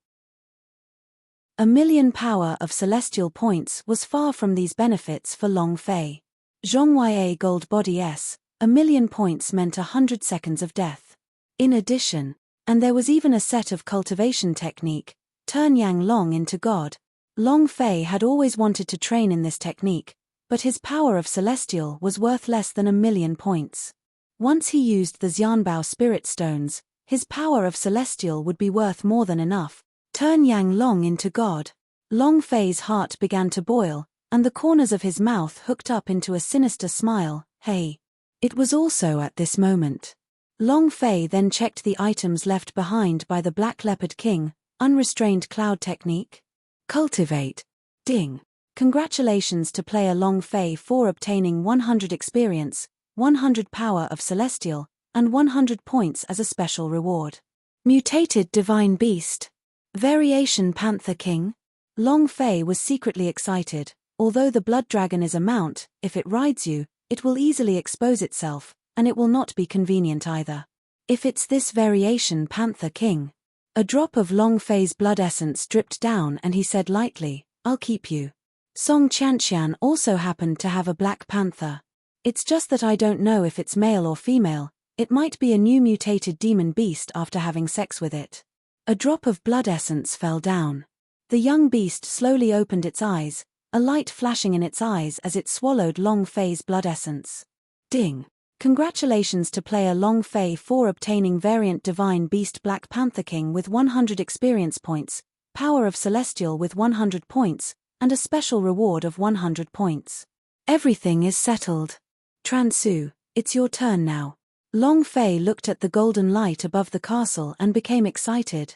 1,000,000 power of celestial points was far from these benefits for Long Fei. Zhongya Gold Body S, 1,000,000 points meant 100 seconds of death. In addition, and there was even a set of cultivation technique, turn Yang Long into God. Long Fei had always wanted to train in this technique, but his power of celestial was worth less than 1,000,000 points. Once he used the Xianbao spirit stones, his power of celestial would be worth more than enough. Turn Yang Long into God. Long Fei's heart began to boil, and the corners of his mouth hooked up into a sinister smile. Hey. It was also at this moment. Long Fei then checked the items left behind by the Black Leopard King, unrestrained cloud technique. Cultivate. Ding. Congratulations to player Long Fei for obtaining 100 experience, 100 power of celestial, and 100 points as a special reward. Mutated Divine Beast. Variation Panther King. Long Fei was secretly excited. Although the blood dragon is a mount, if it rides you, it will easily expose itself, and it will not be convenient either. If it's this variation Panther King. A drop of Long Fei's blood essence dripped down and he said lightly, I'll keep you. Song Qianqian also happened to have a black panther. It's just that I don't know if it's male or female, it might be a new mutated demon beast after having sex with it. A drop of blood essence fell down. The young beast slowly opened its eyes, a light flashing in its eyes as it swallowed Long Fei's blood essence. Ding. Congratulations to player Long Fei for obtaining variant Divine Beast Black Panther King with 100 experience points, power of celestial with 100 points, and a special reward of 100 points. Everything is settled. Transu, it's your turn now. Long Fei looked at the golden light above the castle and became excited.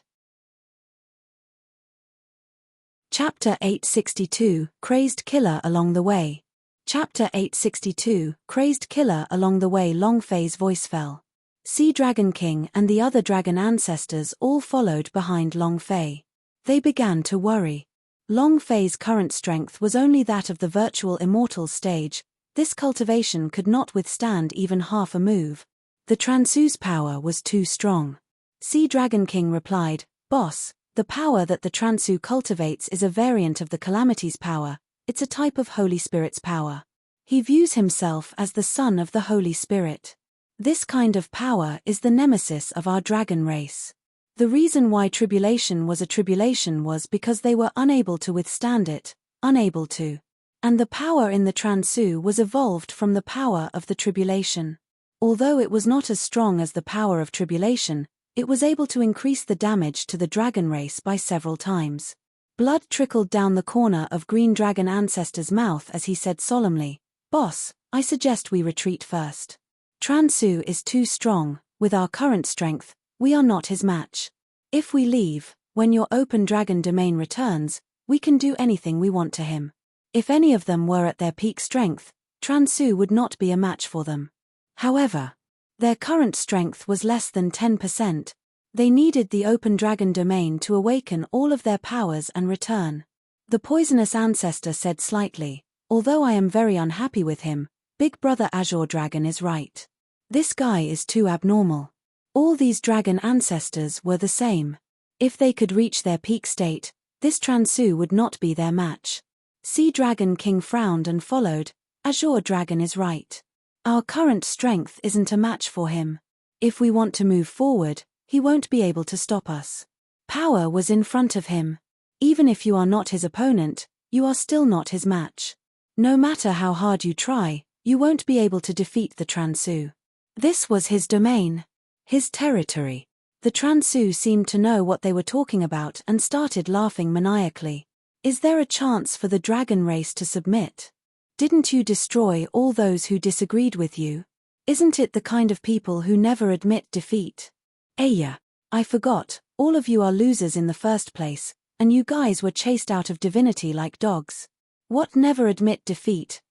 Chapter 862, Crazed Killer Along the Way. Chapter 862, Crazed Killer Along the Way. Long Fei's voice fell. Sea Dragon King and the other dragon ancestors all followed behind Long Fei. They began to worry. Long Fei's current strength was only that of the virtual immortal stage. This cultivation could not withstand even half a move. The Transu's power was too strong. Sea Dragon King replied, Boss, the power that the Transu cultivates is a variant of the Calamity's power, it's a type of Holy Spirit's power. He views himself as the son of the Holy Spirit. This kind of power is the nemesis of our dragon race. The reason why tribulation was a tribulation was because they were unable to withstand it, unable to. And the power in the Transu was evolved from the power of the tribulation. Although it was not as strong as the power of tribulation, it was able to increase the damage to the dragon race by several times. Blood trickled down the corner of Green Dragon Ancestor's mouth as he said solemnly, Boss, I suggest we retreat first. Transu is too strong, with our current strength, we are not his match. If we leave, when your open dragon domain returns, we can do anything we want to him. If any of them were at their peak strength, Transu would not be a match for them. However, their current strength was less than 10%. They needed the open dragon domain to awaken all of their powers and return. The poisonous ancestor said slightly, although I am very unhappy with him, Big Brother Azure Dragon is right. This guy is too abnormal. All these dragon ancestors were the same. If they could reach their peak state, this Transu would not be their match. Sea Dragon King frowned and followed, Azure Dragon is right. Our current strength isn't a match for him. If we want to move forward, he won't be able to stop us. Power was in front of him. Even if you are not his opponent, you are still not his match. No matter how hard you try, you won't be able to defeat the Transu. This was his domain. His territory. The Transu seemed to know what they were talking about and started laughing maniacally. Is there a chance for the dragon race to submit? Didn't you destroy all those who disagreed with you? Isn't it the kind of people who never admit defeat? Aya, I forgot, all of you are losers in the first place, and you guys were chased out of divinity like dogs. What never admit defeat,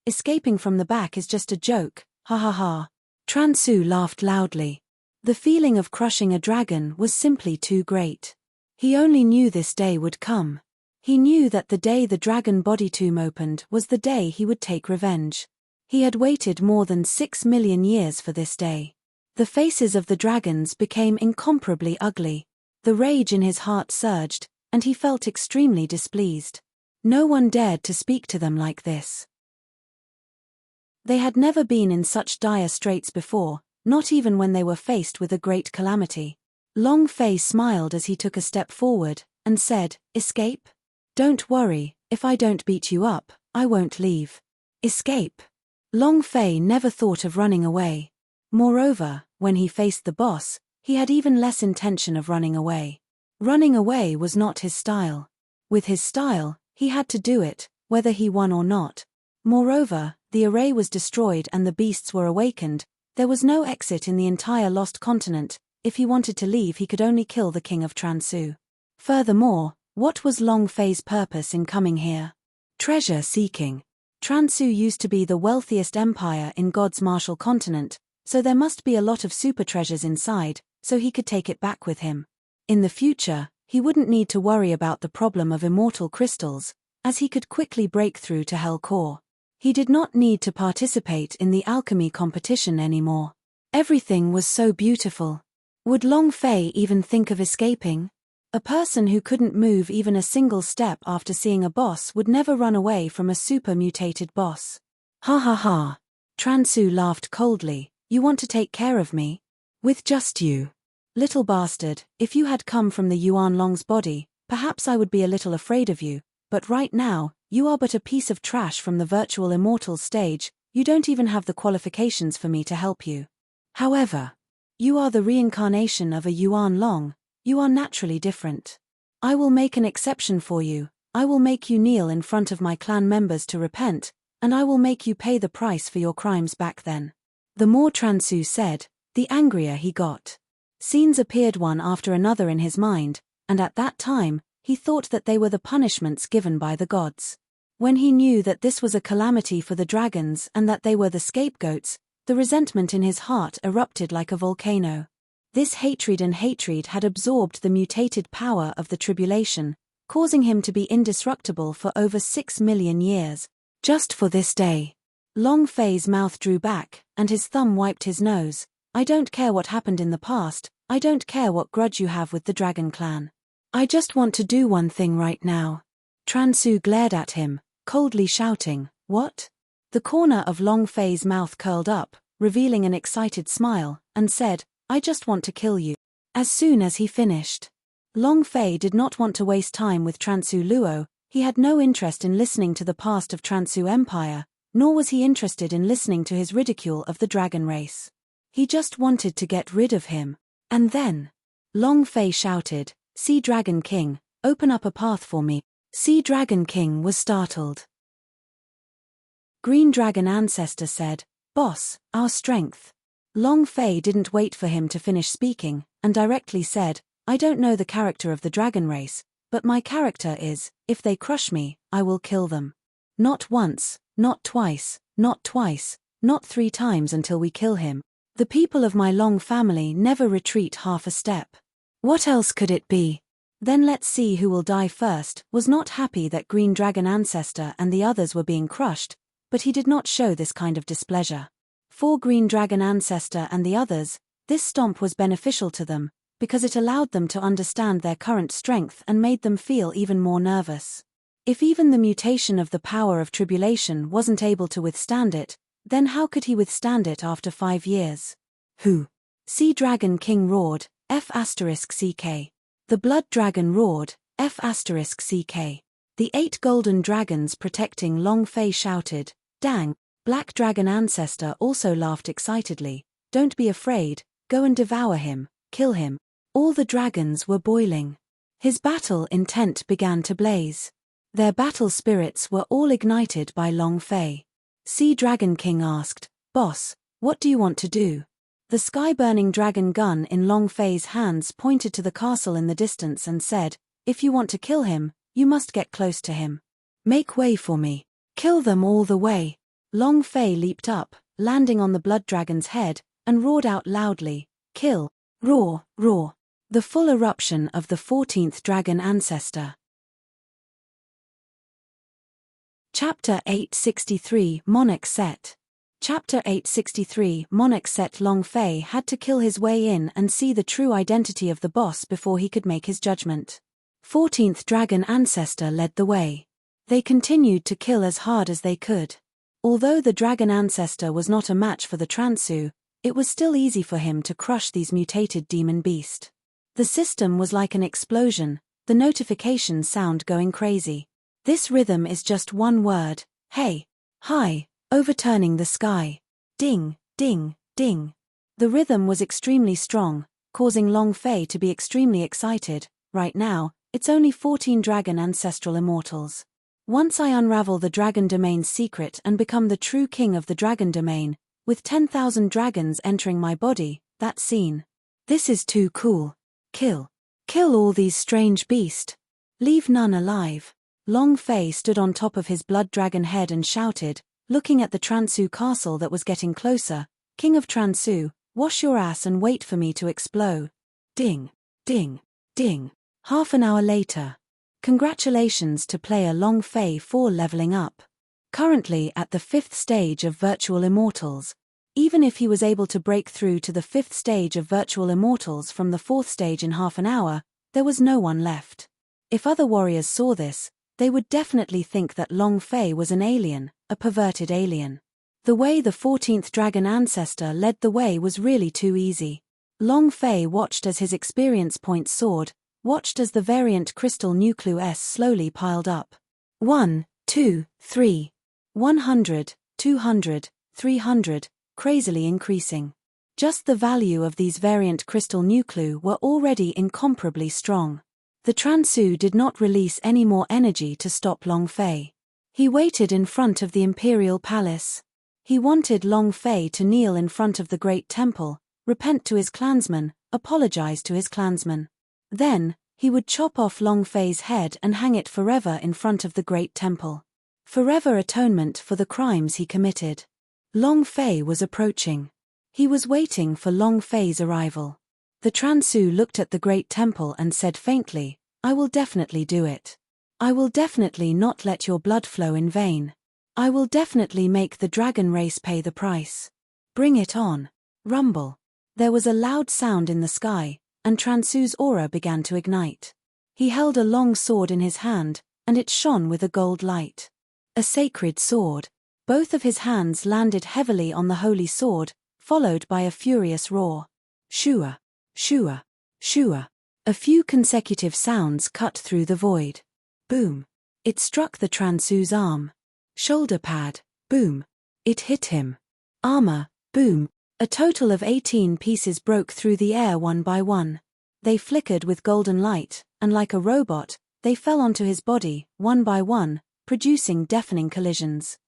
escaping from the back is just a joke, ha ha ha. Transu laughed loudly. The feeling of crushing a dragon was simply too great. He only knew this day would come. He knew that the day the dragon body tomb opened was the day he would take revenge. He had waited more than 6 million years for this day. The faces of the dragons became incomparably ugly. The rage in his heart surged, and he felt extremely displeased. No one dared to speak to them like this. They had never been in such dire straits before, not even when they were faced with a great calamity. Long Fei smiled as he took a step forward, and said, "Escape? Don't worry, if I don't beat you up, I won't leave." Escape? Long Fei never thought of running away. Moreover, when he faced the boss, he had even less intention of running away. Running away was not his style. With his style, he had to do it, whether he won or not. Moreover, the array was destroyed and the beasts were awakened. There was no exit in the entire lost continent. If he wanted to leave, he could only kill the king of Transu. Furthermore, what was Long Fei's purpose in coming here? Treasure seeking. Transu used to be the wealthiest empire in God's martial continent, so there must be a lot of super treasures inside, so he could take it back with him. In the future, he wouldn't need to worry about the problem of immortal crystals, as he could quickly break through to Hell Core. He did not need to participate in the alchemy competition anymore. Everything was so beautiful. Would Long Fei even think of escaping? A person who couldn't move even a single step after seeing a boss would never run away from a super mutated boss. Ha ha ha. Transu laughed coldly. You want to take care of me? With just you. Little bastard, if you had come from the Yuan Long's body, perhaps I would be a little afraid of you, but right now, you are but a piece of trash from the virtual immortal stage. You don't even have the qualifications for me to help you. However, you are the reincarnation of a Yuan Long. You are naturally different. I will make an exception for you. I will make you kneel in front of my clan members to repent, and I will make you pay the price for your crimes back then. The more Transu said, the angrier he got. Scenes appeared one after another in his mind, and at that time, he thought that they were the punishments given by the gods. When he knew that this was a calamity for the dragons and that they were the scapegoats, the resentment in his heart erupted like a volcano. This hatred had absorbed the mutated power of the tribulation, causing him to be indestructible for over 6 million years, just for this day. Long Fei's mouth drew back, and his thumb wiped his nose. I don't care what happened in the past, I don't care what grudge you have with the Dragon Clan. I just want to do one thing right now. Transu glared at him, coldly shouting, "What?" The corner of Long Fei's mouth curled up, revealing an excited smile, and said, "I just want to kill you." As soon as he finished. Long Fei did not want to waste time with Transu Luo. He had no interest in listening to the past of Transu Empire, nor was he interested in listening to his ridicule of the dragon race. He just wanted to get rid of him. And then, Long Fei shouted, "Sea Dragon King, open up a path for me." Sea Dragon King was startled. Green Dragon Ancestor said, "Boss, our strength." Long Fei didn't wait for him to finish speaking, and directly said, "I don't know the character of the dragon race, but my character is, if they crush me, I will kill them. Not once, not twice, not 3 times until we kill him. The people of my Long family never retreat half a step. What else could it be? Then let's see who will die first." Was not happy that Green Dragon Ancestor and the others were being crushed, but he did not show this kind of displeasure. For Green Dragon Ancestor and the others, this stomp was beneficial to them, because it allowed them to understand their current strength and made them feel even more nervous. If even the mutation of the power of tribulation wasn't able to withstand it, then how could he withstand it after 5 years? Who? Sea Dragon King roared, F***CK. The Blood Dragon roared, F***CK. The 8 golden dragons protecting Long Fei shouted, "Dang!" Black Dragon Ancestor also laughed excitedly. "Don't be afraid, go and devour him, kill him." All the dragons were boiling. His battle intent began to blaze. Their battle spirits were all ignited by Long Fei. Sea Dragon King asked, "Boss, what do you want to do?" The sky-burning dragon gun in Long Fei's hands pointed to the castle in the distance and said, "If you want to kill him, you must get close to him. Make way for me. Kill them all the way." Long Fei leaped up, landing on the blood dragon's head, and roared out loudly, "Kill! Roar! Roar!" The full eruption of the 14th dragon ancestor. Chapter 863 Monarch Set. Chapter 863 Monarch Set. Long Fei had to kill his way in and see the true identity of the boss before he could make his judgment. 14th dragon ancestor led the way. They continued to kill as hard as they could. Although the dragon ancestor was not a match for the Transu, it was still easy for him to crush these mutated demon beast. The system was like an explosion, the notification sound going crazy. This rhythm is just one word, hey, hi, overturning the sky. Ding, ding, ding. The rhythm was extremely strong, causing Long Fei to be extremely excited. Right now, it's only 14 dragon ancestral immortals. Once I unravel the dragon domain's secret and become the true king of the dragon domain, with 10,000 dragons entering my body, that scene. This is too cool. Kill. Kill all these strange beasts. Leave none alive. Long Fei stood on top of his blood dragon head and shouted, looking at the Transu castle that was getting closer, "King of Transu, wash your ass and wait for me to explode." Ding, ding, ding. Half an hour later. Congratulations to player Long Fei for leveling up. Currently at the 5th stage of Virtual Immortals. Even if he was able to break through to the 5th stage of Virtual Immortals from the 4th stage in half an hour, there was no one left. If other warriors saw this, they would definitely think that Long Fei was an alien, a perverted alien. The way the 14th dragon ancestor led the way was really too easy. Long Fei watched as his experience points soared, watched as the variant crystal nucleus slowly piled up. 1, 2, 3. 100, 200, 300, crazily increasing. Just the value of these variant crystal nuclei were already incomparably strong. The Transu did not release any more energy to stop Long Fei. He waited in front of the imperial palace. He wanted Long Fei to kneel in front of the great temple, repent to his clansmen, apologize to his clansmen. Then, he would chop off Long Fei's head and hang it forever in front of the great temple. Forever atonement for the crimes he committed. Long Fei was approaching. He was waiting for Long Fei's arrival. The Transu looked at the great temple and said faintly, "I will definitely do it. I will definitely not let your blood flow in vain. I will definitely make the dragon race pay the price. Bring it on." Rumble. There was a loud sound in the sky, and Transu's aura began to ignite. He held a long sword in his hand, and it shone with a gold light. A sacred sword. Both of his hands landed heavily on the holy sword, followed by a furious roar. Shua, shua, shua. A few consecutive sounds cut through the void. Boom. It struck the Transu's arm. Shoulder pad. Boom. It hit him. Armor. Boom. A total of 18 pieces broke through the air one by one. They flickered with golden light, and like a robot, they fell onto his body, one by one, producing deafening collisions.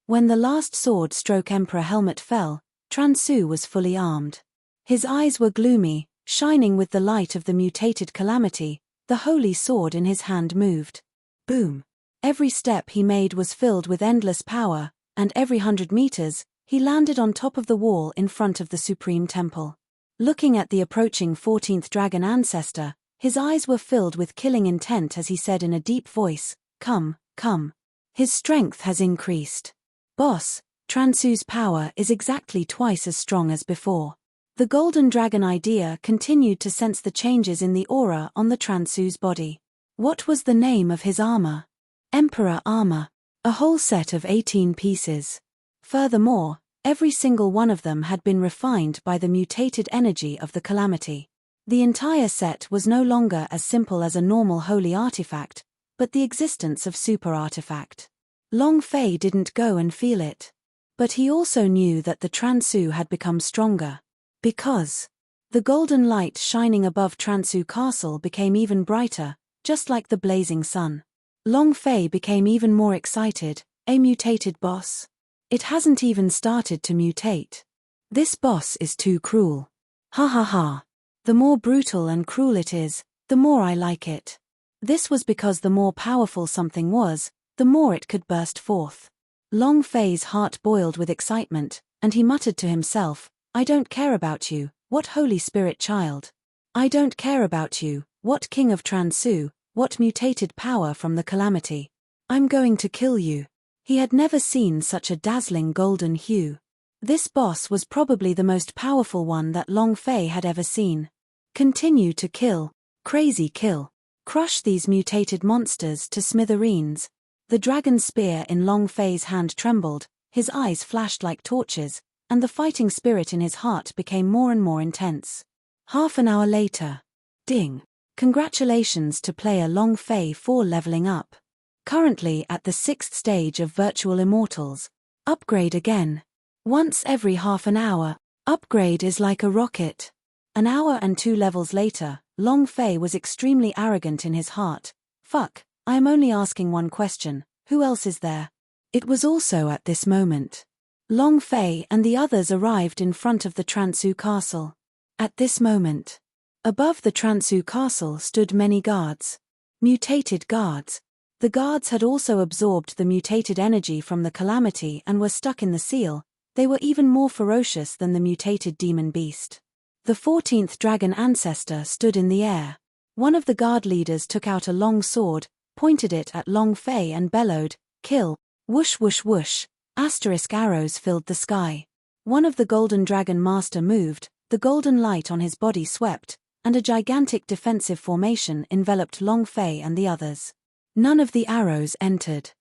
When the last sword stroke Emperor helmet fell, Transu was fully armed. His eyes were gloomy, shining with the light of the mutated calamity. The holy sword in his hand moved. Boom. Every step he made was filled with endless power, and every 100 meters, he landed on top of the wall in front of the Supreme Temple. Looking at the approaching 14th dragon ancestor, his eyes were filled with killing intent as he said in a deep voice, "Come, come." His strength has increased. Boss, Transu's power is exactly twice as strong as before. The golden dragon idea continued to sense the changes in the aura on the Transu's body. What was the name of his armor? Emperor armor. A whole set of 18 pieces. Furthermore, every single one of them had been refined by the mutated energy of the calamity. The entire set was no longer as simple as a normal holy artifact, but the existence of super artifact. Long Fei didn't go and feel it. But he also knew that the Transu had become stronger. Because the golden light shining above Transu Castle became even brighter, just like the blazing sun. Long Fei became even more excited. A mutated boss? It hasn't even started to mutate. This boss is too cruel. Ha ha ha. The more brutal and cruel it is, the more I like it. This was because the more powerful something was, the more it could burst forth. Long Fei's heart boiled with excitement, and he muttered to himself, I don't care about you, what Holy Spirit child. I don't care about you, what King of Transu, what mutated power from the calamity. I'm going to kill you. He had never seen such a dazzling golden hue. This boss was probably the most powerful one that Long Fei had ever seen. Continue to kill. Crazy kill. Crush these mutated monsters to smithereens. The dragon spear in Long Fei's hand trembled, his eyes flashed like torches, and the fighting spirit in his heart became more and more intense. Half an hour later. Ding. Congratulations to player Long Fei for leveling up. Currently at the 6th stage of Virtual Immortals. Upgrade again. Once every half an hour. Upgrade is like a rocket. An hour and 2 levels later, Long Fei was extremely arrogant in his heart. Fuck, I am only asking one question, who else is there? It was also at this moment. Long Fei and the others arrived in front of the Transu Castle. At this moment. Above the Transu Castle stood many guards. Mutated guards. The guards had also absorbed the mutated energy from the calamity and were stuck in the seal. They were even more ferocious than the mutated demon beast. The 14th dragon ancestor stood in the air. One of the guard leaders took out a long sword, pointed it at Long Fei and bellowed, kill, whoosh whoosh whoosh, asterisk arrows filled the sky. One of the golden dragon master moved, the golden light on his body swept, and a gigantic defensive formation enveloped Long Fei and the others. None of the arrows entered.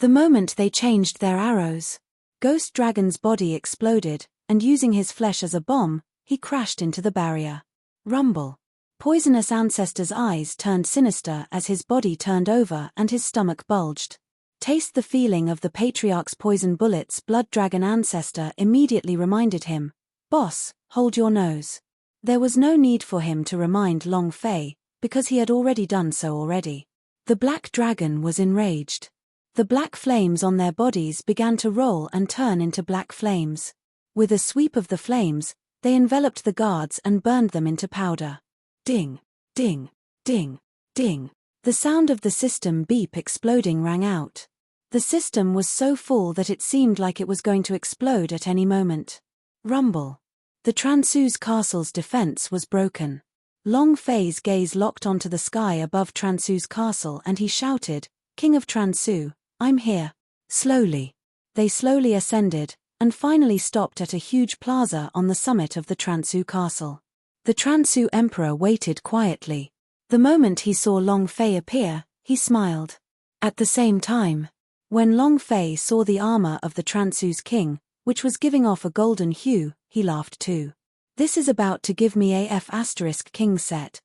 The moment they changed their arrows, Ghost Dragon's body exploded, and using his flesh as a bomb, he crashed into the barrier. Rumble. Poisonous Ancestor's eyes turned sinister as his body turned over and his stomach bulged. Taste the feeling of the Patriarch's poison bullets. Blood Dragon Ancestor immediately reminded him, boss, hold your nose. There was no need for him to remind Long Fei, because he had already done so already. The Black Dragon was enraged. The black flames on their bodies began to roll and turn into black flames. With a sweep of the flames, they enveloped the guards and burned them into powder. Ding, ding, ding, ding. The sound of the system beep exploding rang out. The system was so full that it seemed like it was going to explode at any moment. Rumble. The Transu's castle's defense was broken. Long Fei's gaze locked onto the sky above Transu's castle and he shouted, King of Transu, I'm here. Slowly. They slowly ascended, and finally stopped at a huge plaza on the summit of the Transu castle. The Transu emperor waited quietly. The moment he saw Long Fei appear, he smiled. At the same time, when Long Fei saw the armor of the Transu's king, which was giving off a golden hue, he laughed too. This is about to give me AF asterisk king set.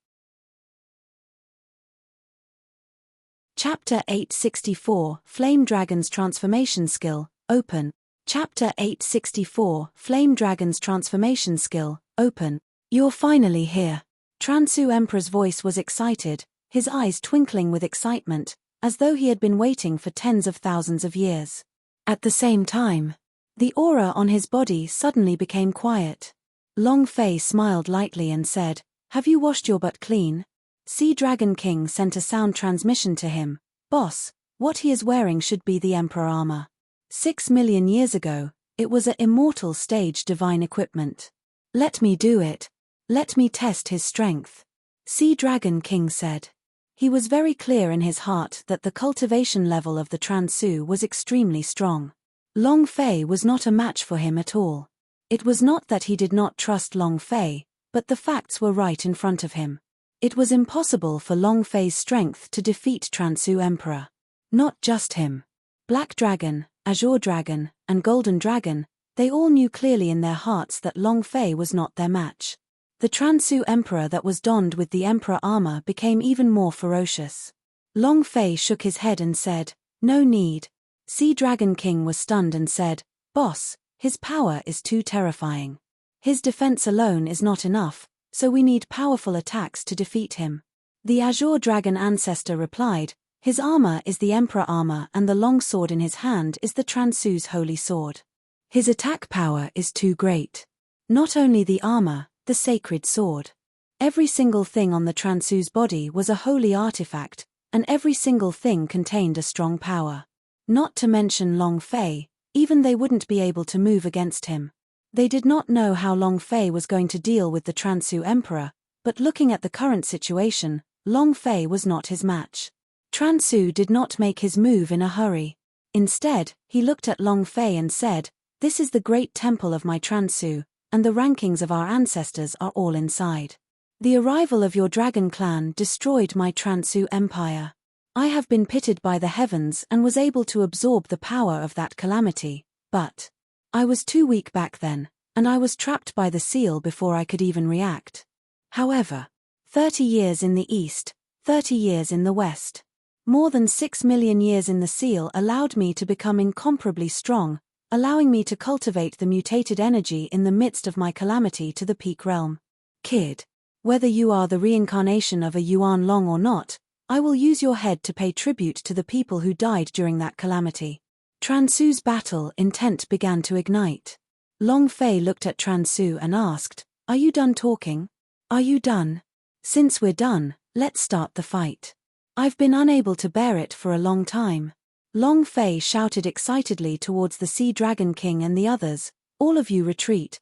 Chapter 864, Flame Dragon's Transformation Skill, Open. Chapter 864, Flame Dragon's Transformation Skill, Open. You're finally here. Transu Emperor's voice was excited, his eyes twinkling with excitement, as though he had been waiting for tens of thousands of years. At the same time, the aura on his body suddenly became quiet. Long Fei smiled lightly and said, Have you washed your butt clean? Sea Dragon King sent a sound transmission to him. Boss, what he is wearing should be the Emperor armor. 6 million years ago, it was a immortal stage divine equipment. Let me do it. Let me test his strength. Sea Dragon King said. He was very clear in his heart that the cultivation level of the Transu was extremely strong. Long Fei was not a match for him at all. It was not that he did not trust Long Fei, but the facts were right in front of him. It was impossible for Long Fei's strength to defeat Transu Emperor. Not just him. Black Dragon, Azure Dragon, and Golden Dragon, they all knew clearly in their hearts that Long Fei was not their match. The Transu Emperor that was donned with the Emperor armor became even more ferocious. Long Fei shook his head and said, "No need." Sea Dragon King was stunned and said, "Boss, his power is too terrifying. His defense alone is not enough, so we need powerful attacks to defeat him." The Azure Dragon Ancestor replied, "His armor is the Emperor armor and the long sword in his hand is the Transu's holy sword. His attack power is too great. Not only the armor, the sacred sword. Every single thing on the Transu's body was a holy artifact, and every single thing contained a strong power. Not to mention Long Fei, even they wouldn't be able to move against him. They did not know how Long Fei was going to deal with the Transu Emperor, but looking at the current situation, Long Fei was not his match. Transu did not make his move in a hurry. Instead, he looked at Long Fei and said, "This is the great temple of my Transu, and the rankings of our ancestors are all inside. The arrival of your dragon clan destroyed my Transu empire. I have been pitted by the heavens and was able to absorb the power of that calamity, but I was too weak back then, and I was trapped by the seal before I could even react. However, 30 years in the east, 30 years in the west. More than 6 million years in the seal allowed me to become incomparably strong, allowing me to cultivate the mutated energy in the midst of my calamity to the peak realm. Kid, whether you are the reincarnation of a Yuan Long or not, I will use your head to pay tribute to the people who died during that calamity." Transu's battle intent began to ignite. Long Fei looked at Transu and asked, "Are you done talking? Are you done? Since we're done, let's start the fight. I've been unable to bear it for a long time." Long Fei shouted excitedly towards the Sea Dragon King and the others, "All of you retreat."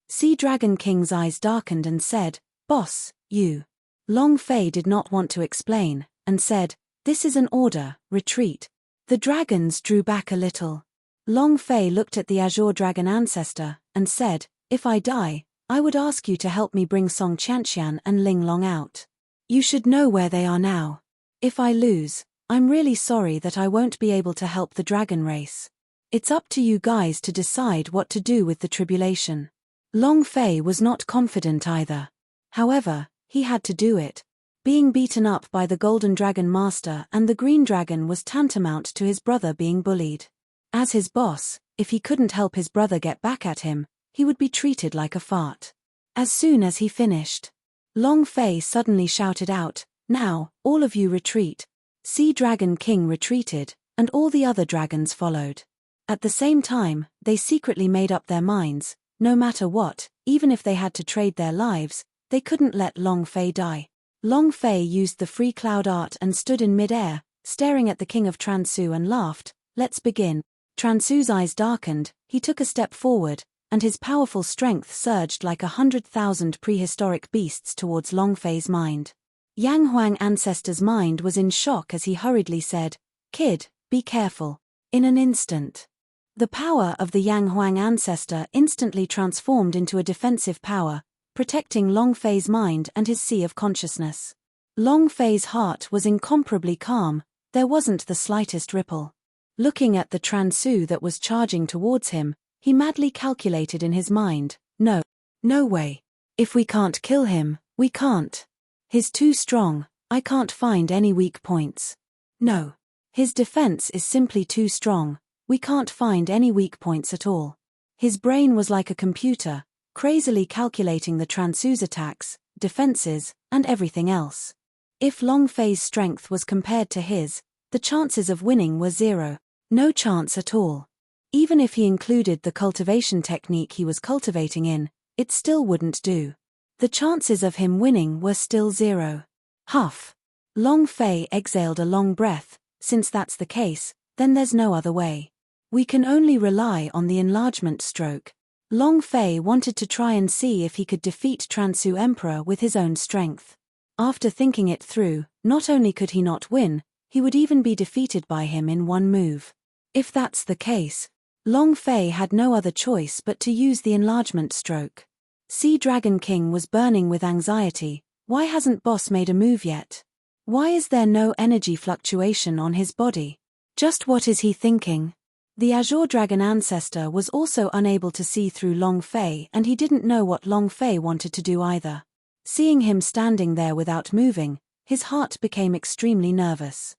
Sea Dragon King's eyes darkened and said, "Boss, you." Long Fei did not want to explain, and said, "This is an order, retreat." The dragons drew back a little. Long Fei looked at the Azure Dragon Ancestor, and said, "If I die, I would ask you to help me bring Song Qianqian and Ling Long out. You should know where they are now. If I lose, I'm really sorry that I won't be able to help the dragon race. It's up to you guys to decide what to do with the tribulation." Long Fei was not confident either. However, he had to do it. Being beaten up by the Golden Dragon Master and the Green Dragon was tantamount to his brother being bullied. As his boss, if he couldn't help his brother get back at him, he would be treated like a fart. As soon as he finished, Long Fei suddenly shouted out, "Now, all of you retreat." Sea Dragon King retreated, and all the other dragons followed. At the same time, they secretly made up their minds, no matter what, even if they had to trade their lives, they couldn't let Long Fei die. Long Fei used the free cloud art and stood in mid-air, staring at the King of Transu and laughed, "Let's begin." Transu's eyes darkened, he took a step forward, and his powerful strength surged like 100,000 prehistoric beasts towards Long Fei's mind. Yang Huang Ancestor's mind was in shock as he hurriedly said, "Kid, be careful." In an instant, the power of the Yang Huang Ancestor instantly transformed into a defensive power, protecting Long Fei's mind and his sea of consciousness. Long Fei's heart was incomparably calm, there wasn't the slightest ripple. Looking at the Transu that was charging towards him, he madly calculated in his mind, "No way. If we can't kill him, we can't. He's too strong, I can't find any weak points. No. His defense is simply too strong, we can't find any weak points at all." His brain was like a computer, crazily calculating the Transu's attacks, defenses, and everything else. If Long Fei's strength was compared to his, the chances of winning were zero. No chance at all. Even if he included the cultivation technique he was cultivating in, it still wouldn't do. The chances of him winning were still zero. Huff. Long Fei exhaled a long breath, "Since that's the case, then there's no other way. We can only rely on the enlargement stroke." Long Fei wanted to try and see if he could defeat Transu Emperor with his own strength. After thinking it through, not only could he not win, he would even be defeated by him in one move. If that's the case, Long Fei had no other choice but to use the enlargement stroke. Sea Dragon King was burning with anxiety. Why hasn't Boss made a move yet? Why is there no energy fluctuation on his body? Just what is he thinking? The Azure Dragon ancestor was also unable to see through Long Fei, and he didn't know what Long Fei wanted to do either. Seeing him standing there without moving, his heart became extremely nervous.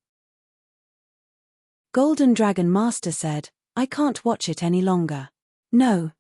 Golden Dragon Master said, "I can't watch it any longer. No,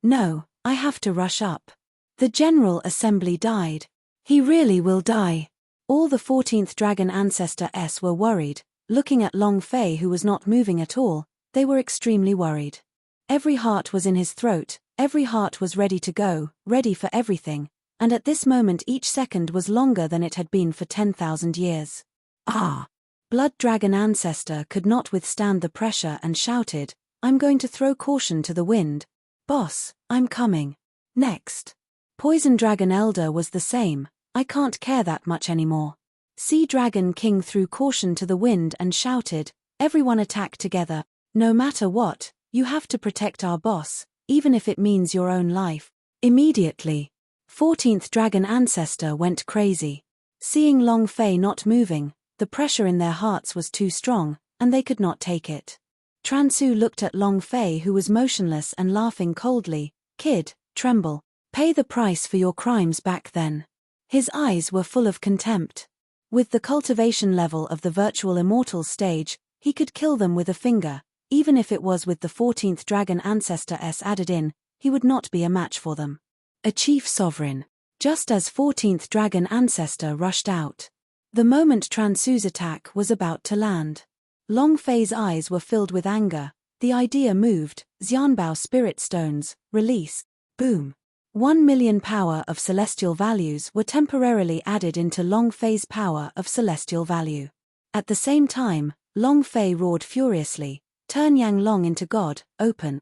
I have to rush up. The General Assembly died. He really will die." All the 14th Dragon Ancestors were worried, looking at Long Fei who was not moving at all. They were extremely worried. Every heart was in his throat, every heart was ready to go, ready for everything, and at this moment each second was longer than it had been for 10,000 years. Ah! Blood Dragon Ancestor could not withstand the pressure and shouted, "I'm going to throw caution to the wind. Boss, I'm coming. Next." Poison Dragon Elder was the same, "I can't care that much anymore." Sea Dragon King threw caution to the wind and shouted, "Everyone attack together. No matter what, you have to protect our boss, even if it means your own life." Immediately, 14th Dragon Ancestor went crazy. Seeing Long Fei not moving, the pressure in their hearts was too strong, and they could not take it. Transu looked at Long Fei who was motionless and laughing coldly, "Kid, tremble. Pay the price for your crimes back then." His eyes were full of contempt. With the cultivation level of the virtual immortal stage, he could kill them with a finger. Even if it was with the 14th Dragon Ancestor added in, he would not be a match for them. A chief sovereign. Just as 14th Dragon Ancestor rushed out. The moment Transu's attack was about to land. Long Fei's eyes were filled with anger. The idea moved. Xianbao Spirit Stones, release. Boom. 1 million power of celestial values were temporarily added into Long Fei's power of celestial value. At the same time, Long Fei roared furiously, "Turn Yang Long into God, open."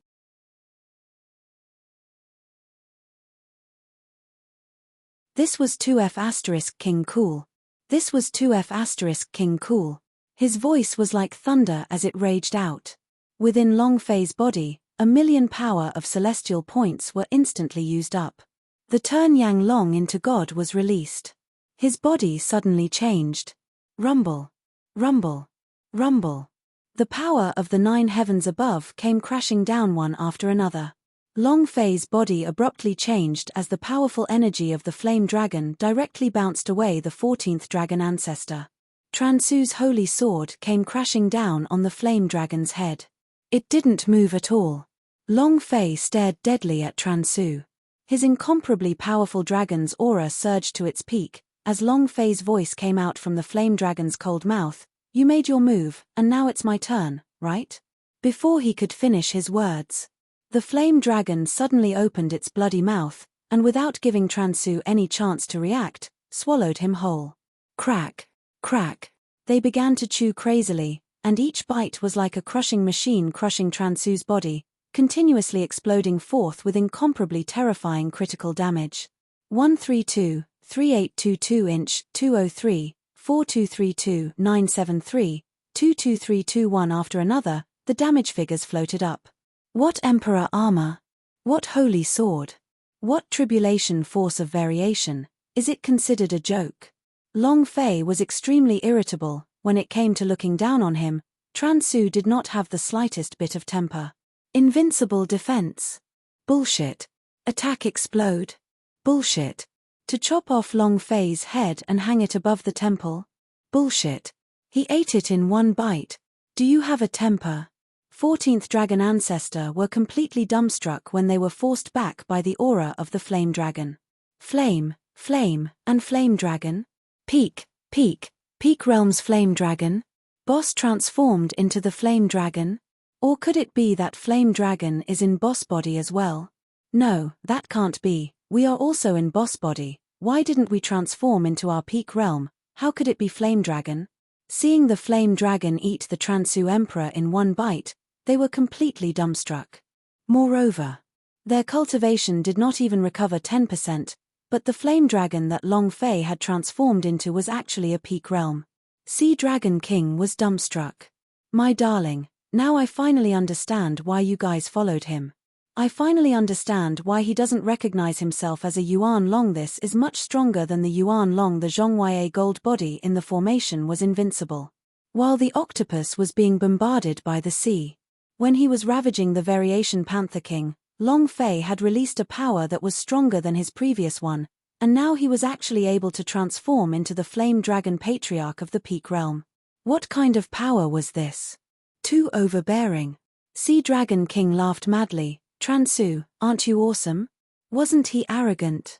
This was 2F King Cool. This was 2F King Cool. His voice was like thunder as it raged out. Within Long Fei's body, 1 million power of celestial points were instantly used up. The Turn Yang Long into God was released. His body suddenly changed. Rumble. Rumble. Rumble. The power of the 9 heavens above came crashing down one after another. Long Fei's body abruptly changed as the powerful energy of the flame dragon directly bounced away the 14th Dragon Ancestor. Transu's holy sword came crashing down on the flame dragon's head. It didn't move at all. Long Fei stared deadly at Transu. His incomparably powerful dragon's aura surged to its peak, as Long Fei's voice came out from the flame dragon's cold mouth, "You made your move, and now it's my turn, right?" Before he could finish his words, the flame dragon suddenly opened its bloody mouth, and without giving Transu any chance to react, swallowed him whole. Crack, crack. They began to chew crazily, and each bite was like a crushing machine crushing Transu's body, continuously exploding forth with incomparably terrifying critical damage. 132, 3822 inch, 203, 4232, 973, 22321 after another, the damage figures floated up. What emperor armor? What holy sword? What tribulation force of variation? Is it considered a joke? Long Fei was extremely irritable. When it came to looking down on him, Transu did not have the slightest bit of temper. Invincible defense. Bullshit. Attack explode. Bullshit. To chop off Long Fei's head and hang it above the temple? Bullshit. He ate it in one bite. Do you have a temper? 14th Dragon Ancestor were completely dumbstruck when they were forced back by the aura of the Flame Dragon. Flame, Flame, and Flame Dragon? Peak, Peak, Peak Realm's Flame Dragon? Boss transformed into the Flame Dragon? Or could it be that Flame Dragon is in Boss body as well? No, that can't be. We are also in Boss body. Why didn't we transform into our Peak Realm? How could it be Flame Dragon? Seeing the Flame Dragon eat the Transu Emperor in one bite, they were completely dumbstruck. Moreover, their cultivation did not even recover 10%, but the Flame Dragon that Long Fei had transformed into was actually a Peak Realm. Sea Dragon King was dumbstruck. My darling, now I finally understand why you guys followed him. I finally understand why he doesn't recognize himself as a Yuan Long. This is much stronger than the Yuan Long. The Zhonghuaye gold body in the formation was invincible, while the octopus was being bombarded by the sea. When he was ravaging the Variation Panther King, Long Fei had released a power that was stronger than his previous one, and now he was actually able to transform into the Flame Dragon Patriarch of the Peak Realm. What kind of power was this? Too overbearing. Sea Dragon King laughed madly. Transu, aren't you awesome? Wasn't he arrogant?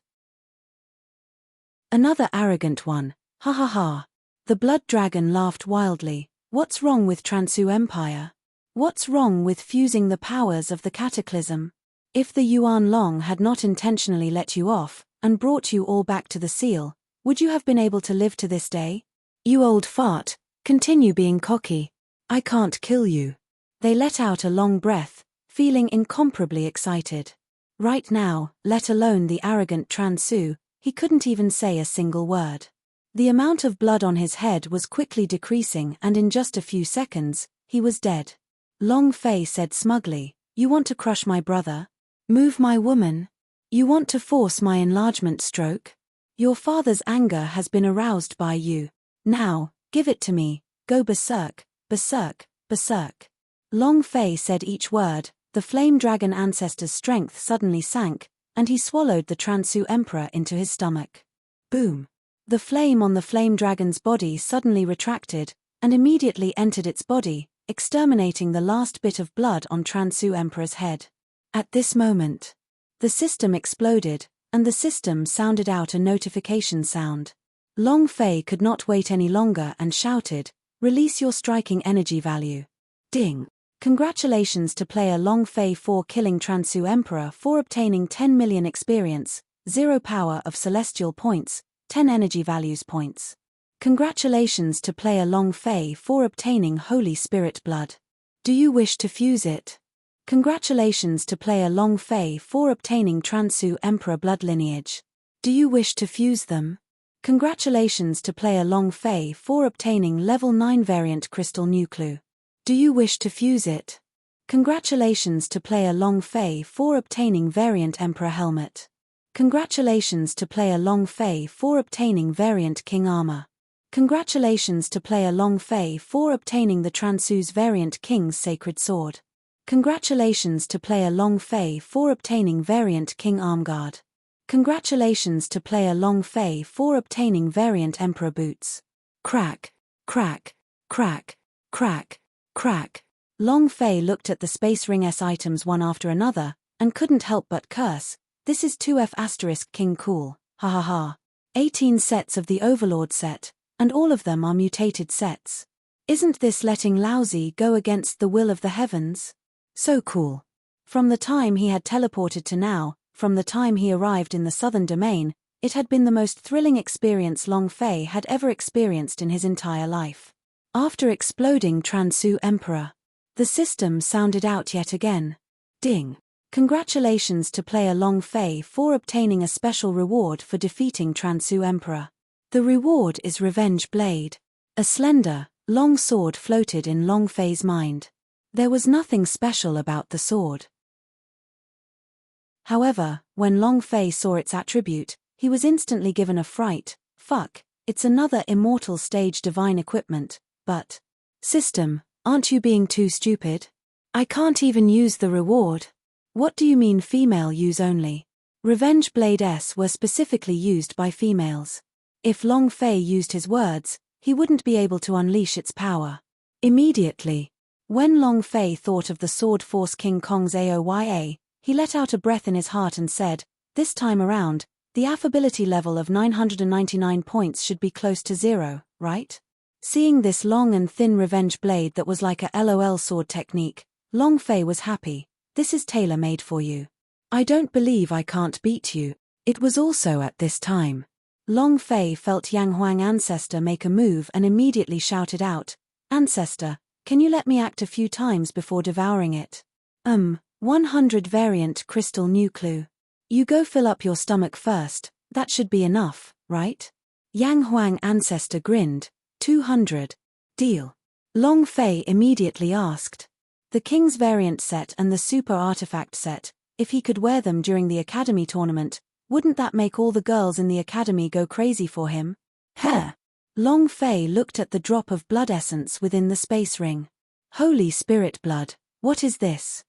Another arrogant one. Ha ha ha. The Blood Dragon laughed wildly. What's wrong with Transu Empire? What's wrong with fusing the powers of the Cataclysm? If the Yuan Long had not intentionally let you off, and brought you all back to the seal, would you have been able to live to this day? You old fart, continue being cocky. I can't kill you. They let out a long breath, feeling incomparably excited. Right now, let alone the arrogant Transu, he couldn't even say a single word. The amount of blood on his head was quickly decreasing, and in just a few seconds, he was dead. Long Fei said smugly, "You want to crush my brother? Move my woman? You want to force my enlargement stroke? Your father's anger has been aroused by you. Now, give it to me. Go berserk, berserk, berserk." Long Fei said each word. The Flame Dragon ancestor's strength suddenly sank, and he swallowed the Transu Emperor into his stomach. Boom! The flame on the Flame Dragon's body suddenly retracted, and immediately entered its body, exterminating the last bit of blood on Transu Emperor's head. At this moment, the system exploded, and the system sounded out a notification sound. Long Fei could not wait any longer and shouted, "Release your striking energy value." Ding! Congratulations to player Long Fei for killing Transu Emperor for obtaining 10 million experience, 0 power of celestial points, 10 energy values points. Congratulations to player Long Fei for obtaining Holy Spirit blood. Do you wish to fuse it? Congratulations to player Long Fei for obtaining Transu Emperor blood lineage. Do you wish to fuse them? Congratulations to player Long Fei for obtaining level 9 variant crystal nucleu. Do you wish to fuse it? Congratulations to player Long Fei for obtaining variant Emperor helmet. Congratulations to player Long Fei for obtaining variant King armor. Congratulations to player Long Fei for obtaining the Transu's variant King's sacred sword. Congratulations to player Long Fei for obtaining variant King armguard. Congratulations to player Long Fei for obtaining variant Emperor boots. Crack, crack, crack, crack, crack. Long Fei looked at the Space Ring S items one after another, and couldn't help but curse. This is 2F** King cool, ha ha ha. 18 sets of the Overlord set, and all of them are mutated sets. Isn't this letting lousy go against the will of the heavens? So cool. From the time he had teleported to now, from the time he arrived in the southern domain, it had been the most thrilling experience Long Fei had ever experienced in his entire life. After exploding Transu Emperor, the system sounded out yet again. Ding! Congratulations to player Long Fei for obtaining a special reward for defeating Transu Emperor. The reward is Revenge Blade. A slender, long sword floated in Long Fei's mind. There was nothing special about the sword. However, when Long Fei saw its attribute, he was instantly given a fright. Fuck, it's another immortal stage divine equipment, but... System, aren't you being too stupid? I can't even use the reward. What do you mean female use only? Revenge Blade S were specifically used by females. If Long Fei used his words, he wouldn't be able to unleash its power. Immediately, when Long Fei thought of the Sword Force King Kong's AOYA, he let out a breath in his heart and said, "This time around, the affability level of 999 points should be close to 0, right?" Seeing this long and thin revenge blade that was like a LOL sword technique, Long Fei was happy. This is tailor-made for you. I don't believe I can't beat you. It was also at this time. Long Fei felt Yang Huang Ancestor make a move and immediately shouted out, "Ancestor, can you let me act a few times before devouring it?" 100 variant crystal nucleu. You go fill up your stomach first, that should be enough, right? Yang Huang Ancestor grinned. 200. Deal. Long Fei immediately asked. The King's variant set and the Super Artifact set, if he could wear them during the Academy tournament, wouldn't that make all the girls in the Academy go crazy for him? Heh! Long Fei looked at the drop of blood essence within the space ring. Holy Spirit blood, What is this?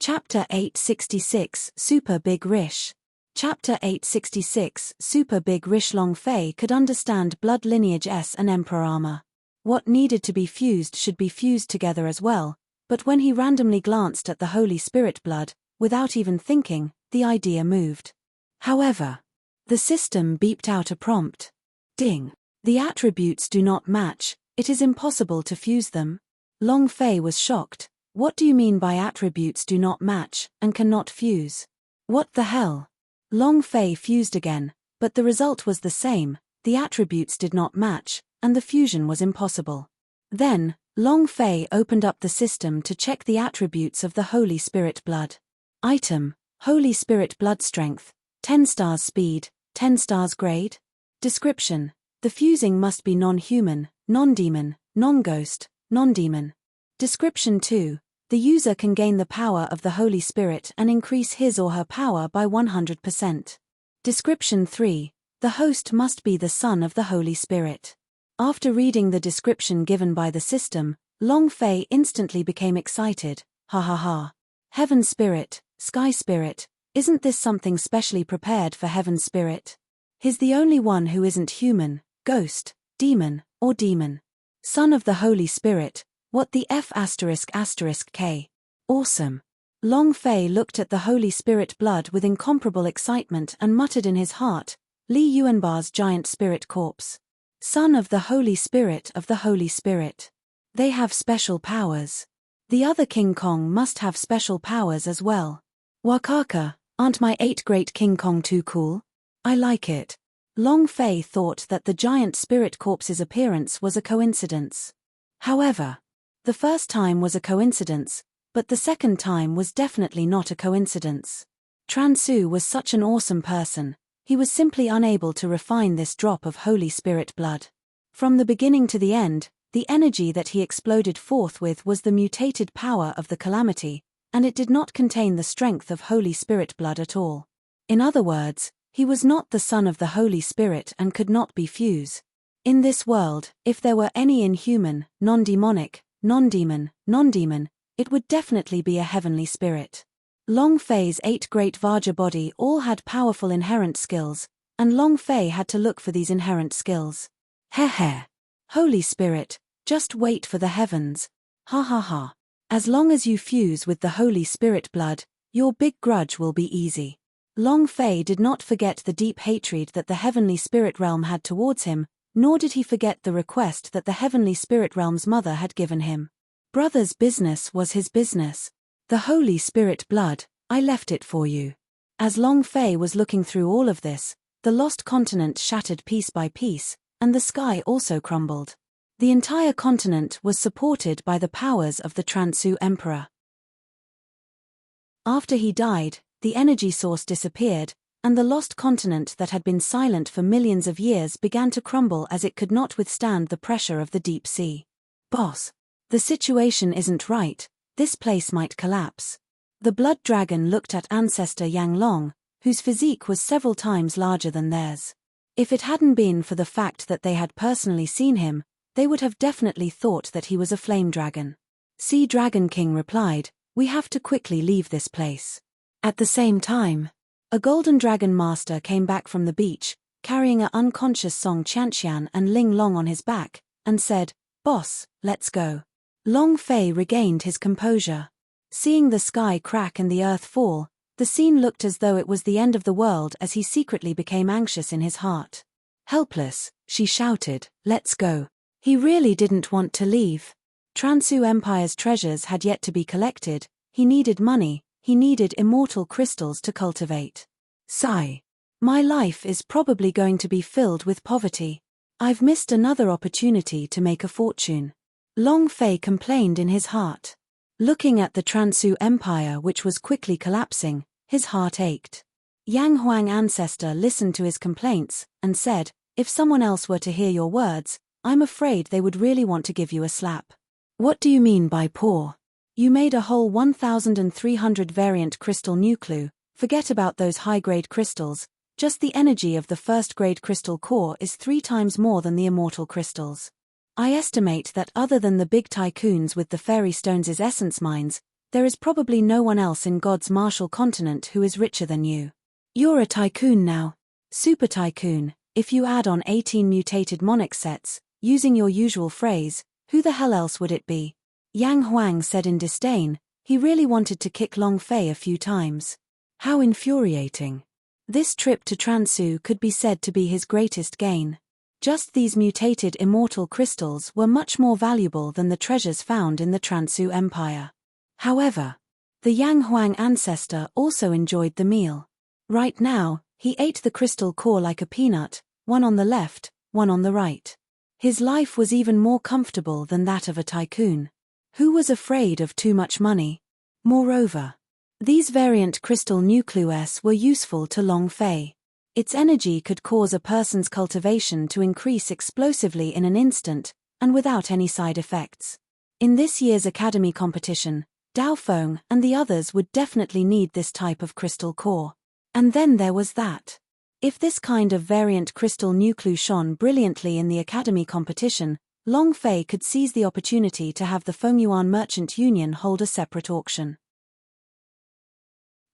Chapter 866 Super Big Rish. Chapter 866 Super Big Rish. Long Fei could understand blood lineage S and emperor armor. What needed to be fused should be fused together as well, but when he randomly glanced at the Holy Spirit blood, without even thinking, the idea moved. However, the system beeped out a prompt. Ding. The attributes do not match, it is impossible to fuse them. Long Fei was shocked. What do you mean by attributes do not match, and cannot fuse? What the hell? Long Fei fused again, but the result was the same, the attributes did not match, and the fusion was impossible. Then, Long Fei opened up the system to check the attributes of the Holy Spirit blood. Item: Holy Spirit blood strength, 10 stars speed, 10 stars grade. Description: the fusing must be non-human, non-demon, non-ghost, non-demon. Description 2: the user can gain the power of the Holy Spirit and increase his or her power by 100%. Description 3: the host must be the son of the Holy Spirit. After reading the description given by the system, Long Fei instantly became excited. Ha ha ha. Heaven Spirit, Sky Spirit, isn't this something specially prepared for Heaven Spirit? He's the only one who isn't human, ghost, demon, or demon. Son of the Holy Spirit, what the F***K. Awesome. Long Fei looked at the Holy Spirit blood with incomparable excitement and muttered in his heart, Li Yuanbar's giant spirit corpse. Son of the Holy Spirit of the Holy Spirit. They have special powers. The other King Kong must have special powers as well. Wakaka, aren't my 8 great King Kong too cool? I like it. Long Fei thought that the giant spirit corpse's appearance was a coincidence. However, the first time was a coincidence, but the second time was definitely not a coincidence. Transu was such an awesome person, he was simply unable to refine this drop of Holy Spirit blood. From the beginning to the end, the energy that he exploded forth with was the mutated power of the calamity, and it did not contain the strength of Holy Spirit blood at all. In other words, he was not the son of the Holy Spirit and could not be fused. In this world, if there were any inhuman, non-demonic, non-demon, non-demon, it would definitely be a heavenly spirit. Long Fei's 8 great Vajra body all had powerful inherent skills, and Long Fei had to look for these inherent skills. Heh. Holy Spirit, just wait for the heavens. Ha ha ha. As long as you fuse with the Holy Spirit blood, your big grudge will be easy. Long Fei did not forget the deep hatred that the heavenly spirit realm had towards him, nor did he forget the request that the heavenly spirit realm's mother had given him. Brother's business was his business. The Holy Spirit blood, I left it for you. As Long Fei was looking through all of this, the lost continent shattered piece by piece, and the sky also crumbled. The entire continent was supported by the powers of the Transu Emperor. After he died, the energy source disappeared, and the lost continent that had been silent for millions of years began to crumble as it could not withstand the pressure of the deep sea. Boss, the situation isn't right, this place might collapse. The blood dragon looked at ancestor Yang Long, whose physique was several times larger than theirs. If it hadn't been for the fact that they had personally seen him, they would have definitely thought that he was a flame dragon. Sea Dragon King replied, we have to quickly leave this place. At the same time, a golden dragon master came back from the beach, carrying a unconscious Song Qianqian and Ling Long on his back, and said, Boss, let's go. Long Fei regained his composure. Seeing the sky crack and the earth fall, the scene looked as though it was the end of the world as he secretly became anxious in his heart. Helpless, she shouted, let's go. He really didn't want to leave. Transu Empire's treasures had yet to be collected, he needed money, he needed immortal crystals to cultivate. Sigh. My life is probably going to be filled with poverty. I've missed another opportunity to make a fortune. Long Fei complained in his heart. Looking at the Transu Empire which was quickly collapsing, his heart ached. Yang Huang ancestor listened to his complaints, and said, if someone else were to hear your words, I'm afraid they would really want to give you a slap. What do you mean by poor? You made a whole 1,300 variant crystal nuclei, forget about those high-grade crystals, just the energy of the first-grade crystal core is 3 times more than the immortal crystals. I estimate that other than the big tycoons with the fairy stones' essence mines, there is probably no one else in God's martial continent who is richer than you. You're a tycoon now. Super tycoon, if you add on 18 mutated monarch sets, using your usual phrase, who the hell else would it be? Yang Huang said in disdain. He really wanted to kick Long Fei a few times. How infuriating. This trip to Transu could be said to be his greatest gain. Just these mutated immortal crystals were much more valuable than the treasures found in the Transu Empire. However, the Yang Huang ancestor also enjoyed the meal. Right now, he ate the crystal core like a peanut, one on the left, one on the right. His life was even more comfortable than that of a tycoon. Who was afraid of too much money? Moreover, these variant crystal nucleus were useful to Long Fei. Its energy could cause a person's cultivation to increase explosively in an instant, and without any side effects. In this year's academy competition, Dao Feng and the others would definitely need this type of crystal core. And then there was that. If this kind of variant crystal nucleus shone brilliantly in the academy competition, Long Fei could seize the opportunity to have the Fengyuan Merchant Union hold a separate auction.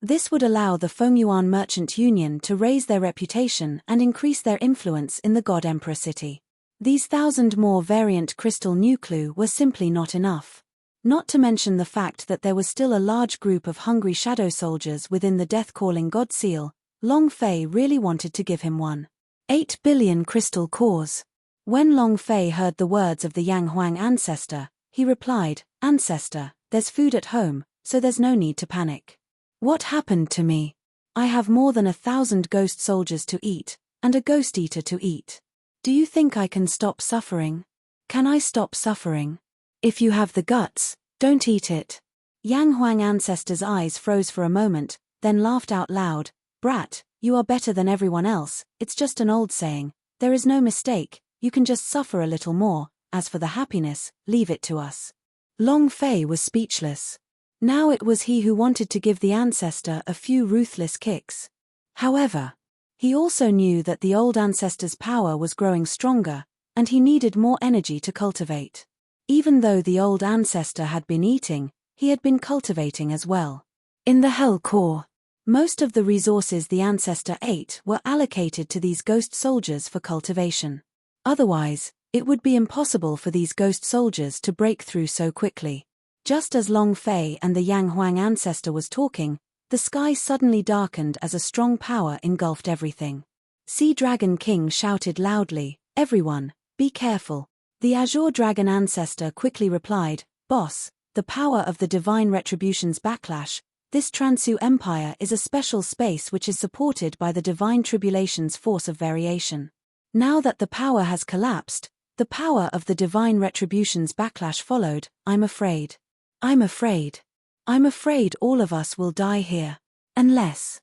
This would allow the Fengyuan Merchant Union to raise their reputation and increase their influence in the God Emperor city. These 1,000 more variant crystal nuclei were simply not enough. Not to mention the fact that there was still a large group of hungry shadow soldiers within the death-calling God Seal. Long Fei really wanted to give him 1.8 billion crystal cores. When Long Fei heard the words of the Yang Huang ancestor, he replied, "Ancestor, there's food at home, so there's no need to panic. What happened to me? I have more than 1,000 ghost soldiers to eat, and a ghost eater to eat. Do you think I can stop suffering? Can I stop suffering? If you have the guts, don't eat it." Yang Huang ancestor's eyes froze for a moment, then laughed out loud. "Brat, you are better than everyone else, it's just an old saying, there is no mistake, you can just suffer a little more, as for the happiness, leave it to us." Long Fei was speechless. Now it was he who wanted to give the ancestor a few ruthless kicks. However, he also knew that the old ancestor's power was growing stronger, and he needed more energy to cultivate. Even though the old ancestor had been eating, he had been cultivating as well. In the Hell Core, most of the resources the ancestor ate were allocated to these ghost soldiers for cultivation. Otherwise, it would be impossible for these ghost soldiers to break through so quickly. Just as Long Fei and the Yang Huang ancestor was talking, the sky suddenly darkened as a strong power engulfed everything. Sea Dragon King shouted loudly, "Everyone, be careful." The Azure Dragon ancestor quickly replied, "Boss, the power of the divine retribution's backlash. This Transu Empire is a special space which is supported by the divine tribulation's force of variation. Now that the power has collapsed, the power of the divine retribution's backlash followed. I'm afraid. I'm afraid all of us will die here. Unless."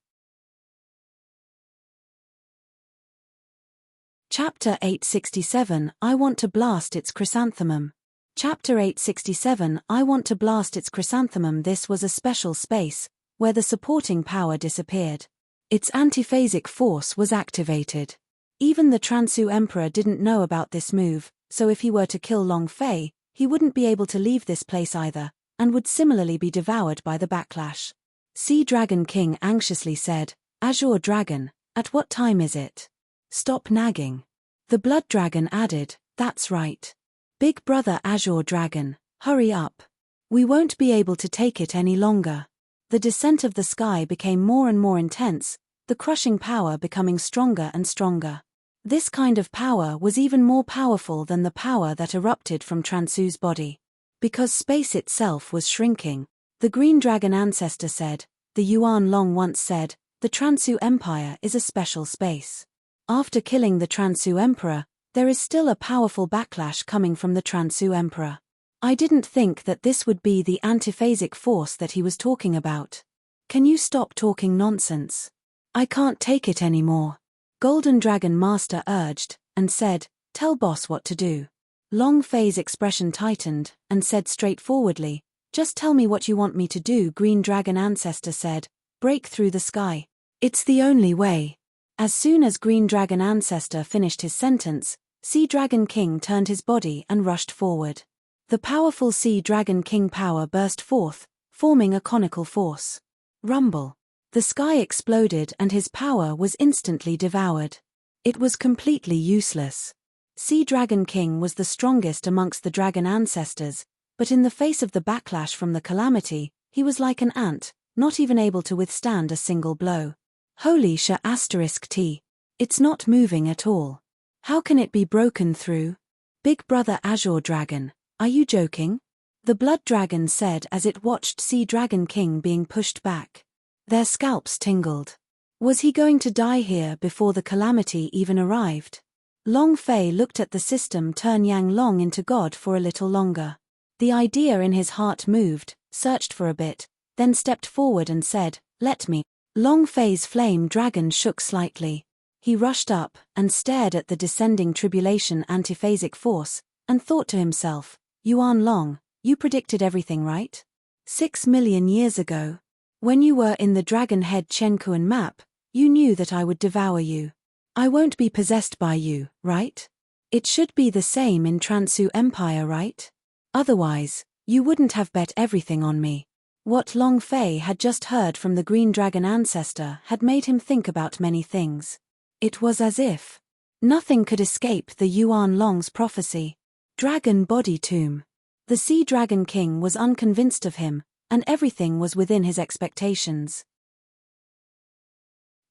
Chapter 867, I want to blast its chrysanthemum. Chapter 867, I want to blast its chrysanthemum. This was a special space, where the supporting power disappeared. Its antiphasic force was activated. Even the Transu Emperor didn't know about this move, so if he were to kill Long Fei, he wouldn't be able to leave this place either, and would similarly be devoured by the backlash. Sea Dragon King anxiously said, "Azure Dragon, at what time is it? Stop nagging." The Blood Dragon added, "That's right. Big brother Azure Dragon, hurry up. We won't be able to take it any longer." The descent of the sky became more and more intense, the crushing power becoming stronger and stronger. This kind of power was even more powerful than the power that erupted from Transu's body. Because space itself was shrinking, the Green Dragon ancestor said, "The Yuan Long once said, the Transu Empire is a special space. After killing the Transu Emperor, there is still a powerful backlash coming from the Transu Emperor. I didn't think that this would be the antiphasic force that he was talking about. Can you stop talking nonsense? I can't take it anymore." Golden Dragon Master urged, and said, "Tell boss what to do." Long Fei's expression tightened, and said straightforwardly, "Just tell me what you want me to do." Green Dragon Ancestor said, "Break through the sky. It's the only way." As soon as Green Dragon Ancestor finished his sentence, Sea Dragon King turned his body and rushed forward. The powerful Sea Dragon King power burst forth, forming a conical force. Rumble. The sky exploded and his power was instantly devoured. It was completely useless. Sea Dragon King was the strongest amongst the dragon ancestors, but in the face of the backlash from the calamity, he was like an ant, not even able to withstand a single blow. Holy **T. It's not moving at all. How can it be broken through? Big Brother Azure Dragon, are you joking? The Blood Dragon said as it watched Sea Dragon King being pushed back. Their scalps tingled. Was he going to die here before the calamity even arrived? Long Fei looked at the system turn Yang Long into God for a little longer. The idea in his heart moved, searched for a bit, then stepped forward and said, "Let me." Long Fei's flame dragon shook slightly. He rushed up and stared at the descending tribulation antiphasic force, and thought to himself, "Yuan Long, you predicted everything, right? 6 million years ago. When you were in the Dragon Head Chenkuan map, you knew that I would devour you. I won't be possessed by you, right? It should be the same in Transu Empire, right? Otherwise, you wouldn't have bet everything on me." What Long Fei had just heard from the Green Dragon ancestor had made him think about many things. It was as if nothing could escape the Yuan Long's prophecy. Dragon Body Tomb. The Sea Dragon King was unconvinced of him, and everything was within his expectations.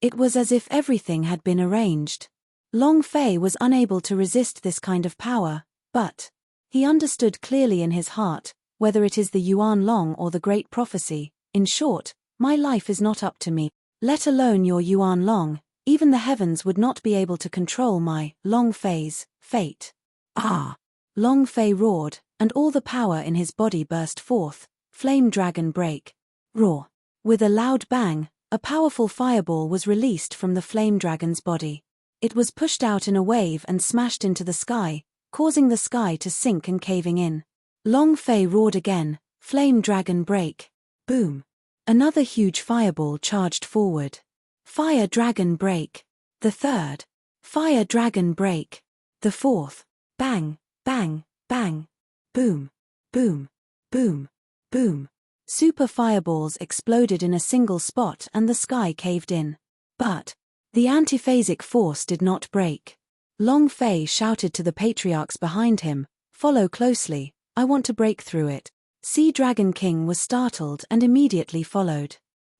It was as if everything had been arranged. Long Fei was unable to resist this kind of power, but he understood clearly in his heart, whether it is the Yuan Long or the Great Prophecy, in short, my life is not up to me, let alone your Yuan Long, even the heavens would not be able to control my, Long Fei's, fate. Ah! Long Fei roared, and all the power in his body burst forth, flame dragon break. Roar. With a loud bang, a powerful fireball was released from the flame dragon's body. It was pushed out in a wave and smashed into the sky, causing the sky to sink and caving in. Long Fei roared again, flame dragon break. Boom. Another huge fireball charged forward. Fire dragon break. The third. Fire dragon break. The fourth. Bang, bang, bang. Boom, boom, boom, boom. Super fireballs exploded in a single spot and the sky caved in. But the antiphasic force did not break. Long Fei shouted to the patriarchs behind him, "Follow closely. I want to break through it." Sea Dragon King was startled and immediately followed.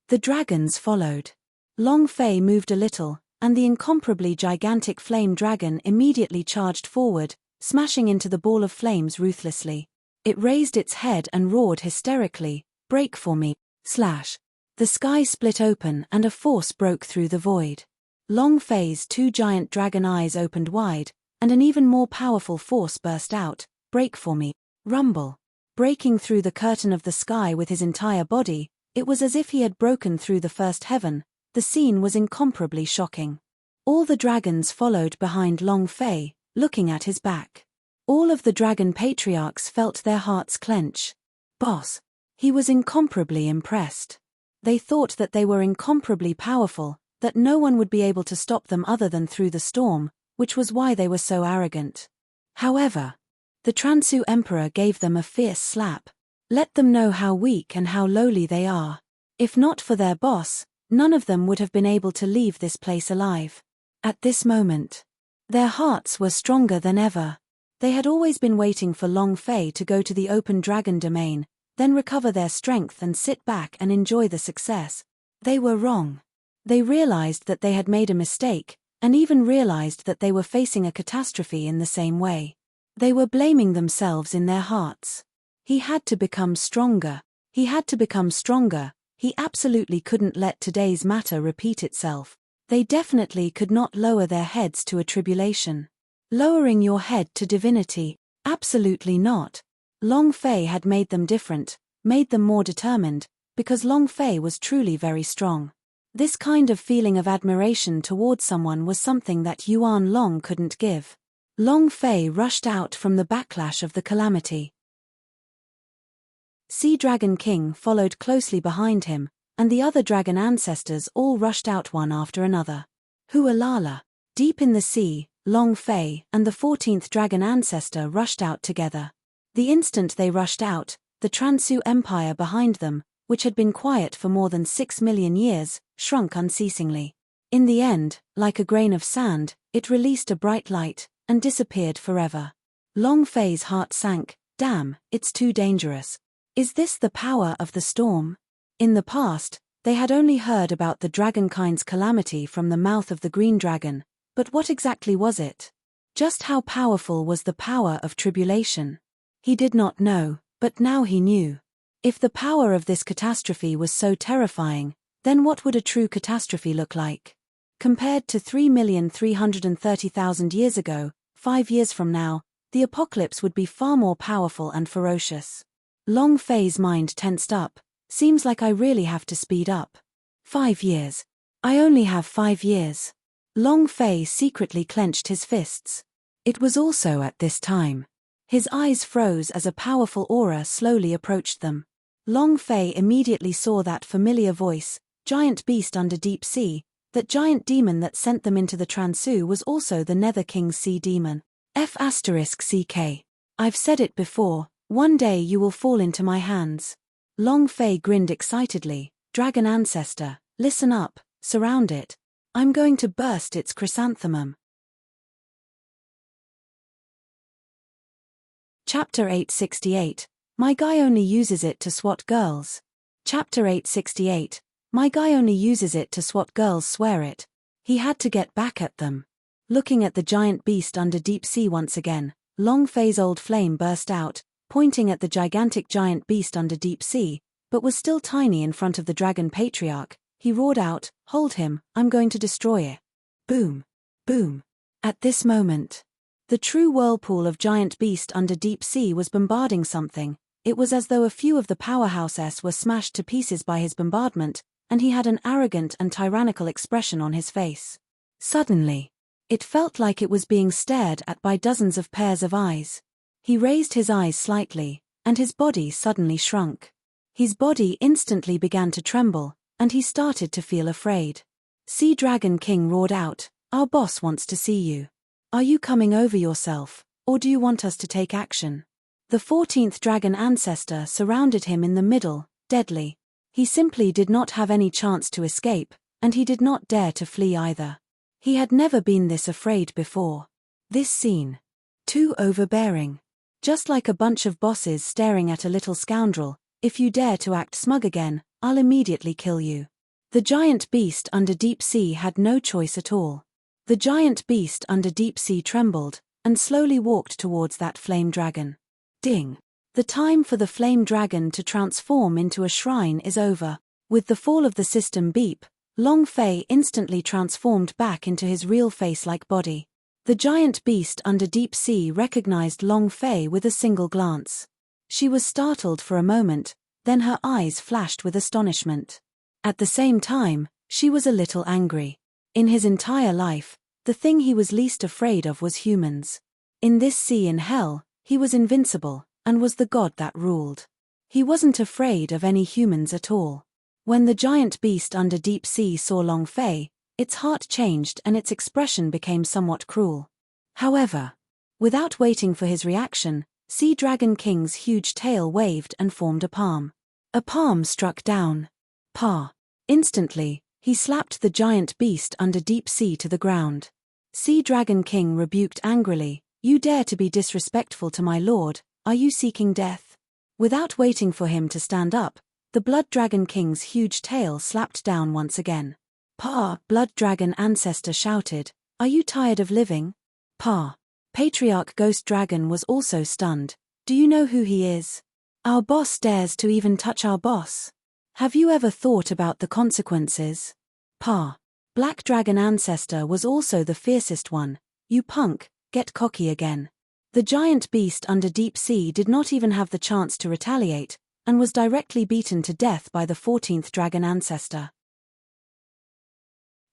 The dragons followed. Long Fei moved a little, and the incomparably gigantic flame dragon immediately charged forward, smashing into the ball of flames ruthlessly. It raised its head and roared hysterically, "Break for me!" Slash. The sky split open and a force broke through the void. Long Fei's two giant dragon eyes opened wide, and an even more powerful force burst out, "Break for me!" Rumble. Breaking through the curtain of the sky with his entire body, it was as if he had broken through the first heaven. The scene was incomparably shocking. All the dragons followed behind Long Fei, looking at his back. All of the dragon patriarchs felt their hearts clench. Boss. He was incomparably impressed. They thought that they were incomparably powerful, that no one would be able to stop them other than through the storm, which was why they were so arrogant. However, the Transu Emperor gave them a fierce slap. Let them know how weak and how lowly they are. If not for their boss, none of them would have been able to leave this place alive. At this moment, their hearts were stronger than ever. They had always been waiting for Long Fei to go to the open dragon domain, then recover their strength and sit back and enjoy the success. They were wrong. They realized that they had made a mistake, and even realized that they were facing a catastrophe in the same way. They were blaming themselves in their hearts. He had to become stronger. He had to become stronger. He absolutely couldn't let today's matter repeat itself. They definitely could not lower their heads to a tribulation. Lowering your head to divinity? Absolutely not. Long Fei had made them different, made them more determined, because Long Fei was truly very strong. This kind of feeling of admiration towards someone was something that Yuan Long couldn't give. Long Fei rushed out from the backlash of the calamity. Sea Dragon King followed closely behind him, and the other dragon ancestors all rushed out one after another. Hualala. Deep in the sea, Long Fei, and the 14th dragon ancestor rushed out together. The instant they rushed out, the Transu Empire behind them, which had been quiet for more than 6 million years, shrunk unceasingly. In the end, like a grain of sand, it released a bright light, and disappeared forever. Long Fei's heart sank. Damn, it's too dangerous. Is this the power of the storm? In the past, they had only heard about the dragonkind's calamity from the mouth of the green dragon, but what exactly was it? Just how powerful was the power of tribulation? He did not know, but now he knew. If the power of this catastrophe was so terrifying, then what would a true catastrophe look like? Compared to 3,330,000 years ago, 5 years from now, the apocalypse would be far more powerful and ferocious. Long Fei's mind tensed up. Seems like I really have to speed up. 5 years. I only have 5 years. Long Fei secretly clenched his fists. It was also at this time. His eyes froze as a powerful aura slowly approached them. Long Fei immediately saw that familiar voice, giant beast under deep sea. That giant demon that sent them into the Transu was also the Nether King's sea demon. F***CK. I've said it before, one day you will fall into my hands. Long Fei grinned excitedly. Dragon ancestor, listen up, surround it. I'm going to burst its chrysanthemum. Chapter 868. My guy only uses it to swat girls. Chapter 868. My guy only uses it to swat girls, swear it. He had to get back at them. Looking at the giant beast under deep sea once again, Long Fei's old flame burst out, pointing at the gigantic giant beast under deep sea, but was still tiny in front of the dragon patriarch. He roared out, hold him, I'm going to destroy it. Boom. Boom. At this moment, the true whirlpool of giant beast under deep sea was bombarding something. It was as though a few of the powerhouses were smashed to pieces by his bombardment, and he had an arrogant and tyrannical expression on his face. Suddenly, it felt like it was being stared at by dozens of pairs of eyes. He raised his eyes slightly, and his body suddenly shrunk. His body instantly began to tremble, and he started to feel afraid. Sea Dragon King roared out, our boss wants to see you. Are you coming over yourself, or do you want us to take action? The 14th dragon ancestor surrounded him in the middle, deadly. He simply did not have any chance to escape, and he did not dare to flee either. He had never been this afraid before. This scene. Too overbearing. Just like a bunch of bosses staring at a little scoundrel, if you dare to act smug again, I'll immediately kill you. The giant beast under deep sea had no choice at all. The giant beast under deep sea trembled, and slowly walked towards that flame dragon. Ding! The time for the flame dragon to transform into a shrine is over. With the fall of the system beep, Long Fei instantly transformed back into his real face-like body. The giant beast under deep sea recognized Long Fei with a single glance. She was startled for a moment, then her eyes flashed with astonishment. At the same time, she was a little angry. In his entire life, the thing he was least afraid of was humans. In this sea in hell, he was invincible, and was the god that ruled. He wasn't afraid of any humans at all. When the giant beast under deep sea saw Long Fei, its heart changed and its expression became somewhat cruel. However, without waiting for his reaction, Sea Dragon King's huge tail waved and formed a palm. A palm struck down. Pa! Instantly, he slapped the giant beast under deep sea to the ground. Sea Dragon King rebuked angrily, you dare to be disrespectful to my lord, are you seeking death? Without waiting for him to stand up, the Blood Dragon King's huge tail slapped down once again. Pa! Blood Dragon ancestor shouted, are you tired of living? Pa! Patriarch Ghost Dragon was also stunned, do you know who he is? Our boss dares to even touch our boss. Have you ever thought about the consequences? Pa! Black Dragon ancestor was also the fiercest one, you punk, get cocky again. The giant beast under deep sea did not even have the chance to retaliate, and was directly beaten to death by the 14th dragon ancestor.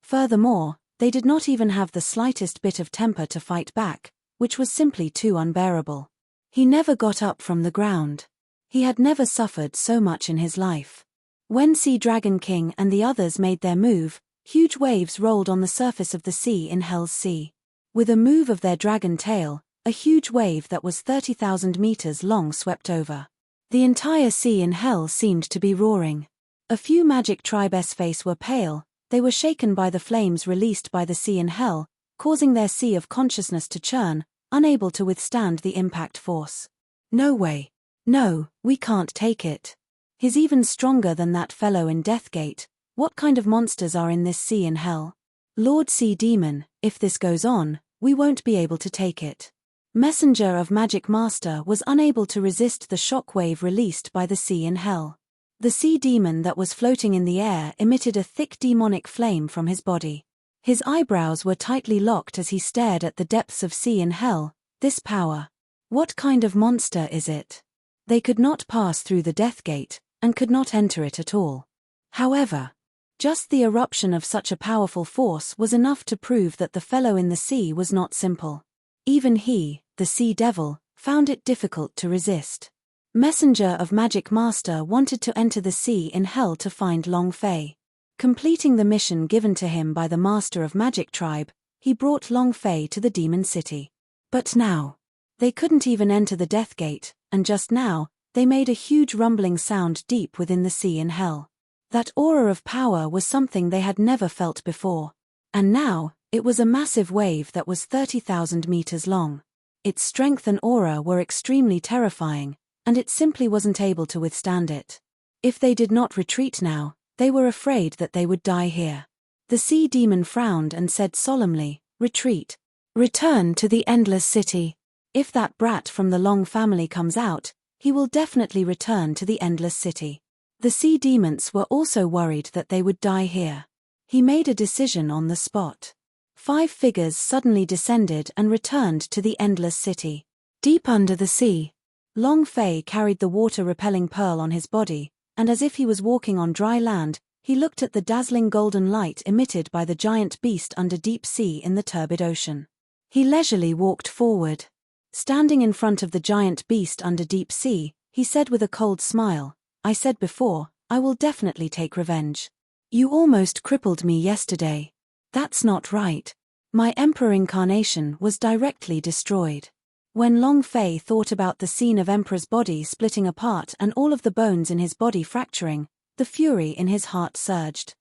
Furthermore, they did not even have the slightest bit of temper to fight back, which was simply too unbearable. He never got up from the ground. He had never suffered so much in his life. When Sea Dragon King and the others made their move, huge waves rolled on the surface of the sea in Hell's Sea. With a move of their dragon tail, a huge wave that was 30,000 meters long swept over. The entire sea in hell seemed to be roaring. A few magic tribes' faces were pale, they were shaken by the flames released by the sea in hell, causing their sea of consciousness to churn, unable to withstand the impact force. No way. No, we can't take it. He's even stronger than that fellow in Deathgate. What kind of monsters are in this sea in hell? Lord Sea Demon, if this goes on, we won't be able to take it. Messenger of Magic Master was unable to resist the shock wave released by the sea in hell. The sea demon that was floating in the air emitted a thick demonic flame from his body. His eyebrows were tightly locked as he stared at the depths of sea in hell. This power. What kind of monster is it? They could not pass through the death gate, and could not enter it at all. However, just the eruption of such a powerful force was enough to prove that the fellow in the sea was not simple. Even he, the sea devil, found it difficult to resist. Messenger of Magic Master wanted to enter the sea in hell to find Long Fei. Completing the mission given to him by the Master of Magic Tribe, he brought Long Fei to the Demon City. But now, they couldn't even enter the Death Gate, and just now, they made a huge rumbling sound deep within the sea in hell. That aura of power was something they had never felt before. And now, it was a massive wave that was 30,000 meters long. Its strength and aura were extremely terrifying, and it simply wasn't able to withstand it. If they did not retreat now, they were afraid that they would die here. The sea demon frowned and said solemnly, "Retreat. Return to the Endless City. If that brat from the Long family comes out, he will definitely return to the Endless City." The sea demons were also worried that they would die here. He made a decision on the spot. 5 figures suddenly descended and returned to the Endless City. Deep under the sea, Long Fei carried the water-repelling pearl on his body, and as if he was walking on dry land, he looked at the dazzling golden light emitted by the giant beast under deep sea in the turbid ocean. He leisurely walked forward. Standing in front of the giant beast under deep sea, he said with a cold smile, "I said before, I will definitely take revenge. You almost crippled me yesterday. That's not right. My Emperor incarnation was directly destroyed." When Long Fei thought about the scene of Emperor's body splitting apart and all of the bones in his body fracturing, the fury in his heart surged.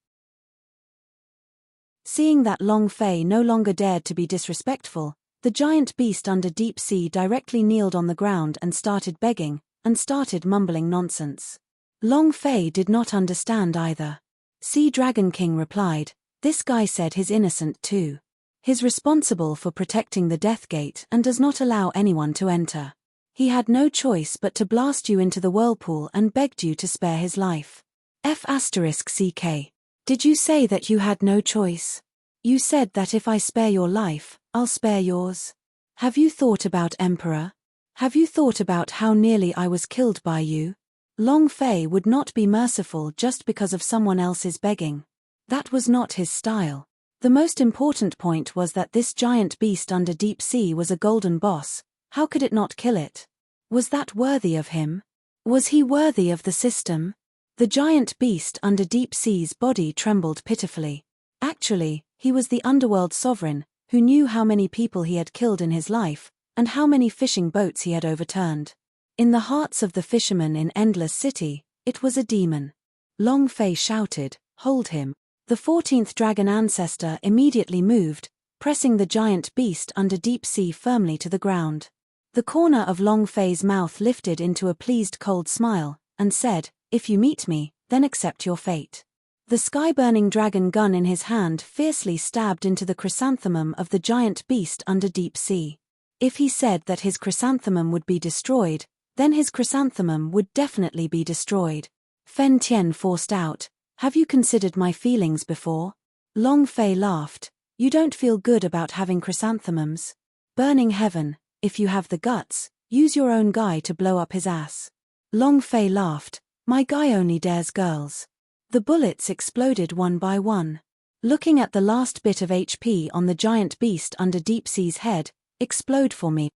Seeing that Long Fei no longer dared to be disrespectful, the giant beast under deep sea directly kneeled on the ground and started begging, and started mumbling nonsense. Long Fei did not understand either. Sea Dragon King replied, "This guy said he's innocent too. He's responsible for protecting the Death Gate and does not allow anyone to enter. He had no choice but to blast you into the whirlpool and begged you to spare his life." F***CK. Did you say that you had no choice? You said that if I spare your life, I'll spare yours. Have you thought about Emperor? Have you thought about how nearly I was killed by you? Long Fei would not be merciful just because of someone else's begging. That was not his style. The most important point was that this giant beast under deep sea was a golden boss. How could it not kill it? Was that worthy of him? Was he worthy of the system? The giant beast under deep sea's body trembled pitifully. Actually, he was the underworld sovereign, who knew how many people he had killed in his life, and how many fishing boats he had overturned. In the hearts of the fishermen in Endless City, it was a demon. Long Fei shouted, "Hold him." The 14th dragon ancestor immediately moved, pressing the giant beast under deep sea firmly to the ground. The corner of Long Fei's mouth lifted into a pleased cold smile, and said, "If you meet me, then accept your fate." The sky-burning dragon gun in his hand fiercely stabbed into the chrysanthemum of the giant beast under deep sea. If he said that his chrysanthemum would be destroyed, then his chrysanthemum would definitely be destroyed. Fen Tian forced out, "Have you considered my feelings before?" Long Fei laughed, "You don't feel good about having chrysanthemums? Burning heaven, if you have the guts, use your own guy to blow up his ass." Long Fei laughed, "My guy only dares girls." The bullets exploded one by one. Looking at the last bit of HP on the giant beast under deep sea's head, "Explode for me."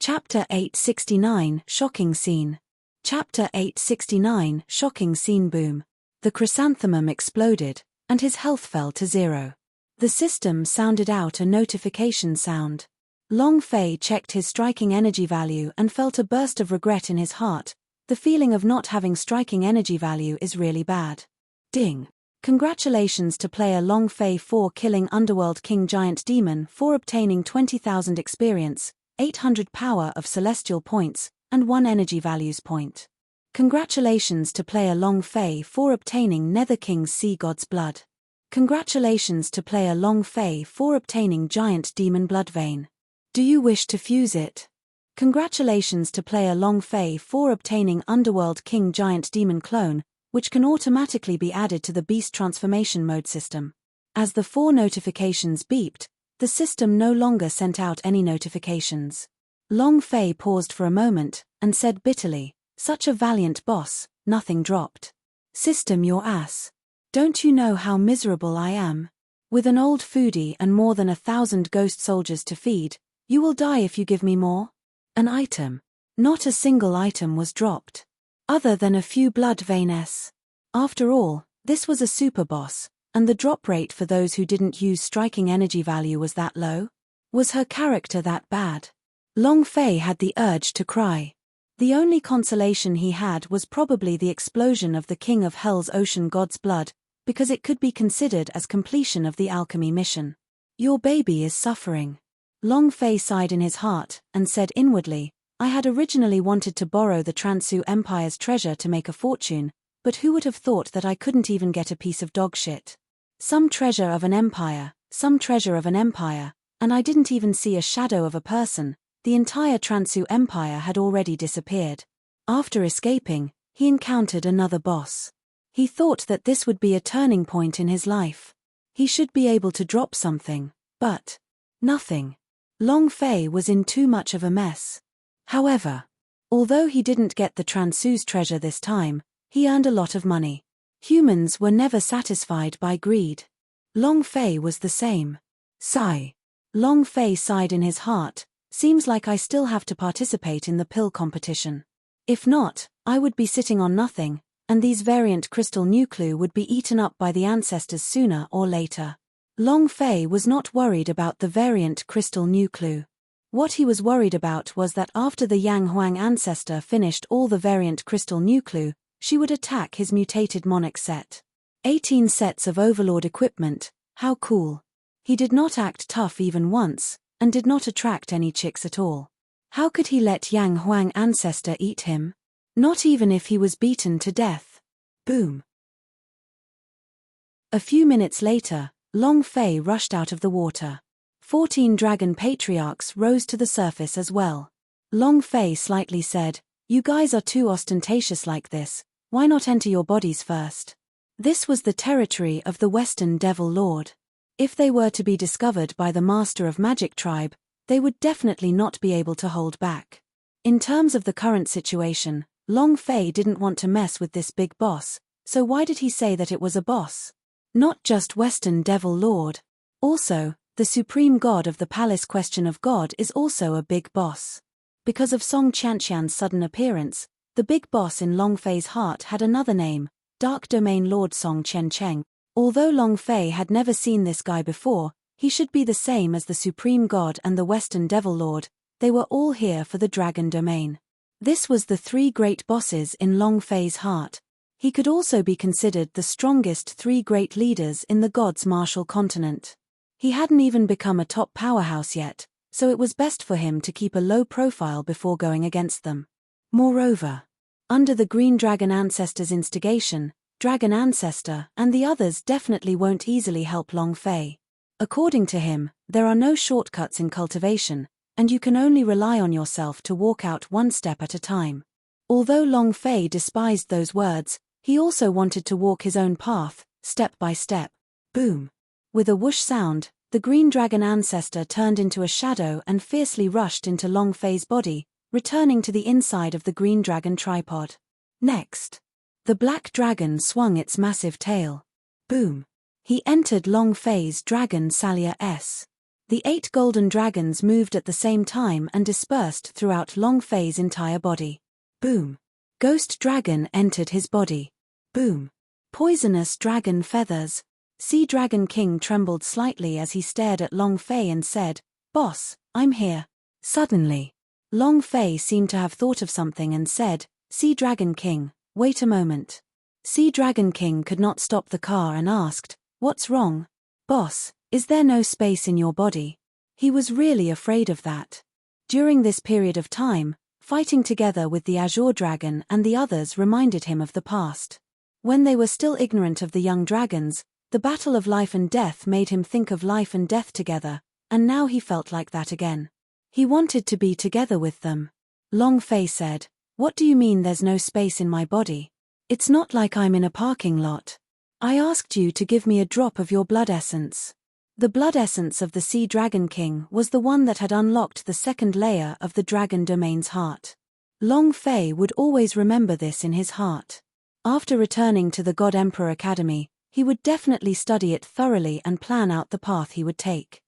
Chapter 869 Shocking Scene. Chapter 869 Shocking Scene. Boom. The chrysanthemum exploded, and his health fell to 0. The system sounded out a notification sound. Long Fei checked his striking energy value and felt a burst of regret in his heart. The feeling of not having striking energy value is really bad. Ding. Congratulations to player Long Fei for killing Underworld King Giant Demon for obtaining 20,000 experience, 800 power of celestial points, and 1 energy values point. Congratulations to player Long Fei for obtaining Nether King's Sea God's Blood. Congratulations to player Long Fei for obtaining Giant Demon Blood Vein. Do you wish to fuse it? Congratulations to player Long Fei for obtaining Underworld King Giant Demon Clone, which can automatically be added to the Beast Transformation Mode system. As the 4 notifications beeped, the system no longer sent out any notifications. Long Fei paused for a moment, and said bitterly, "Such a valiant boss, nothing dropped. System your ass. Don't you know how miserable I am? With an old foodie and more than 1,000 ghost soldiers to feed, you will die if you give me more." An item. Not a single item was dropped. Other than a few blood veins. After all, this was a super boss, and the drop rate for those who didn't use striking energy value was that low? Was her character that bad? Long Fei had the urge to cry. The only consolation he had was probably the explosion of the King of Hell's Ocean God's blood, because it could be considered as completion of the alchemy mission. Your baby is suffering. Long Fei sighed in his heart, and said inwardly, I had originally wanted to borrow the Transu Empire's treasure to make a fortune, but who would have thought that I couldn't even get a piece of dog shit? Some treasure of an empire, and I didn't even see a shadow of a person. The entire Transu Empire had already disappeared. After escaping, he encountered another boss. He thought that this would be a turning point in his life. He should be able to drop something, but nothing. Long Fei was in too much of a mess. However, although he didn't get the Transu's treasure this time, he earned a lot of money. Humans were never satisfied by greed. Long Fei was the same. Sigh. Long Fei sighed in his heart. Seems like I still have to participate in the pill competition. If not, I would be sitting on nothing, and these variant crystal nuclei would be eaten up by the ancestors sooner or later. Long Fei was not worried about the variant crystal nuclei. What he was worried about was that after the Yang Huang ancestor finished all the variant crystal nuclei, she would attack his mutated monarch set. 18 sets of overlord equipment, how cool. He did not act tough even once, and did not attract any chicks at all. How could he let Yang Huang ancestor eat him? Not even if he was beaten to death. Boom. A few minutes later, Long Fei rushed out of the water. 14 dragon patriarchs rose to the surface as well. Long Fei slightly said, You guys are too ostentatious like this, why not enter your bodies first? This was the territory of the Western Devil Lord. If they were to be discovered by the Master of Magic tribe, they would definitely not be able to hold back. In terms of the current situation, Long Fei didn't want to mess with this big boss, so why did he say that it was a boss? Not just Western Devil Lord. Also, the supreme god of the Palace Question of God is also a big boss. Because of Song Qianqian's sudden appearance, the big boss in Long Fei's heart had another name, Dark Domain Lord Song Qiancheng. Although Long Fei had never seen this guy before, he should be the same as the supreme god and the Western Devil Lord. They were all here for the Dragon Domain. This was the 3 great bosses in Long Fei's heart. He could also be considered the strongest 3 great leaders in the God's Martial Continent. He hadn't even become a top powerhouse yet, so it was best for him to keep a low profile before going against them. Moreover, under the Green Dragon Ancestor's instigation, Dragon Ancestor and the others definitely won't easily help Long Fei. According to him, there are no shortcuts in cultivation, and you can only rely on yourself to walk out one step at a time. Although Long Fei despised those words, he also wanted to walk his own path, step by step. Boom. With a whoosh sound, the Green Dragon Ancestor turned into a shadow and fiercely rushed into Long Fei's body, returning to the inside of the Green Dragon tripod. Next, the Black Dragon swung its massive tail. Boom. He entered Long Fei's Dragon Salia S. The 8 golden dragons moved at the same time and dispersed throughout Long Fei's entire body. Boom. Ghost Dragon entered his body. Boom. Poisonous Dragon Feathers. Sea Dragon King trembled slightly as he stared at Long Fei and said, "Boss, I'm here." Suddenly, Long Fei seemed to have thought of something and said, "Sea Dragon King, wait a moment." Sea Dragon King could not stop the car and asked, "What's wrong? Boss, is there no space in your body?" He was really afraid of that. During this period of time, fighting together with the Azure Dragon and the others reminded him of the past. When they were still ignorant of the young dragons, the battle of life and death made him think of life and death together, and now he felt like that again. He wanted to be together with them. Long Fei said, "What do you mean there's no space in my body? It's not like I'm in a parking lot. I asked you to give me a drop of your blood essence." The blood essence of the Sea Dragon King was the one that had unlocked the second layer of the dragon domain's heart. Long Fei would always remember this in his heart. After returning to the God Emperor Academy, he would definitely study it thoroughly and plan out the path he would take.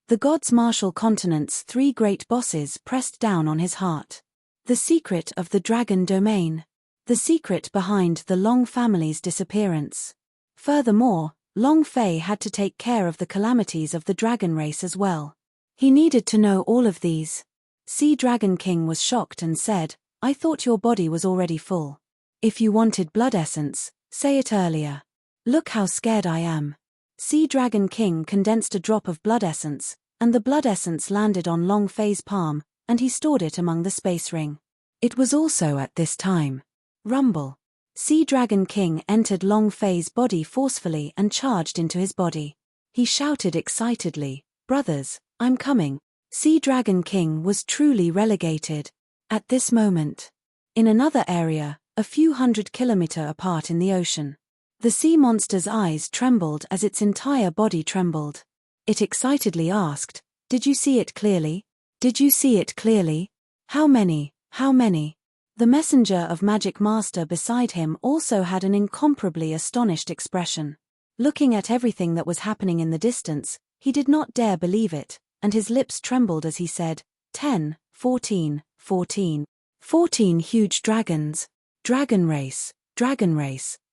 The God's martial continent's three great bosses pressed down on his heart. The secret of the dragon domain. The secret behind the Long family's disappearance. Furthermore, Long Fei had to take care of the calamities of the dragon race as well. He needed to know all of these. Sea Dragon King was shocked and said, "I thought your body was already full. If you wanted blood essence, say it earlier. Look how scared I am." Sea Dragon King condensed a drop of blood essence, and the blood essence landed on Long Fei's palm, and he stored it among the space ring. It was also at this time. Rumble. Sea Dragon King entered Long Fei's body forcefully and charged into his body. He shouted excitedly, "Brothers, I'm coming." Sea Dragon King was truly relegated. At this moment, in another area, a few 100 kilometers apart in the ocean, the sea monster's eyes trembled as its entire body trembled. It excitedly asked, "Did you see it clearly? Did you see it clearly? How many? How many?" The messenger of Magic Master beside him also had an incomparably astonished expression. Looking at everything that was happening in the distance, he did not dare believe it, and his lips trembled as he said, 10, 14, 14. 14 huge dragons. Dragon race,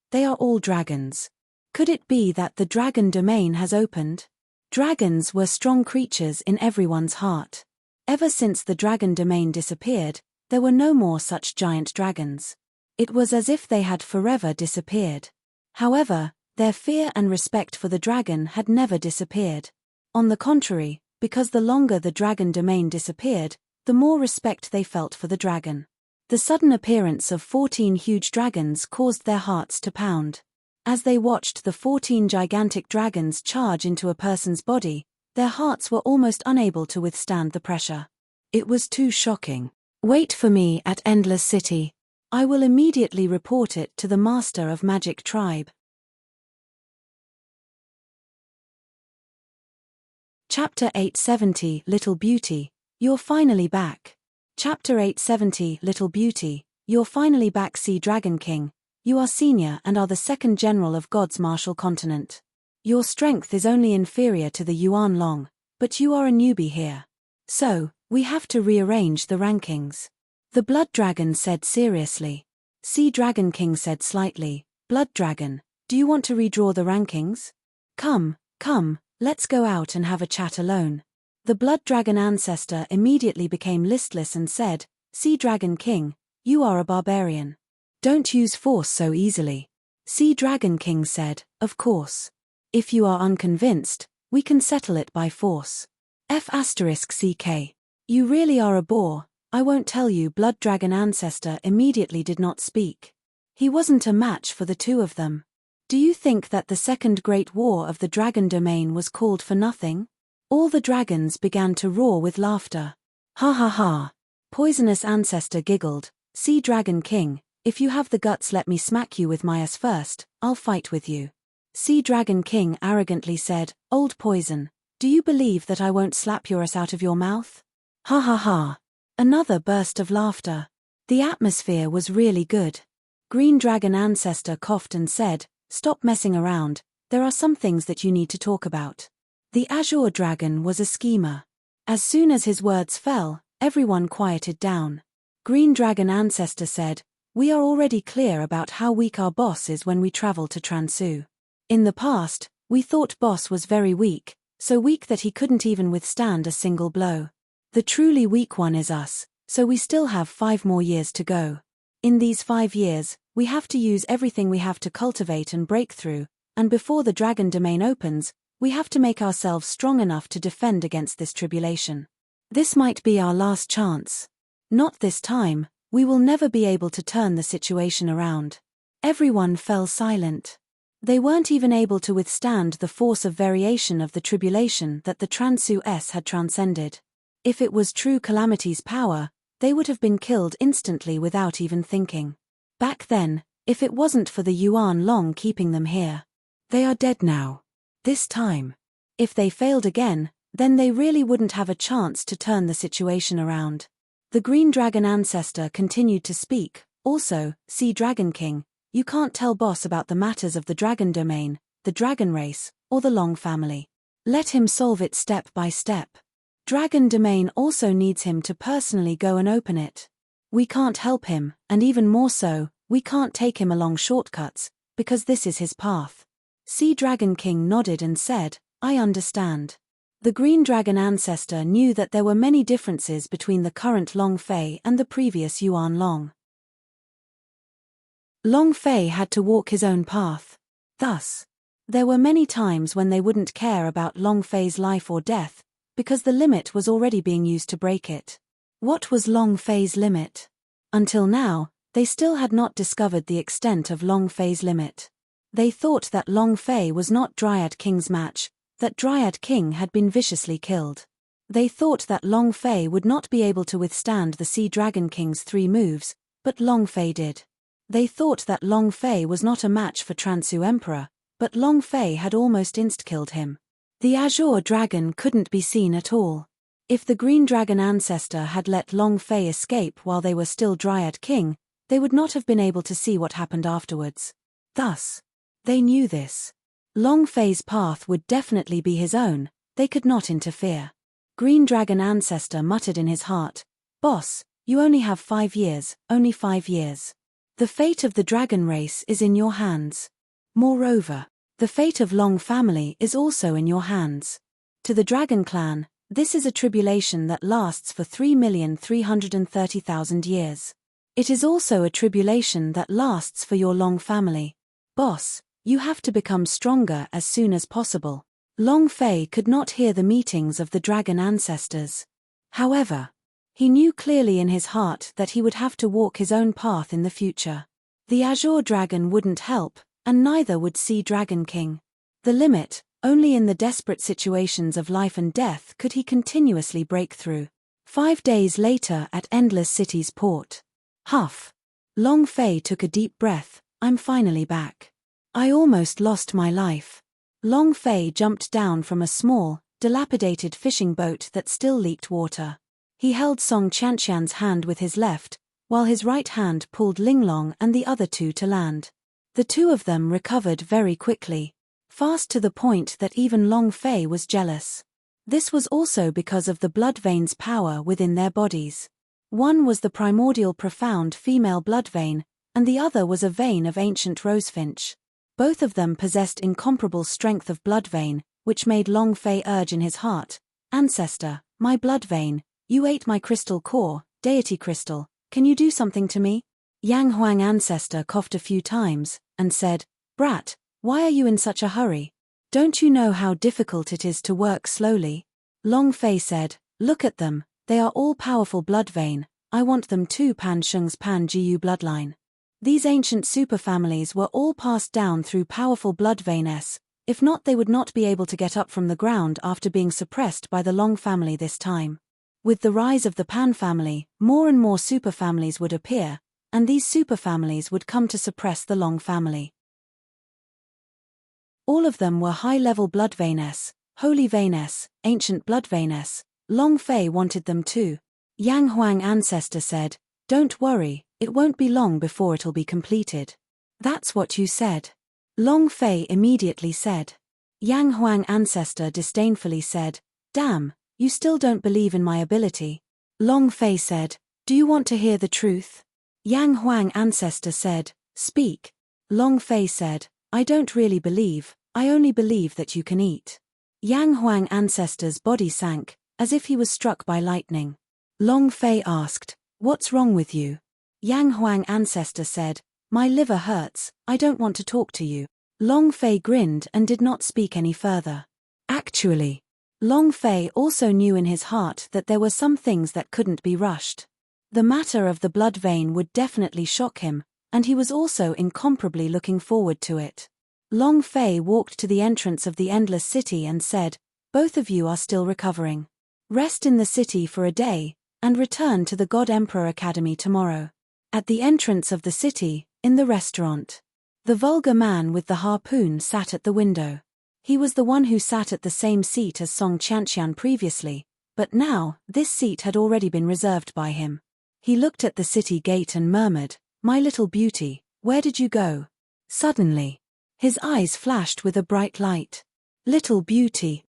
they are all dragons. Could it be that the dragon domain has opened? Dragons were strong creatures in everyone's heart. Ever since the dragon domain disappeared, there were no more such giant dragons. It was as if they had forever disappeared. However, their fear and respect for the dragon had never disappeared. On the contrary, because the longer the dragon domain disappeared, the more respect they felt for the dragon. The sudden appearance of 14 huge dragons caused their hearts to pound. As they watched the 14 gigantic dragons charge into a person's body, their hearts were almost unable to withstand the pressure. It was too shocking. "Wait for me at Endless City. I will immediately report it to the Master of Magic Tribe." Chapter 870 Little Beauty, You're Finally Back. Chapter 870 Little Beauty, You're Finally Back. Sea Dragon King, you are senior and are the second general of God's martial continent. Your strength is only inferior to the Yuan Long, but you are a newbie here. So, we have to rearrange the rankings. The Blood Dragon said seriously. Sea Dragon King said slightly, "Blood Dragon, do you want to redraw the rankings? Come, let's go out and have a chat alone." The Blood Dragon ancestor immediately became listless and said, "Sea Dragon King, you are a barbarian. Don't use force so easily." Sea Dragon King said, "Of course. If you are unconvinced, we can settle it by force. F***CK. You really are a bore, I won't tell you." Blood Dragon ancestor immediately did not speak. He wasn't a match for the two of them. Do you think that the Second Great War of the Dragon Domain was called for nothing? All the dragons began to roar with laughter. "Ha ha ha." Poisonous ancestor giggled, "Sea Dragon King, if you have the guts let me smack you with my ass first, I'll fight with you." Sea Dragon King arrogantly said, "Old Poison, do you believe that I won't slap your ass out of your mouth?" Ha ha ha. Another burst of laughter. The atmosphere was really good. Green Dragon ancestor coughed and said, "Stop messing around, there are some things that you need to talk about." The Azure Dragon was a schemer. As soon as his words fell, everyone quieted down. Green Dragon ancestor said, We are already clear about how weak our boss is when we travel to Transu. In the past, we thought boss was very weak, so weak that he couldn't even withstand a single blow. The truly weak one is us, so we still have 5 more years to go. In these 5 years, we have to use everything we have to cultivate and break through, and before the dragon domain opens, we have to make ourselves strong enough to defend against this tribulation. This might be our last chance. Not this time, we will never be able to turn the situation around. Everyone fell silent. They weren't even able to withstand the force of variation of the tribulation that the Transu S had transcended. If it was true calamity's power, they would have been killed instantly without even thinking. Back then, if it wasn't for the Yuan Long keeping them here. They are dead now. This time. If they failed again, then they really wouldn't have a chance to turn the situation around. The Green Dragon Ancestor continued to speak. Also, Sea Dragon King, you can't tell boss about the matters of the dragon domain, the dragon race, or the Long family. Let him solve it step by step. Dragon domain also needs him to personally go and open it. We can't help him, and even more so, we can't take him along shortcuts, because this is his path. Sea Dragon King nodded and said, I understand. The Green Dragon Ancestor knew that there were many differences between the current Long Fei and the previous Yuan Long. Long Fei had to walk his own path. Thus, there were many times when they wouldn't care about Long Fei's life or death, because the limit was already being used to break it. What was Long Fei's limit? Until now, they still had not discovered the extent of Long Fei's limit. They thought that Long Fei was not Dryad King's match, that Dryad King had been viciously killed. They thought that Long Fei would not be able to withstand the Sea Dragon King's 3 moves, but Long Fei did. They thought that Long Fei was not a match for Transu Emperor, but Long Fei had almost insta-killed him. The Azure Dragon couldn't be seen at all. If the Green Dragon Ancestor had let Long Fei escape while they were still Dryad King, they would not have been able to see what happened afterwards. Thus, they knew this. Long Fei's path would definitely be his own, they could not interfere. Green Dragon Ancestor muttered in his heart, Boss, you only have 5 years, only 5 years. The fate of the dragon race is in your hands. Moreover, the fate of Long family is also in your hands. To the Dragon Clan, this is a tribulation that lasts for 3,330,000 years. It is also a tribulation that lasts for your Long family. Boss, you have to become stronger as soon as possible. Long Fei could not hear the meetings of the dragon ancestors. However, he knew clearly in his heart that he would have to walk his own path in the future. The Azure Dragon wouldn't help, and neither would Sea Dragon King. The limit, only in the desperate situations of life and death could he continuously break through. 5 days later at Endless City's port. Huff. Long Fei took a deep breath, I'm finally back. I almost lost my life. Long Fei jumped down from a small, dilapidated fishing boat that still leaked water. He held Song Qianqian's hand with his left, while his right hand pulled Linglong and the other 2 to land. The 2 of them recovered very quickly, fast to the point that even Long Fei was jealous. This was also because of the blood veins' power within their bodies. One was the primordial profound female blood vein, and the other was a vein of ancient rosefinch. Both of them possessed incomparable strength of blood vein, which made Long Fei urge in his heart, Ancestor, my blood vein, you ate my crystal core, deity crystal, can you do something to me? Yang Huang Ancestor coughed a few times, and said, Brat, why are you in such a hurry? Don't you know how difficult it is to work slowly? Long Fei said, look at them, they are all powerful blood vein, I want them too. Pan Sheng's Pan Jiu bloodline. These ancient superfamilies were all passed down through powerful blood veins, if not they would not be able to get up from the ground after being suppressed by the Long family this time. With the rise of the Pan family, more and more superfamilies would appear, and these superfamilies would come to suppress the Long family. All of them were high-level blood veins, holy veins, ancient blood veins. Long Fei wanted them too. Yang Huang Ancestor said, don't worry, it won't be long before it'll be completed. That's what you said. Long Fei immediately said. Yang Huang Ancestor disdainfully said, damn, you still don't believe in my ability. Long Fei said, do you want to hear the truth? Yang Huang ancestor said, "Speak." Long Fei said, "I don't really believe, I only believe that you can eat." Yang Huang ancestor's body sank, as if he was struck by lightning. Long Fei asked, "What's wrong with you?" Yang Huang ancestor said, "My liver hurts, I don't want to talk to you." Long Fei grinned and did not speak any further. Actually, Long Fei also knew in his heart that there were some things that couldn't be rushed. The matter of the blood vein would definitely shock him, and he was also incomparably looking forward to it. Long Fei walked to the entrance of the Endless City and said, "Both of you are still recovering. Rest in the city for a day, and return to the God Emperor Academy tomorrow." At the entrance of the city, in the restaurant, the vulgar man with the harpoon sat at the window. He was the one who sat at the same seat as Song Qianqian previously, but now, this seat had already been reserved by him. He looked at the city gate and murmured, "My little beauty, where did you go?" Suddenly, his eyes flashed with a bright light. Little beauty.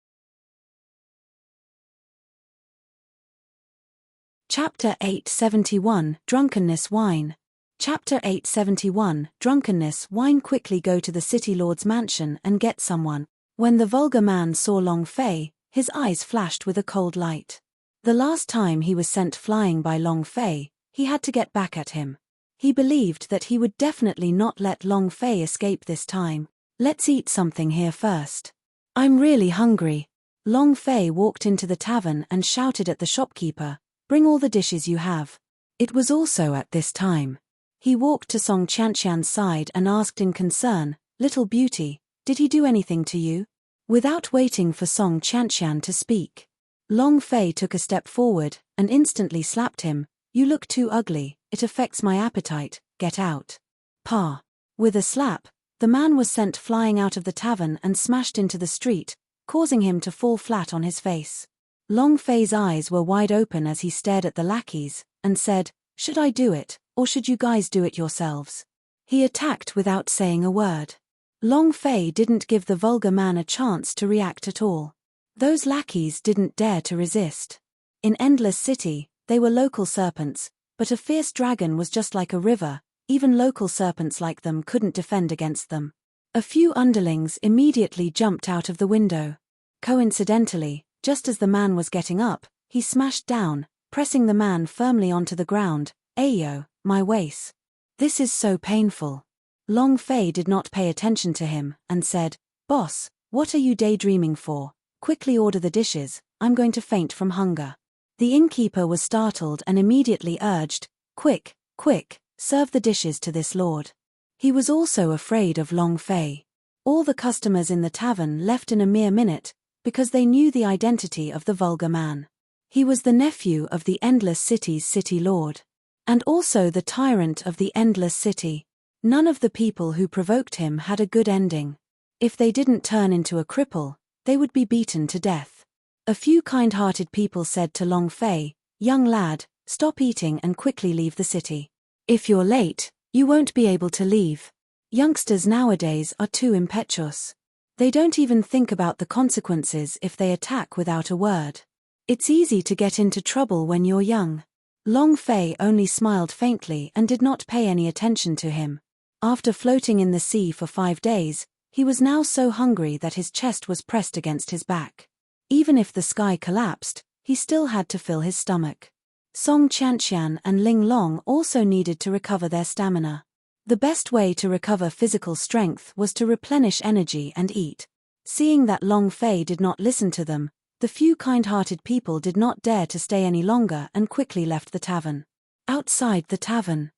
Chapter 871, Drunkenness Wine. Chapter 871, Drunkenness Wine. Quickly go to the city lord's mansion and get someone. When the vulgar man saw Long Fei, his eyes flashed with a cold light. The last time he was sent flying by Long Fei, he had to get back at him. He believed that he would definitely not let Long Fei escape this time. "Let's eat something here first. I'm really hungry." Long Fei walked into the tavern and shouted at the shopkeeper, "Bring all the dishes you have." It was also at this time he walked to Song Qianqian's side and asked in concern, "Little beauty, did he do anything to you?" Without waiting for Song Qianqian to speak, Long Fei took a step forward and instantly slapped him. "You look too ugly, it affects my appetite, get out." Pa. With a slap, the man was sent flying out of the tavern and smashed into the street, causing him to fall flat on his face. Long Fei's eyes were wide open as he stared at the lackeys, and said, "Should I do it, or should you guys do it yourselves?" He attacked without saying a word. Long Fei didn't give the vulgar man a chance to react at all. Those lackeys didn't dare to resist. In Endless City, they were local serpents, but a fierce dragon was just like a river, even local serpents like them couldn't defend against them. A few underlings immediately jumped out of the window. Coincidentally, just as the man was getting up, he smashed down, pressing the man firmly onto the ground. "Ayo, my waist. This is so painful." Long Fei did not pay attention to him, and said, "Boss, what are you daydreaming for? Quickly order the dishes, I'm going to faint from hunger." The innkeeper was startled and immediately urged, "Quick, quick, serve the dishes to this lord." He was also afraid of Long Fei. All the customers in the tavern left in a mere minute, because they knew the identity of the vulgar man. He was the nephew of the Endless City's city lord, and also the tyrant of the Endless City. None of the people who provoked him had a good ending. If they didn't turn into a cripple, they would be beaten to death. A few kind-hearted people said to Long Fei, "Young lad, stop eating and quickly leave the city. If you're late, you won't be able to leave." Youngsters nowadays are too impetuous. They don't even think about the consequences if they attack without a word. It's easy to get into trouble when you're young. Long Fei only smiled faintly and did not pay any attention to him. After floating in the sea for 5 days, he was now so hungry that his chest was pressed against his back. Even if the sky collapsed, he still had to fill his stomach. Song Qianqian and Ling Long also needed to recover their stamina. The best way to recover physical strength was to replenish energy and eat. Seeing that Long Fei did not listen to them, the few kind-hearted people did not dare to stay any longer and quickly left the tavern. Outside the tavern,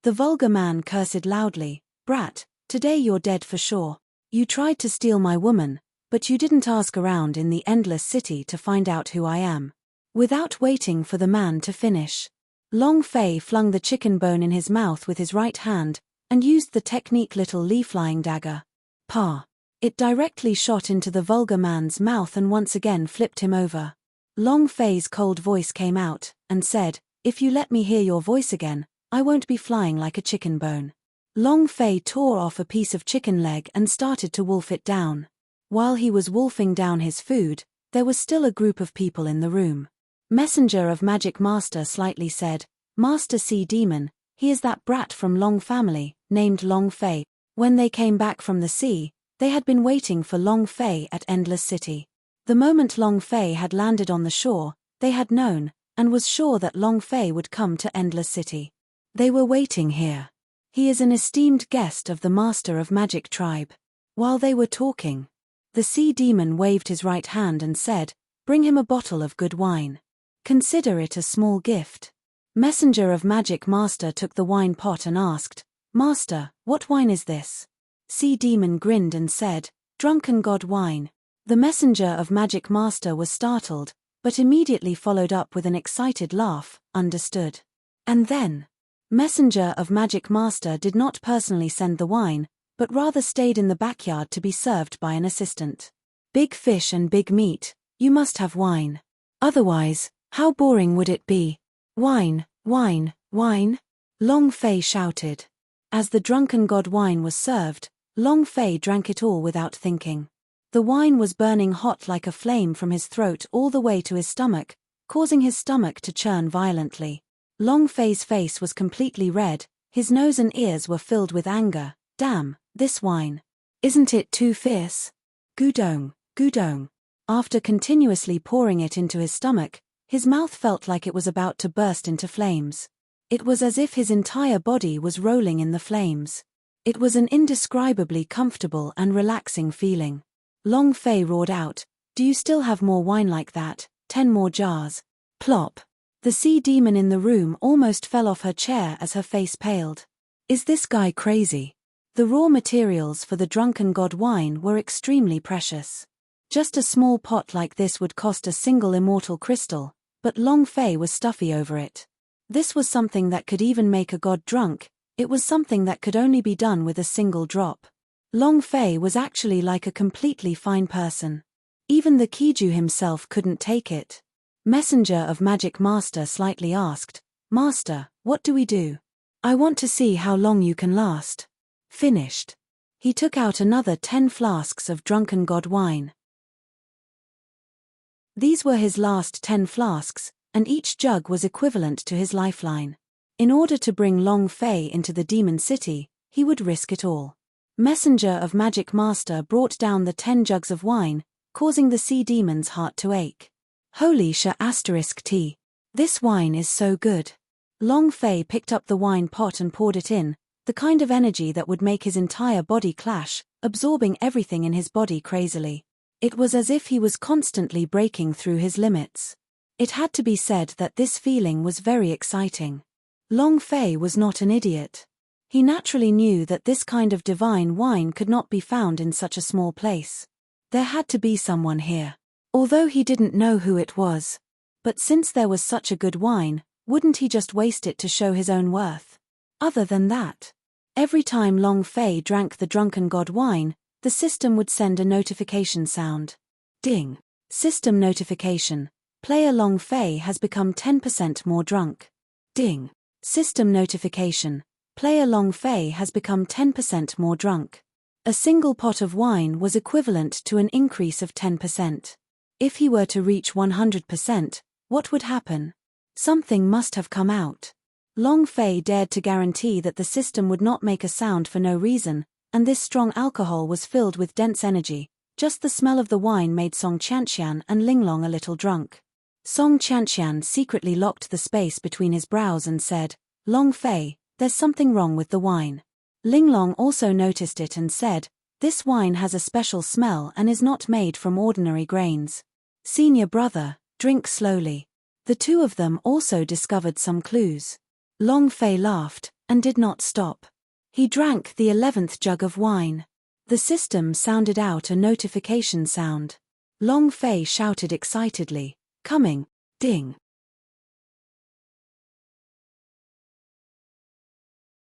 the vulgar man cursed loudly, "Brat, today you're dead for sure. You tried to steal my woman, but you didn't ask around in the Endless City to find out who I am." Without waiting for the man to finish, Long Fei flung the chicken bone in his mouth with his right hand, and used the technique little leaf-flying dagger. Pa. It directly shot into the vulgar man's mouth and once again flipped him over. Long Fei's cold voice came out, and said, "If you let me hear your voice again, I won't be flying like a chicken bone." Long Fei tore off a piece of chicken leg and started to wolf it down. While he was wolfing down his food, there was still a group of people in the room. Messenger of Magic Master slightly said, Master Sea Demon, he is that brat from Long family, named Long Fei. When they came back from the sea, they had been waiting for Long Fei at Endless City. The moment Long Fei had landed on the shore, they had known, and was sure that Long Fei would come to Endless City. They were waiting here. He is an esteemed guest of the Master of Magic tribe. While they were talking, the Sea Demon waved his right hand and said, "Bring him a bottle of good wine. Consider it a small gift." Messenger of Magic Master took the wine pot and asked, "Master, what wine is this?" Sea Demon grinned and said, "Drunken God wine." The Messenger of Magic Master was startled, but immediately followed up with an excited laugh, "Understood." And then, Messenger of Magic Master did not personally send the wine, but rather stayed in the backyard to be served by an assistant. "Big fish and big meat, you must have wine. Otherwise, how boring would it be? Wine, wine, wine!" Long Fei shouted. As the drunken god wine was served, Long Fei drank it all without thinking. The wine was burning hot like a flame from his throat all the way to his stomach, causing his stomach to churn violently. Long Fei's face was completely red, his nose and ears were filled with anger. "Damn, this wine. Isn't it too fierce? Gudong, gudong." After continuously pouring it into his stomach, his mouth felt like it was about to burst into flames. It was as if his entire body was rolling in the flames. It was an indescribably comfortable and relaxing feeling. Long Fei roared out, "Do you still have more wine like that? 10 more jars." Plop. The Sea Demon in the room almost fell off her chair as her face paled. Is this guy crazy? The raw materials for the drunken god wine were extremely precious. Just a small pot like this would cost a single immortal crystal, but Long Fei was stuffy over it. This was something that could even make a god drunk, it was something that could only be done with a single drop. Long Fei was actually like a completely fine person. Even the Kiju himself couldn't take it. Messenger of Magic Master slightly asked, "Master, what do we do? I want to see how long you can last." Finished. He took out another 10 flasks of drunken god wine. These were his last 10 flasks, and each jug was equivalent to his lifeline. In order to bring Long Fei into the Demon City, he would risk it all. Messenger of Magic Master brought down the 10 jugs of wine, causing the Sea Demon's heart to ache. Holy *T. This wine is so good. Long Fei picked up the wine pot and poured it in, the kind of energy that would make his entire body clash, absorbing everything in his body crazily. It was as if he was constantly breaking through his limits. It had to be said that this feeling was very exciting. Long Fei was not an idiot. He naturally knew that this kind of divine wine could not be found in such a small place. There had to be someone here. Although he didn't know who it was. But since there was such a good wine, wouldn't he just waste it to show his own worth? Other than that, every time Long Fei drank the drunken god wine, the system would send a notification sound. Ding. System notification. Player Long Fei has become 10% more drunk. Ding. System notification. Player Long Fei has become 10% more drunk. A single pot of wine was equivalent to an increase of 10%. If he were to reach 100%, what would happen? Something must have come out. Long Fei dared to guarantee that the system would not make a sound for no reason, and this strong alcohol was filled with dense energy. Just the smell of the wine made Song Chanxian and Linglong a little drunk. Song Chanxian secretly locked the space between his brows and said, "Long Fei, there's something wrong with the wine." Linglong also noticed it and said, "This wine has a special smell and is not made from ordinary grains. Senior brother, drink slowly." The two of them also discovered some clues. Long Fei laughed, and did not stop. He drank the 11th jug of wine. The system sounded out a notification sound. Long Fei shouted excitedly, "Coming, ding."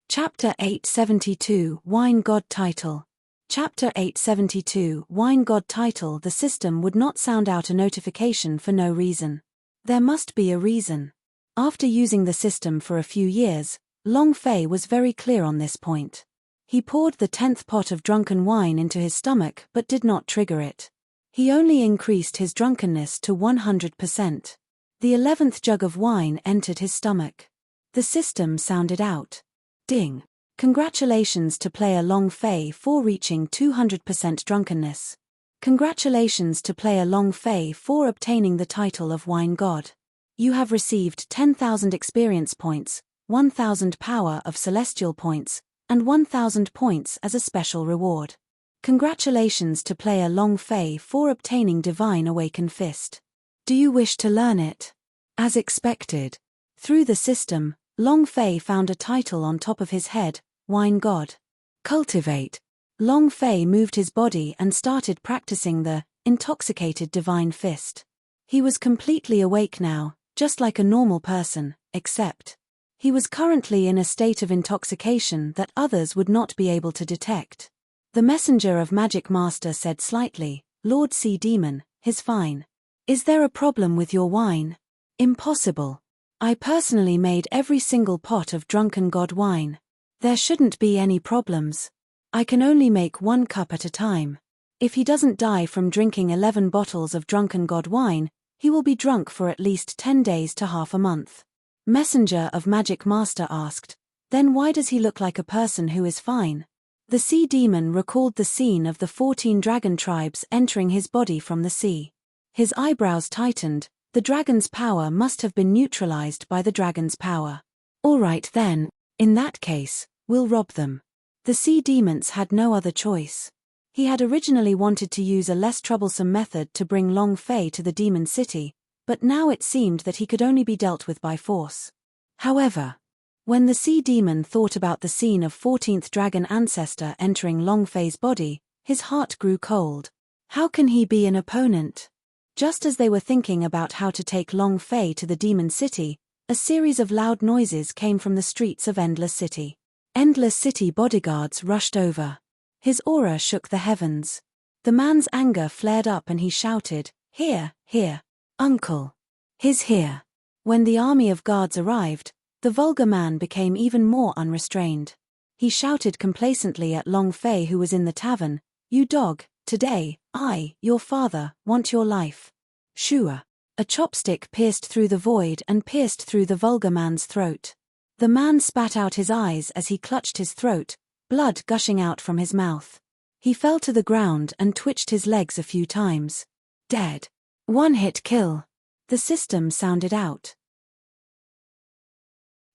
Chapter 872 Wine God Title. Chapter 872 Wine God Title. The system would not sound out a notification for no reason. There must be a reason. After using the system for a few years, Long Fei was very clear on this point. He poured the 10th pot of drunken wine into his stomach but did not trigger it. He only increased his drunkenness to 100%. The 11th jug of wine entered his stomach. The system sounded out. Ding. Congratulations to player Long Fei for reaching 200% drunkenness. Congratulations to player Long Fei for obtaining the title of Wine God. You have received 10,000 experience points, 1,000 power of celestial points, and 1,000 points as a special reward. Congratulations to player Long Fei for obtaining Divine Awakened Fist. Do you wish to learn it? As expected. Through the system, Long Fei found a title on top of his head, Wine God. Cultivate. Long Fei moved his body and started practicing the intoxicated Divine Fist. He was completely awake now, just like a normal person, except he was currently in a state of intoxication that others would not be able to detect. The messenger of Magic Master said slightly, Lord Sea Demon, his fine. Is there a problem with your wine? Impossible. I personally made every single pot of drunken god wine. There shouldn't be any problems. I can only make 1 cup at a time. If he doesn't die from drinking 11 bottles of drunken god wine, he will be drunk for at least 10 days to half a month. Messenger of Magic Master asked, then why does he look like a person who is fine? The sea demon recalled the scene of the 14 dragon tribes entering his body from the sea. His eyebrows tightened. The dragon's power must have been neutralized by the dragon's power. All right then, in that case, we'll rob them. The sea demons had no other choice. He had originally wanted to use a less troublesome method to bring Long Fei to the demon city, but now it seemed that he could only be dealt with by force. However, when the sea demon thought about the scene of 14th dragon ancestor entering Long Fei's body, his heart grew cold. How can he be an opponent? Just as they were thinking about how to take Long Fei to the demon city, a series of loud noises came from the streets of Endless City. Endless City bodyguards rushed over. His aura shook the heavens. The man's anger flared up and he shouted, Here, here, uncle. He's here. When the army of guards arrived, the vulgar man became even more unrestrained. He shouted complacently at Long Fei who was in the tavern, You dog, today, I, your father, want your life. Shua. A chopstick pierced through the void and pierced through the vulgar man's throat. The man spat out his eyes as he clutched his throat, blood gushing out from his mouth. He fell to the ground and twitched his legs a few times. Dead. One-hit kill. The system sounded out.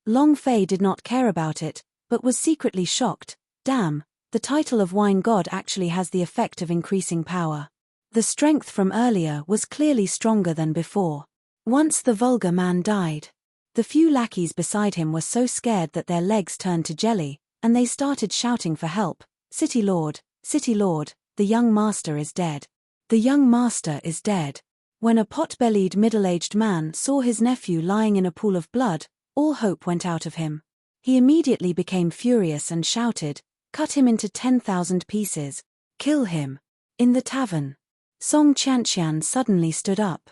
Long Fei did not care about it, but was secretly shocked. Damn, the title of Wine God actually has the effect of increasing power. The strength from earlier was clearly stronger than before. Once the vulgar man died, the few lackeys beside him were so scared that their legs turned to jelly, and they started shouting for help. City Lord, the young master is dead. The young master is dead. When a pot-bellied middle-aged man saw his nephew lying in a pool of blood, all hope went out of him. He immediately became furious and shouted, Cut him into 10,000 pieces. Kill him. In the tavern, Song Qianqian suddenly stood up.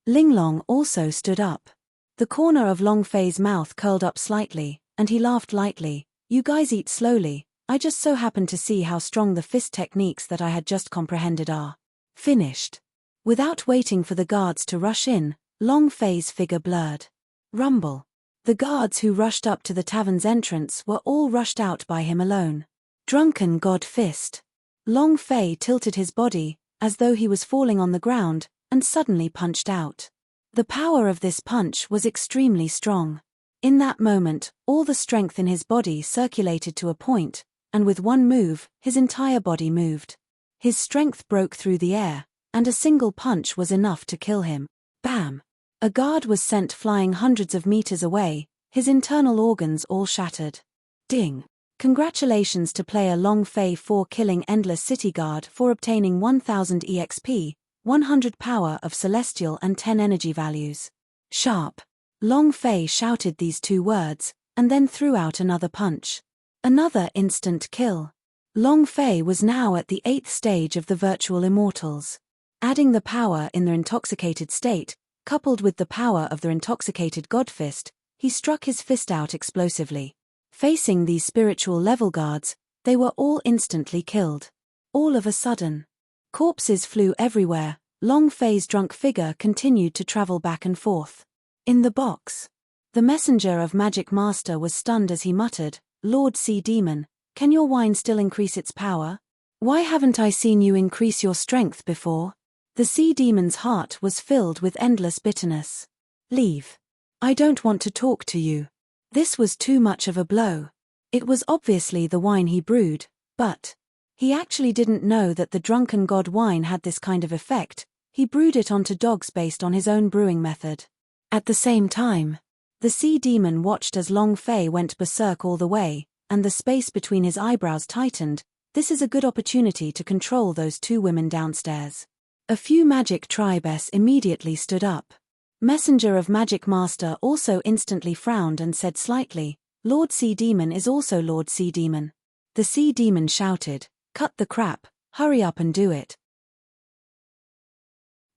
Linglong also stood up. The corner of Long Fei's mouth curled up slightly, and he laughed lightly. You guys eat slowly, I just so happened to see how strong the fist techniques that I had just comprehended are. Finished. Without waiting for the guards to rush in, Long Fei's figure blurred. Rumble. The guards who rushed up to the tavern's entrance were all rushed out by him alone. Drunken God Fist. Long Fei tilted his body, as though he was falling on the ground, and suddenly punched out. The power of this punch was extremely strong. In that moment, all the strength in his body circulated to a point, and with one move, his entire body moved. His strength broke through the air, and a single punch was enough to kill him. Bam! A guard was sent flying hundreds of meters away, his internal organs all shattered. Ding! Congratulations to player Long Fei for killing Endless City Guard for obtaining 1000 EXP, 100 power of celestial and 10 energy values. Sharp. Long Fei shouted these 2 words, and then threw out another punch. Another instant kill. Long Fei was now at the 8th stage of the virtual immortals. Adding the power in their intoxicated state, coupled with the power of their intoxicated Godfist, he struck his fist out explosively. Facing these spiritual level guards, they were all instantly killed. All of a sudden, corpses flew everywhere. Long Fei's drunk figure continued to travel back and forth. In the box, The messenger of Magic Master was stunned as he muttered, "Lord Sea Demon, can your wine still increase its power? Why haven't I seen you increase your strength before?" The sea demon's heart was filled with endless bitterness. "Leave. I don't want to talk to you." This was too much of a blow. It was obviously the wine he brewed, but he actually didn't know that the drunken god wine had this kind of effect. He brewed it onto dogs based on his own brewing method. At the same time, the sea demon watched as Long Fei went berserk all the way, and the space between his eyebrows tightened. This is a good opportunity to control those two women downstairs. A few magic tribes immediately stood up. Messenger of Magic Master also instantly frowned and said slightly, "Lord Sea Demon is also Lord Sea Demon." The sea demon shouted, "Cut the crap, hurry up and do it."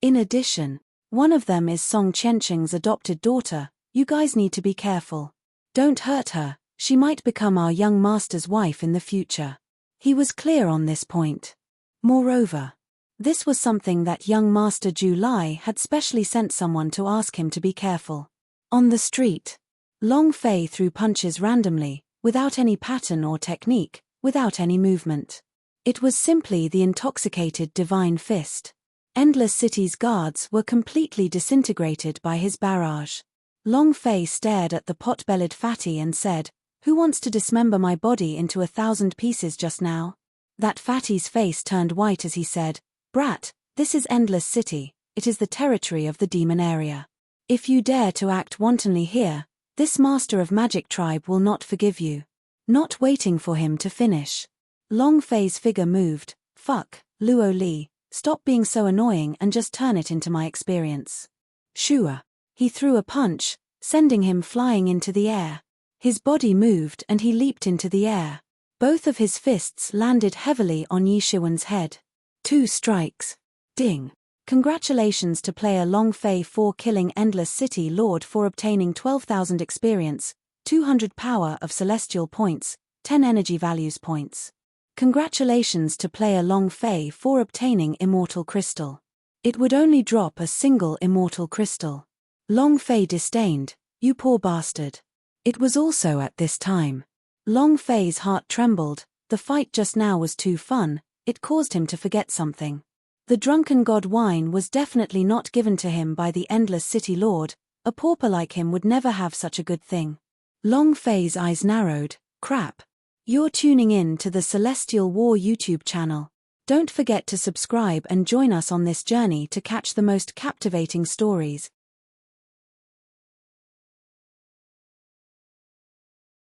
In addition, one of them is Song Qianqing's adopted daughter. "You guys need to be careful. Don't hurt her, she might become our young master's wife in the future." He was clear on this point. Moreover, this was something that young Master Ju Lai had specially sent someone to ask him to be careful. On the street, Long Fei threw punches randomly, without any pattern or technique, without any movement. It was simply the intoxicated divine fist. Endless City's guards were completely disintegrated by his barrage. Long Fei stared at the pot-bellied fatty and said, "Who wants to dismember my body into 1,000 pieces just now?" That fatty's face turned white as he said, "Brat, this is Endless City, it is the territory of the demon area. If you dare to act wantonly here, this master of magic tribe will not forgive you." Not waiting for him to finish, Long Fei's figure moved. "Fuck, Luo Li, stop being so annoying and just turn it into my experience." Shua. He threw a punch, sending him flying into the air. His body moved and he leaped into the air. Both of his fists landed heavily on Yi Shiwen's head. 2 strikes. Ding. Congratulations to player Long Fei for killing Endless City Lord for obtaining 12,000 experience, 200 power of celestial points, 10 energy values points. Congratulations to player Long Fei for obtaining Immortal Crystal. It would only drop a single Immortal Crystal. Long Fei disdained, "You poor bastard." It was also at this time. Long Fei's heart trembled. The fight just now was too fun, it caused him to forget something. The drunken god wine was definitely not given to him by the Endless City Lord. A pauper like him would never have such a good thing. Long Fei's eyes narrowed. Crap. You're tuning in to the Celestial War YouTube channel. Don't forget to subscribe and join us on this journey to catch the most captivating stories.